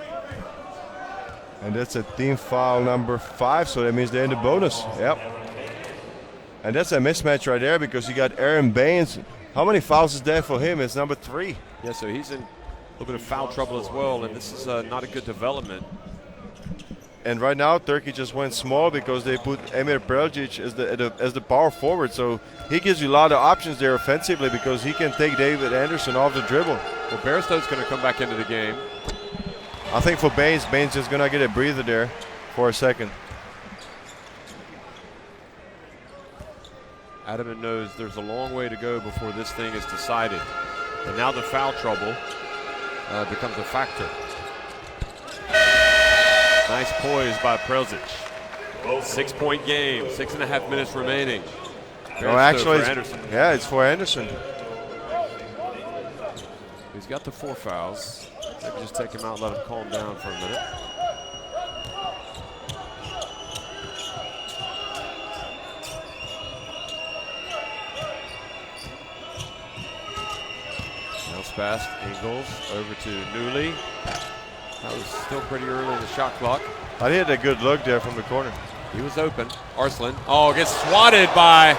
And that's a team foul number 5, so that means they're in the bonus. Yep. And that's a mismatch right there, because you got Aaron Baines. How many fouls is there for him? It's number 3. Yeah, so he's in a little bit of foul trouble as well, and this is not a good development. And right now, Turkey just went small because they put Emir Preljic as the power forward. So he gives you a lot of options there offensively, because he can take David Anderson off the dribble. Well, Bairstow's going to come back into the game. I think for Baines just going to get a breather there for a second. Adaman knows there's a long way to go before this thing is decided. And now the foul trouble. becomes a factor. Nice poise by Prelzic. 6-point game, 6.5 minutes remaining. No, actually, for Anderson. Yeah, it's for Anderson. He's got the 4 fouls. Maybe just take him out and let him calm down for a minute. Bounce pass, Ingles over to Newley. That was still pretty early in the shot clock. I had a good look there from the corner. He was open. Arslan. Oh, gets swatted by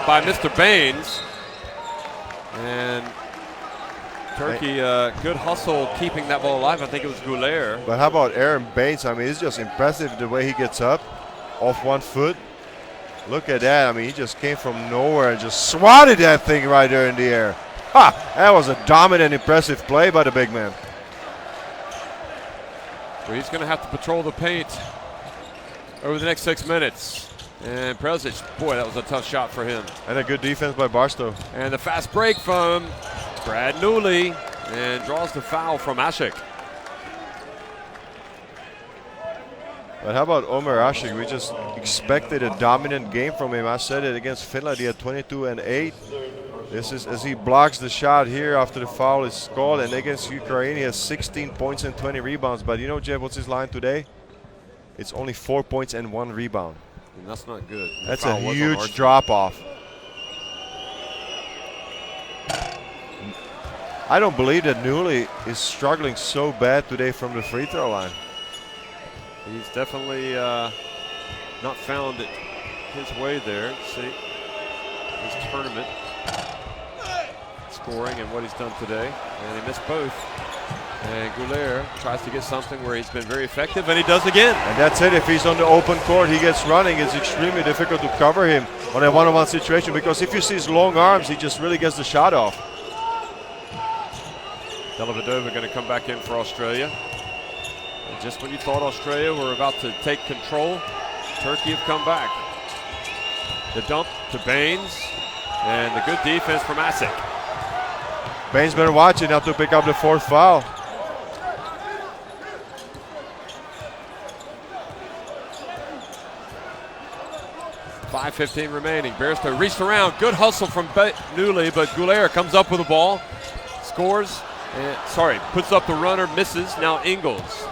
Mr. Baines. And Turkey, good hustle keeping that ball alive. I think it was Goulet. But how about Aaron Baines? I mean, it's just impressive the way he gets up off 1 foot. Look at that. I mean, he just came from nowhere and just swatted that thing right there in the air. Ha! That was a dominant, impressive play by the big man. Well, he's going to have to patrol the paint over the next 6 minutes. And Prelzic, boy, that was a tough shot for him. And a good defense by Barstow. And the fast break from Brad Newley, and draws the foul from Ashik. But how about Omer Ashik? We just expected a dominant game from him. I said it against Finland. He had 22 and 8. This is as he blocks the shot here after the foul is called. And against Ukraine, he has 16 points and 20 rebounds. But you know, Jeff, what's his line today? It's only 4 points and 1 rebound. And that's not good. That's a huge drop off. I don't believe that Newley is struggling so bad today from the free throw line. He's definitely not found it his way there. Let's see his tournament scoring and what he's done today. And he missed both. And Goulet tries to get something where he's been very effective, and he does again. And that's it. If he's on the open court, he gets running. It's extremely difficult to cover him on a one-on-one situation, because if you see his long arms, he just really gets the shot off. Dellavedova going to come back in for Australia. And just when you thought Australia were about to take control, Turkey have come back. The dump to Baines, and the good defense from Asik. Baines better watch it not to pick up the 4th foul. .5:15 remaining. Bairstow reached around. Good hustle from Newley, but Goulet comes up with the ball, scores. Puts up the runner, misses. Now Ingles.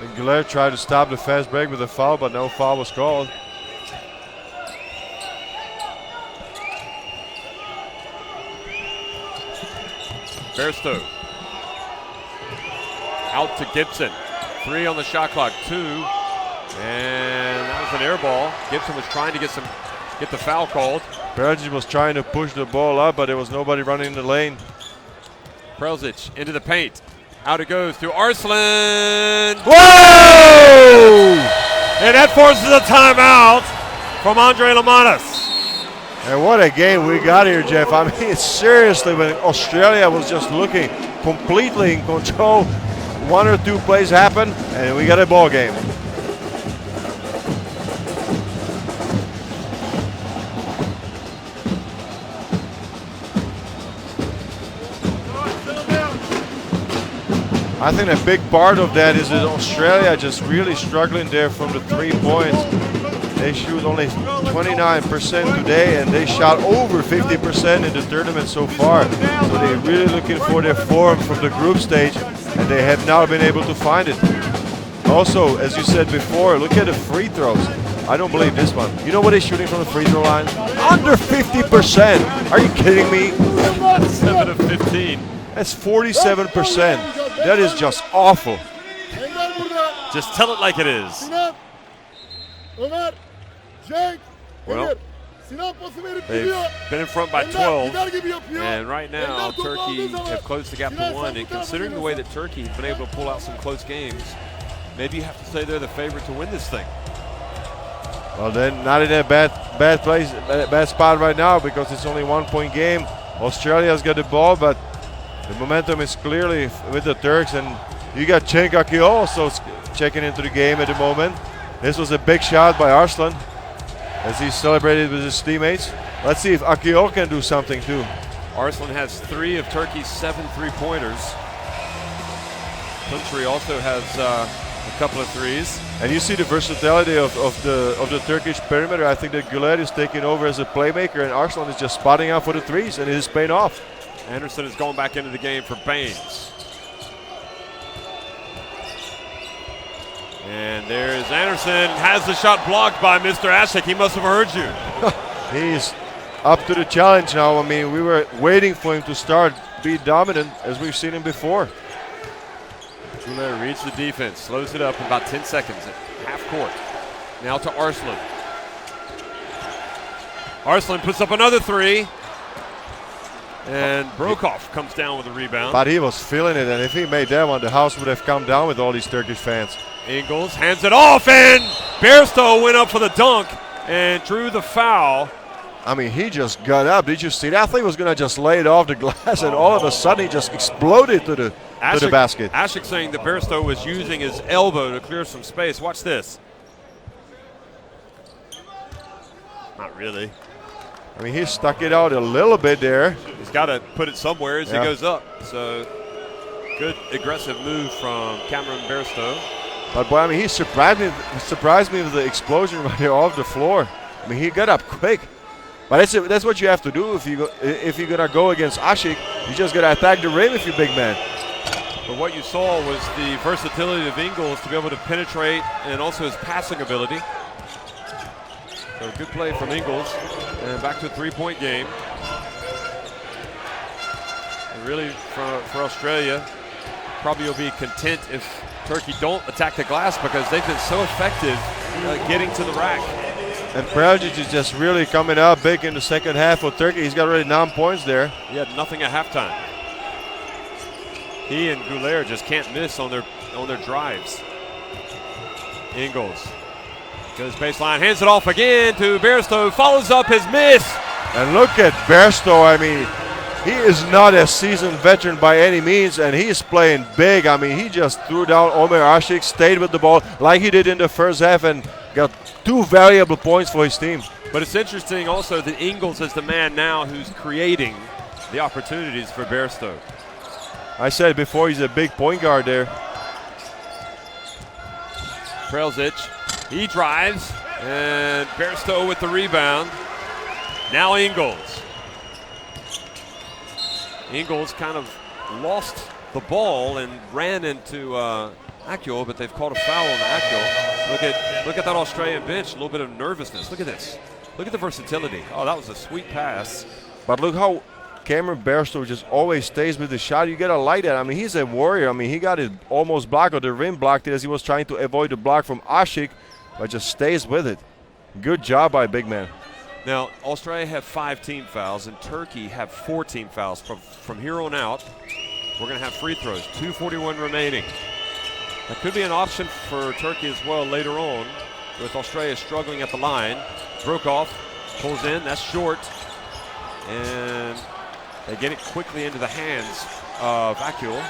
And Goulet tried to stop the fast break with a foul, but no foul was called. Bairstow. Out to Gibson. 3 on the shot clock, 2. And that was an air ball. Gibson was trying to get the foul called. Prelzic was trying to push the ball up, but there was nobody running in the lane. Prelzic into the paint. Out it goes to Arslan. Whoa! And that forces a timeout from Andre Lamanis. And what a game we got here, Jeff. I mean, seriously, when Australia was just looking completely in control, 1 or 2 plays happened, and we got a ball game. I think a big part of that is that Australia just really struggling there from the 3 points. They shoot only 29% today, and they shot over 50% in the tournament so far. So they're really looking for their form from the group stage, and they have now been able to find it. Also, as you said before, look at the free throws. I don't believe this one. You know what they're shooting from the free throw line? Under 50%. Are you kidding me? 7 of 15. That's 47%. That is just awful. Just tell it like it is. Well, they've been in front by 12, and right now Turkey have closed the gap to 1. And considering the way that Turkey has been able to pull out some close games, maybe you have to say they're the favorite to win this thing. Well, they're not in a bad place, bad spot right now, because it's only 1 point game. Australia's got the ball, but the momentum is clearly with the Turks, and you got Cenk Akil also checking into the game at the moment. This was a big shot by Arslan as he celebrated with his teammates. Let's see if Akil can do something too. Arslan has 3 of Turkey's 7 3-pointers. Country also has a couple of threes. And you see the versatility of the Turkish perimeter. I think that Güler is taking over as a playmaker, and Arslan is just spotting out for the threes, and it is paying off. Anderson is going back into the game for Baines. And there's Anderson, has the shot blocked by Mr. Ashik. He must have heard you. He's up to the challenge now. I mean, we were waiting for him to start, be dominant as we've seen him before. Güler reads the defense, slows it up in about 10 seconds at half court. Now to Arslan. Arslan puts up another 3. And Brokoff comes down with a rebound. But he was feeling it, and if he made that one, the house would have come down with all these Turkish fans. Ingles hands it off, and Bairstow went up for the dunk and drew the foul. I mean, he just got up. Did you see that? I thought he was going to just lay it off the glass, and all of a sudden he just exploded to the basket. Ashik saying that Bairstow was using his elbow to clear some space. Watch this. Not really. I mean, he stuck it out a little bit there. He's got to put it somewhere as he goes up. So, good aggressive move from Cameron Bairstow. But boy, I mean, he surprised me with the explosion right there off the floor. I mean, he got up quick. But that's what you have to do if you're gonna go against Ashik. You just gotta attack the rim if you're big man. But what you saw was the versatility of Ingles to be able to penetrate, and also his passing ability. So good play from Ingles, and back to a 3-point game. And really, for Australia, probably will be content if Turkey don't attack the glass, because they've been so effective getting to the rack. And Preljic is just really coming out big in the second half for Turkey. He's got already 9 points there. He had nothing at halftime. He and Güler just can't miss on their drives. Ingles goes baseline, hands it off again to Bairstow, follows up his miss. And look at Bairstow. I mean, he is not a seasoned veteran by any means, and he's playing big. I mean, he just threw down Omer Ashik, stayed with the ball like he did in the first half, and got 2 valuable points for his team. But it's interesting also that Ingles is the man now who's creating the opportunities for Bairstow. I said before, he's a big point guard there. Prelzic, he drives, and Bairstow with the rebound. Now Ingles. Ingles kind of lost the ball and ran into Akil, but they've called a foul on Akil. Look at that Australian bench, a little bit of nervousness. Look at this. Look at the versatility. Oh, that was a sweet pass. But look how Cameron Bairstow just always stays with the shot. You got to like that. I mean, he's a warrior. I mean, he got it almost blocked, or the rim blocked it as he was trying to avoid the block from Ashik, but just stays with it. Good job by big man. Now, Australia have 5 team fouls, and Turkey have 4 team fouls. From here on out, we're going to have free throws, 2:41 remaining. That could be an option for Turkey as well later on, with Australia struggling at the line. Brokoff pulls in, that's short. And they get it quickly into the hands of Akil.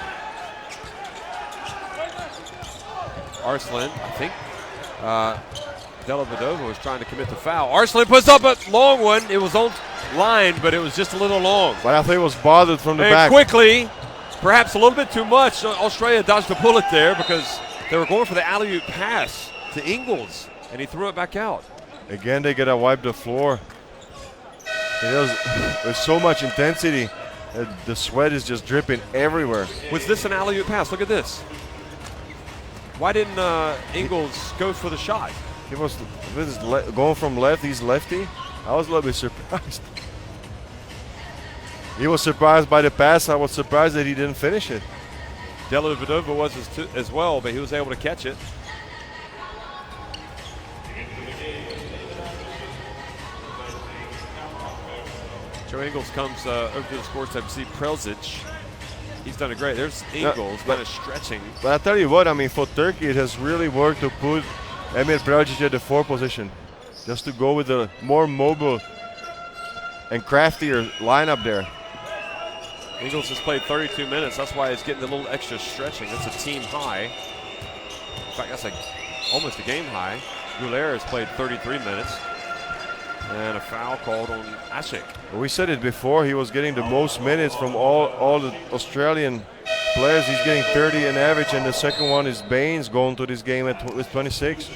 Arslan, I think. Dellavedova was trying to commit the foul. Arslan puts up a long one. It was on line, but it was just a little long. But I think it was bothered from the back. Quickly, perhaps a little bit too much. Australia dodged a bullet there because they were going for the alley-oop pass to Ingles, and he threw it back out. Again, they got to wipe the floor. There's so much intensity. The sweat is just dripping everywhere. Was this an alley-oop pass? Look at this. Why didn't Ingles go for the shot? He was going from left. He's lefty. I was a little bit surprised. He was surprised by the pass. I was surprised that he didn't finish it. Dellavedova was as well, but he was able to catch it. Joe Ingles comes over to the sports tab to see Prelzic. He's done it great. There's Ingles kind of stretching. But I tell you what, I mean, for Turkey, it has really worked to put Emir Prelzic at the 4 position, just to go with a more mobile and craftier lineup there. Ingles has played 32 minutes. That's why he's getting a little extra stretching. That's a team high. In fact, that's almost a game high. Güler has played 33 minutes. And a foul called on Ashik. We said it before, he was getting the most minutes from all the Australian players. He's getting 30 on average, and the second one is Baines going to this game with 26.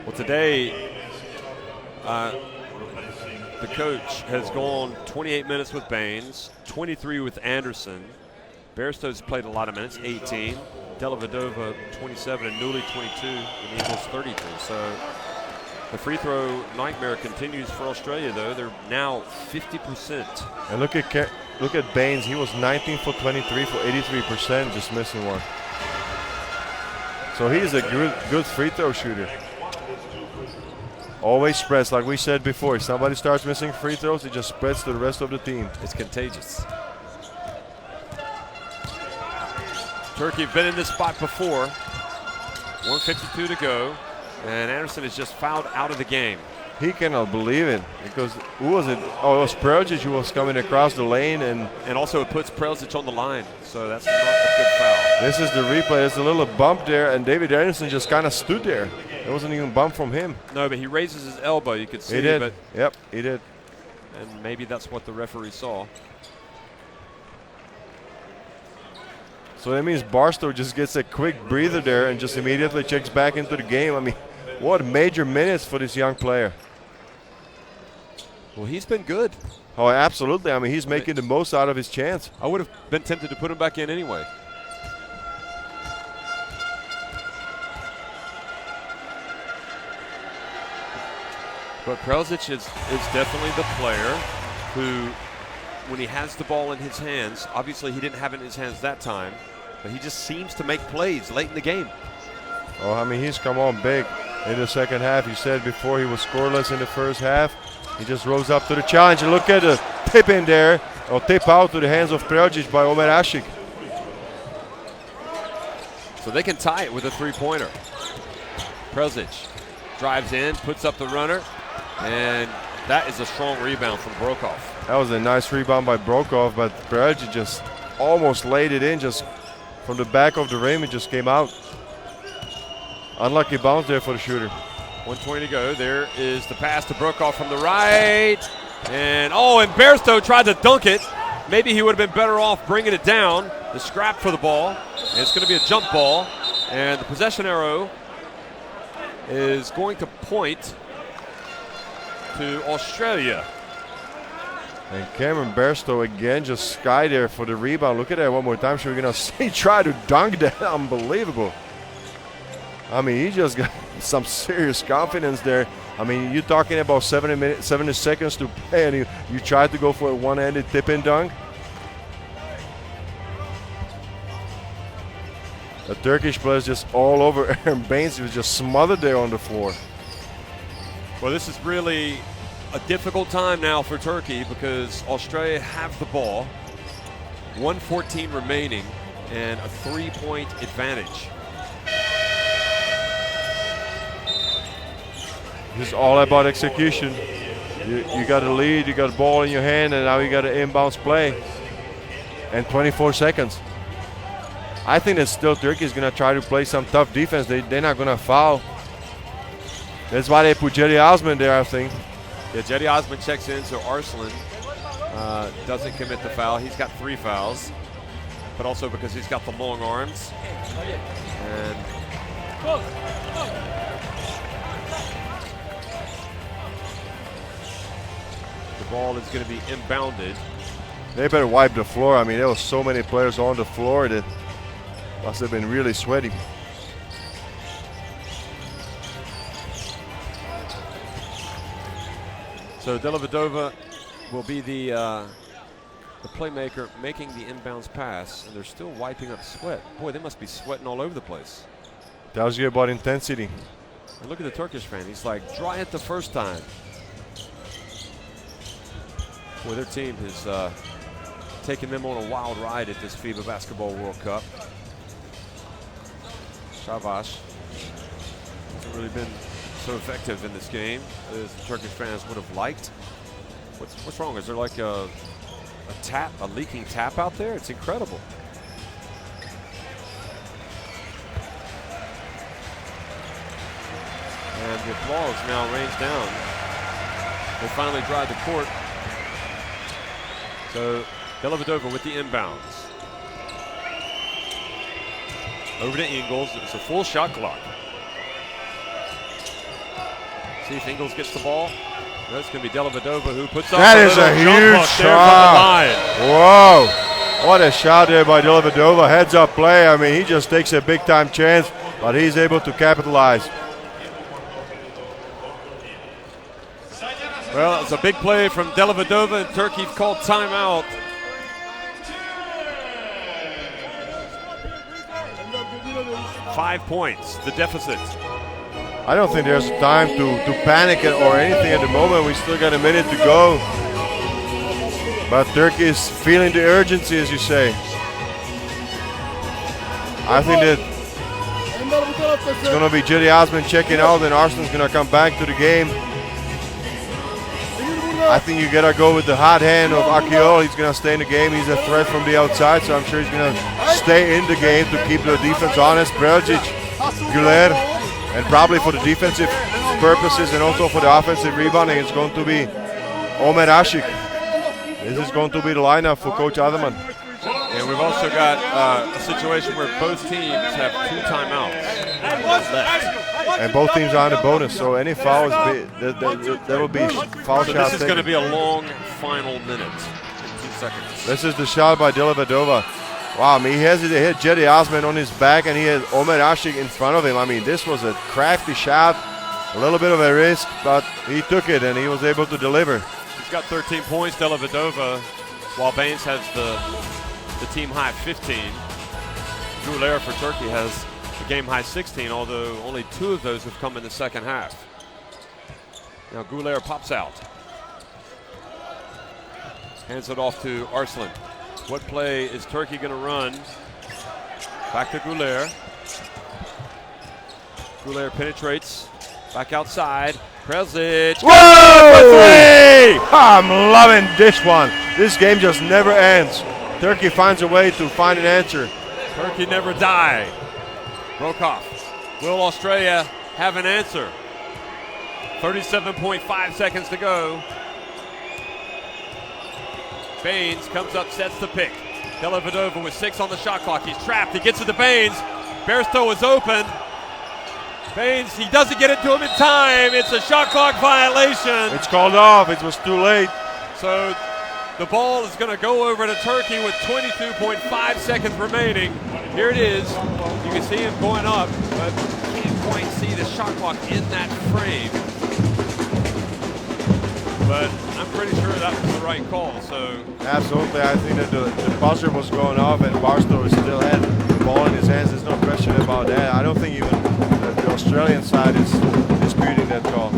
Well, today, the coach has gone 28 minutes with Baines, 23 with Anderson. Bairstow's played a lot of minutes, 18. Dellavedova 27 and Newley 22, and the Eagles 32. So the free throw nightmare continues for Australia, though. They're now 50%. And look at Baines. He was 19 for 23 for 83%, just missing one. So he's a good free throw shooter. Always spreads, like we said before. If somebody starts missing free throws, it just spreads to the rest of the team. It's contagious. Turkey have been in this spot before. 1:52 to go, and Anderson is just fouled out of the game. He cannot believe it, because who was it? Oh, it was Preljic who was coming across the lane, and also it puts Preljic on the line, so that's not a good foul. This is the replay. There's a little bump there, and David Anderson just kind of stood there. There wasn't even a bump from him. No, but he raises his elbow. You could see. He did. But yep, he did. And maybe that's what the referee saw. So that means Barstow just gets a quick breather there and just immediately checks back into the game. I mean, what major minutes for this young player. Well, he's been good. Oh, absolutely. I mean, he's making the most out of his chance. I would have been tempted to put him back in anyway. But Preljic is definitely the player who, when he has the ball in his hands, obviously he didn't have it in his hands that time, but he just seems to make plays late in the game. Oh, I mean, he's come on big in the second half. You said before he was scoreless in the first half. He just rose up to the challenge. And look at the tip in there, or tip out to the hands of Preljic by Omer Ashik. So they can tie it with a three-pointer. Preljic drives in, puts up the runner, and that is a strong rebound from Brokov. That was a nice rebound by Brokov, but Preljic just almost laid it in, just from the back of the rim. It just came out. Unlucky bounce there for the shooter. 1:20 to go. There is the pass to Brokov from the right. And Bairstow tried to dunk it. Maybe he would have been better off bringing it down. The scrap for the ball. And it's going to be a jump ball. And the possession arrow is going to point to Australia. And Cameron Bairstow again just sky there for the rebound. Look at that one more time. So we're going to see try to dunk that. Unbelievable. I mean, he just got some serious confidence there. I mean, you're talking about 70 seconds to play, and you tried to go for a one-handed tip-in dunk. The Turkish players just all over Aaron Baines. Was just smothered there on the floor. Well, this is really a difficult time now for Turkey because Australia have the ball, 1:14 remaining, and a three-point advantage. It's all about execution. You got a lead, you got a ball in your hand, and now you got an inbounds play. And 24 seconds. I think that still Turkey is going to try to play some tough defense. They're not going to foul. That's why they put Jerry Osman there, I think. Yeah, Jerry Osman checks in, so Arslan doesn't commit the foul. He's got 3 fouls, but also because he's got the long arms. And the ball is going to be inbounded. They better wipe the floor. I mean, there was so many players on the floor that must have been really sweaty. So Dellavedova will be the playmaker making the inbounds pass, and they're still wiping up sweat. Boy, they must be sweating all over the place. Tells you about intensity. And look at the Turkish fan. He's like, dry it the first time. Boy, their team has taken them on a wild ride at this FIBA Basketball World Cup. Savaş hasn't really been so effective in this game as the Turkish fans would have liked. What's wrong? Is there like a leaking tap out there? It's incredible. And the applause now rains down. They finally drive the court. So Dellavedova with the inbounds. Over to Ingles. It's a full shot clock. See if Ingles gets the ball. No, it's going to be Dellavedova who puts up That is a huge shot. Whoa. What a shot there by Dellavedova. Heads up play. I mean, he just takes a big time chance, but he's able to capitalize. Well, it's a big play from Dellavedova, and Turkey's called timeout. Five points, the deficit. I don't think there's time to panic or anything at the moment. We still got a minute to go. But Turkey is feeling the urgency, as you say. I think that it's going to be Jerry Osman checking out, and Arsenal's going to come back to the game. I think you gotta go with the hot hand of Akiol. He's gonna stay in the game. He's a threat from the outside, so I'm sure he's gonna stay in the game to keep the defense honest. Preljic, Guler, and probably for the defensive purposes and also for the offensive rebounding, it's going to be Omer Ashik. This is going to be the lineup for Coach Ademan. And we've also got a situation where both teams have 2 timeouts left. And both teams are on the bonus, so any fouls, there will be foul so shots. This is going to be a long final minute in 2 seconds. This is the shot by Dellavedova. Wow, I mean, he hit Jerry Osman on his back, and he had Omer Ashik in front of him. I mean, this was a crafty shot, a little bit of a risk, but he took it, and he was able to deliver. He's got 13 points, Dellavedova, while Baines has the team high 15. Guler for Turkey has the game high 16, although only 2 of those have come in the second half. Now Guler pops out. Hands it off to Arslan. What play is Turkey going to run? Back to Guler. Guler penetrates. Back outside. Preljic. Whoa! 3! I'm loving this one. This game just never ends. Turkey finds a way to find an answer. Turkey never die. Brokoff. Will Australia have an answer? 37.5 seconds to go. Baines comes up, sets the pick. Dellavedova with 6 on the shot clock. He's trapped. He gets it to Baines. Bairstow is open. Baines, he doesn't get it to him in time. It's a shot clock violation. It's called off. It was too late. So the ball is going to go over to Turkey with 22.5 seconds remaining. Here it is. You can see him going up, but you can't quite see the shot clock in that frame. But I'm pretty sure that was the right call. So absolutely, I think that the buzzer was going off, and Barstow still had the ball in his hands. There's no question about that. I don't think even the Australian side is disputing that call.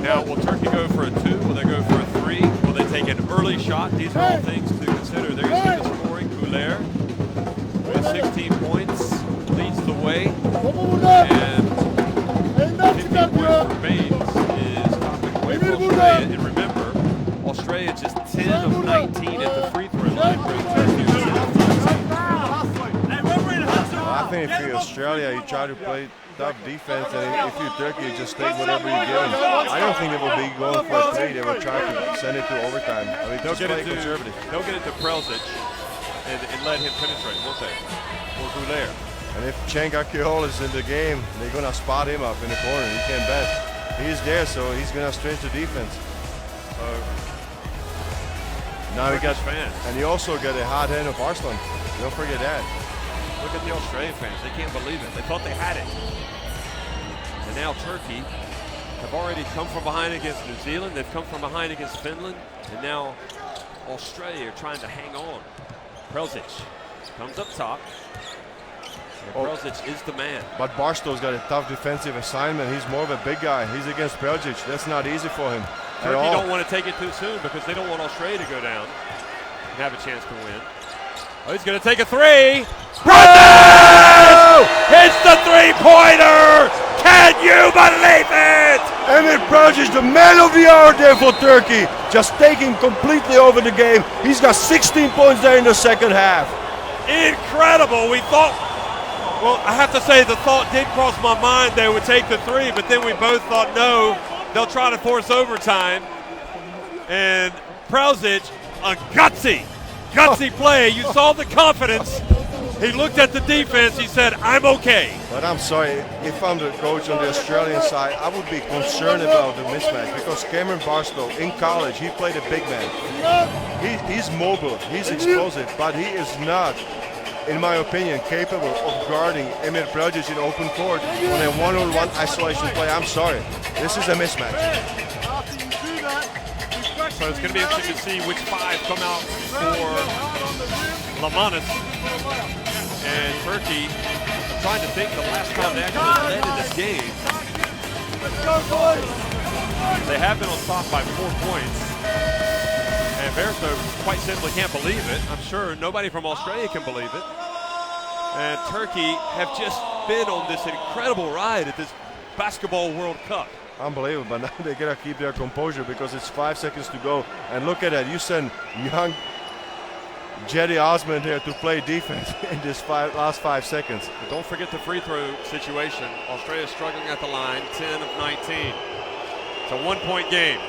Now, will Turkey go for a 2? Will they go for a 3? Will they take an early shot? These are all things to consider. There you see the scoring. Guler with 16 points leads the way, and 15 points for Baines is topping away for Australia. And remember, Australia just 10 of 19 at the free throw line. I think if you're Australia, you try to play tough defense, and if you're Turkey, you just take whatever you give them. I don't think they will be going for a 3. They will try to send it to overtime. I mean, They'll get it to Preljic and let him penetrate, won't they? Or Guler. And if Cenk Akiol is in the game, they're going to spot him up in the corner. You can't bet. He's there, so he's going to stretch the defense. Now he got fans. And you also got a hot hand of Arslan. Don't forget that. Look at the Australian fans. They can't believe it. They thought they had it. And now Turkey have already come from behind against New Zealand. They've come from behind against Finland. And now Australia are trying to hang on. Preljic comes up top. And Preljic is the man. But Barstow's got a tough defensive assignment. He's more of a big guy. He's against Preljic. That's not easy for him. Turkey don't want to take it too soon because they don't want Australia to go down and have a chance to win. Oh, he's going to take a 3. Preljic hits the 3-pointer. Can you believe it? Emir Preljic, the man of the hour there for Turkey, just taking completely over the game. He's got 16 points there in the second half. Incredible. We thought, well, I have to say the thought did cross my mind they would take the 3, but then we both thought, no, they'll try to force overtime. And Prelzic, a gutsy play. You saw the confidence. He looked at the defense. He said, I'm okay. But I'm sorry, if I'm the coach on the Australian side, I would be concerned about the mismatch because Cameron Barstow in college, he played a big man. He's mobile, he's explosive, but he is not, in my opinion, capable of guarding Emir Prelzic in open court on a one-on-one isolation play. I'm sorry, this is a mismatch. So it's going to be interesting to see which five come out for Lamanis and Turkey. I'm trying to think the last time they actually led in this game. They have been on top by 4 points. And Verso quite simply can't believe it. I'm sure nobody from Australia can believe it. And Turkey have just been on this incredible ride at this Basketball World Cup. Unbelievable, but now they gotta keep their composure because it's 5 seconds to go. And look at that, you send young Jetty Osmond here to play defense in this last 5 seconds. But don't forget the free throw situation. Australia struggling at the line, 10 of 19. It's a 1-point game.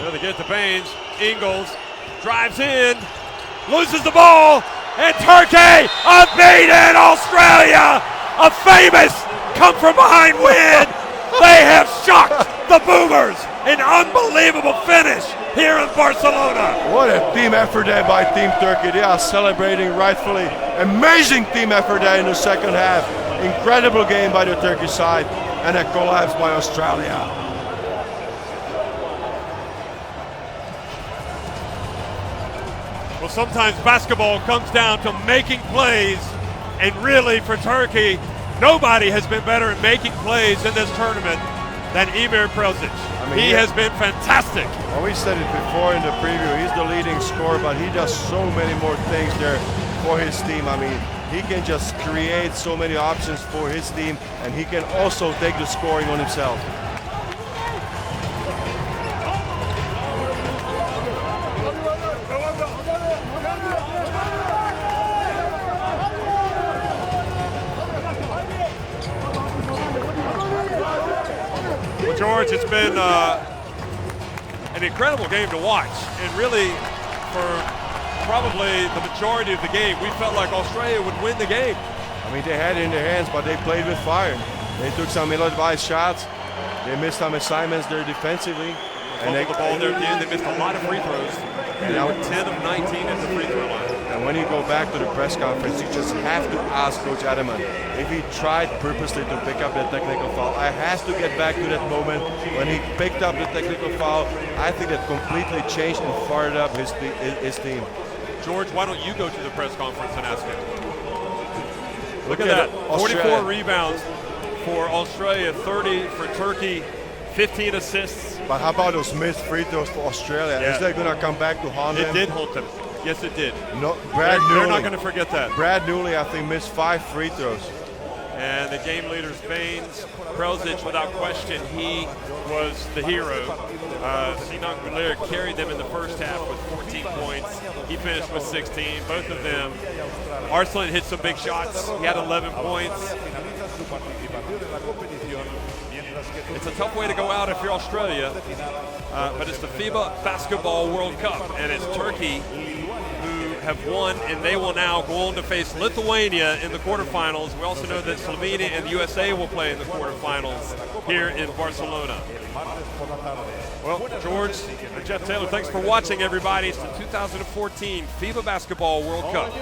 There they get to Baines. Ingles drives in, loses the ball, and Turkey unbeaten Australia, a famous come from behind win. They have shocked the Boomers. An unbelievable finish here in Barcelona. What a team effort there by Team Turkey. They are celebrating rightfully. Amazing team effort there in the second half. Incredible game by the Turkish side and a collapse by Australia. Well, sometimes basketball comes down to making plays, and really for Turkey, nobody has been better at making plays in this tournament than Emir Prelzic. He has been fantastic. Well, we said it before in the preview. He's the leading scorer, but he does so many more things there for his team. I mean, he can just create so many options for his team, and he can also take the scoring on himself. George, it's been an incredible game to watch, and really for probably the majority of the game, we felt like Australia would win the game. I mean, they had it in their hands, but they played with fire. They took some ill-advised shots. They missed some assignments there defensively. And they the ball there at the end. They missed a lot of free throws. And now 10 of 19 at the free throw line. And when you go back to the press conference, you just have to ask Coach Adamant if he tried purposely to pick up that technical foul. I has to get back to that moment when he picked up the technical foul. I think that completely changed and fired up his team. George, why don't you go to the press conference and ask him? Look at that. 44 rebounds for Australia, 30 for Turkey, 15 assists. But how about those missed free throws for Australia? Yeah. Is that going to come back to haunt them? It did haunt them. Yes, it did. No, They're not going to forget that. Brad Newley, I think, missed 5 free throws. And the game leaders, Baines, Prelzic, without question, he was the hero. Sinan Guler carried them in the first half with 14 points. He finished with 16, both of them. Arslan hit some big shots. He had 11 points. It's a tough way to go out if you're Australia, but it's the FIBA Basketball World Cup, and it's Turkey who have won, and they will now go on to face Lithuania in the quarterfinals. We also know that Slovenia and the USA will play in the quarterfinals here in Barcelona. Well, George and Jeff Taylor, thanks for watching, everybody. It's the 2014 FIBA Basketball World Cup.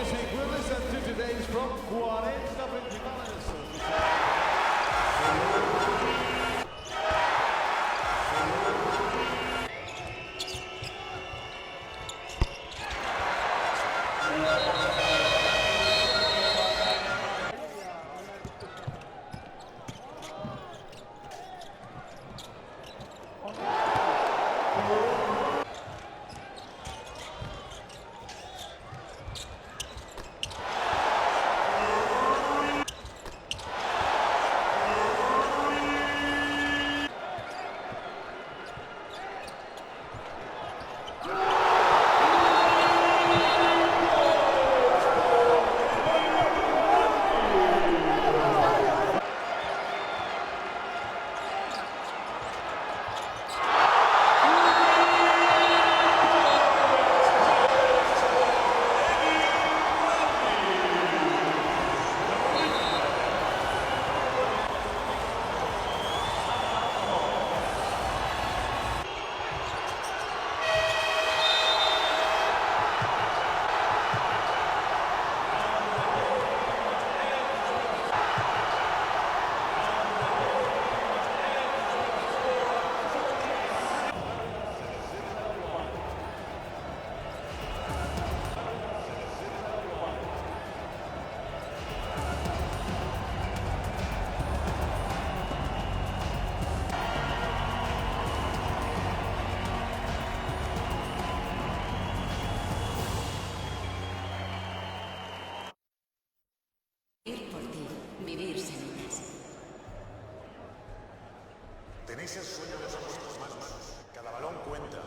Tenéis el sueño de vuestras manos. Cada balón cuenta.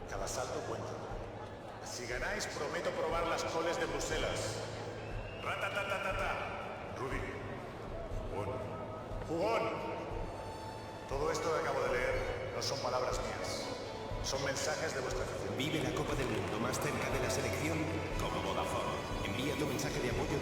Cada salto cuenta. Si ganáis, prometo probar las coles de Bruselas. Ratatatatata. Rudy. Jugón. ¡Jugón! Todo esto que acabo de leer no son palabras mías. Son mensajes de vuestra afición. Vive la Copa del Mundo más cerca de la selección como Vodafone. Envía tu mensaje de apoyo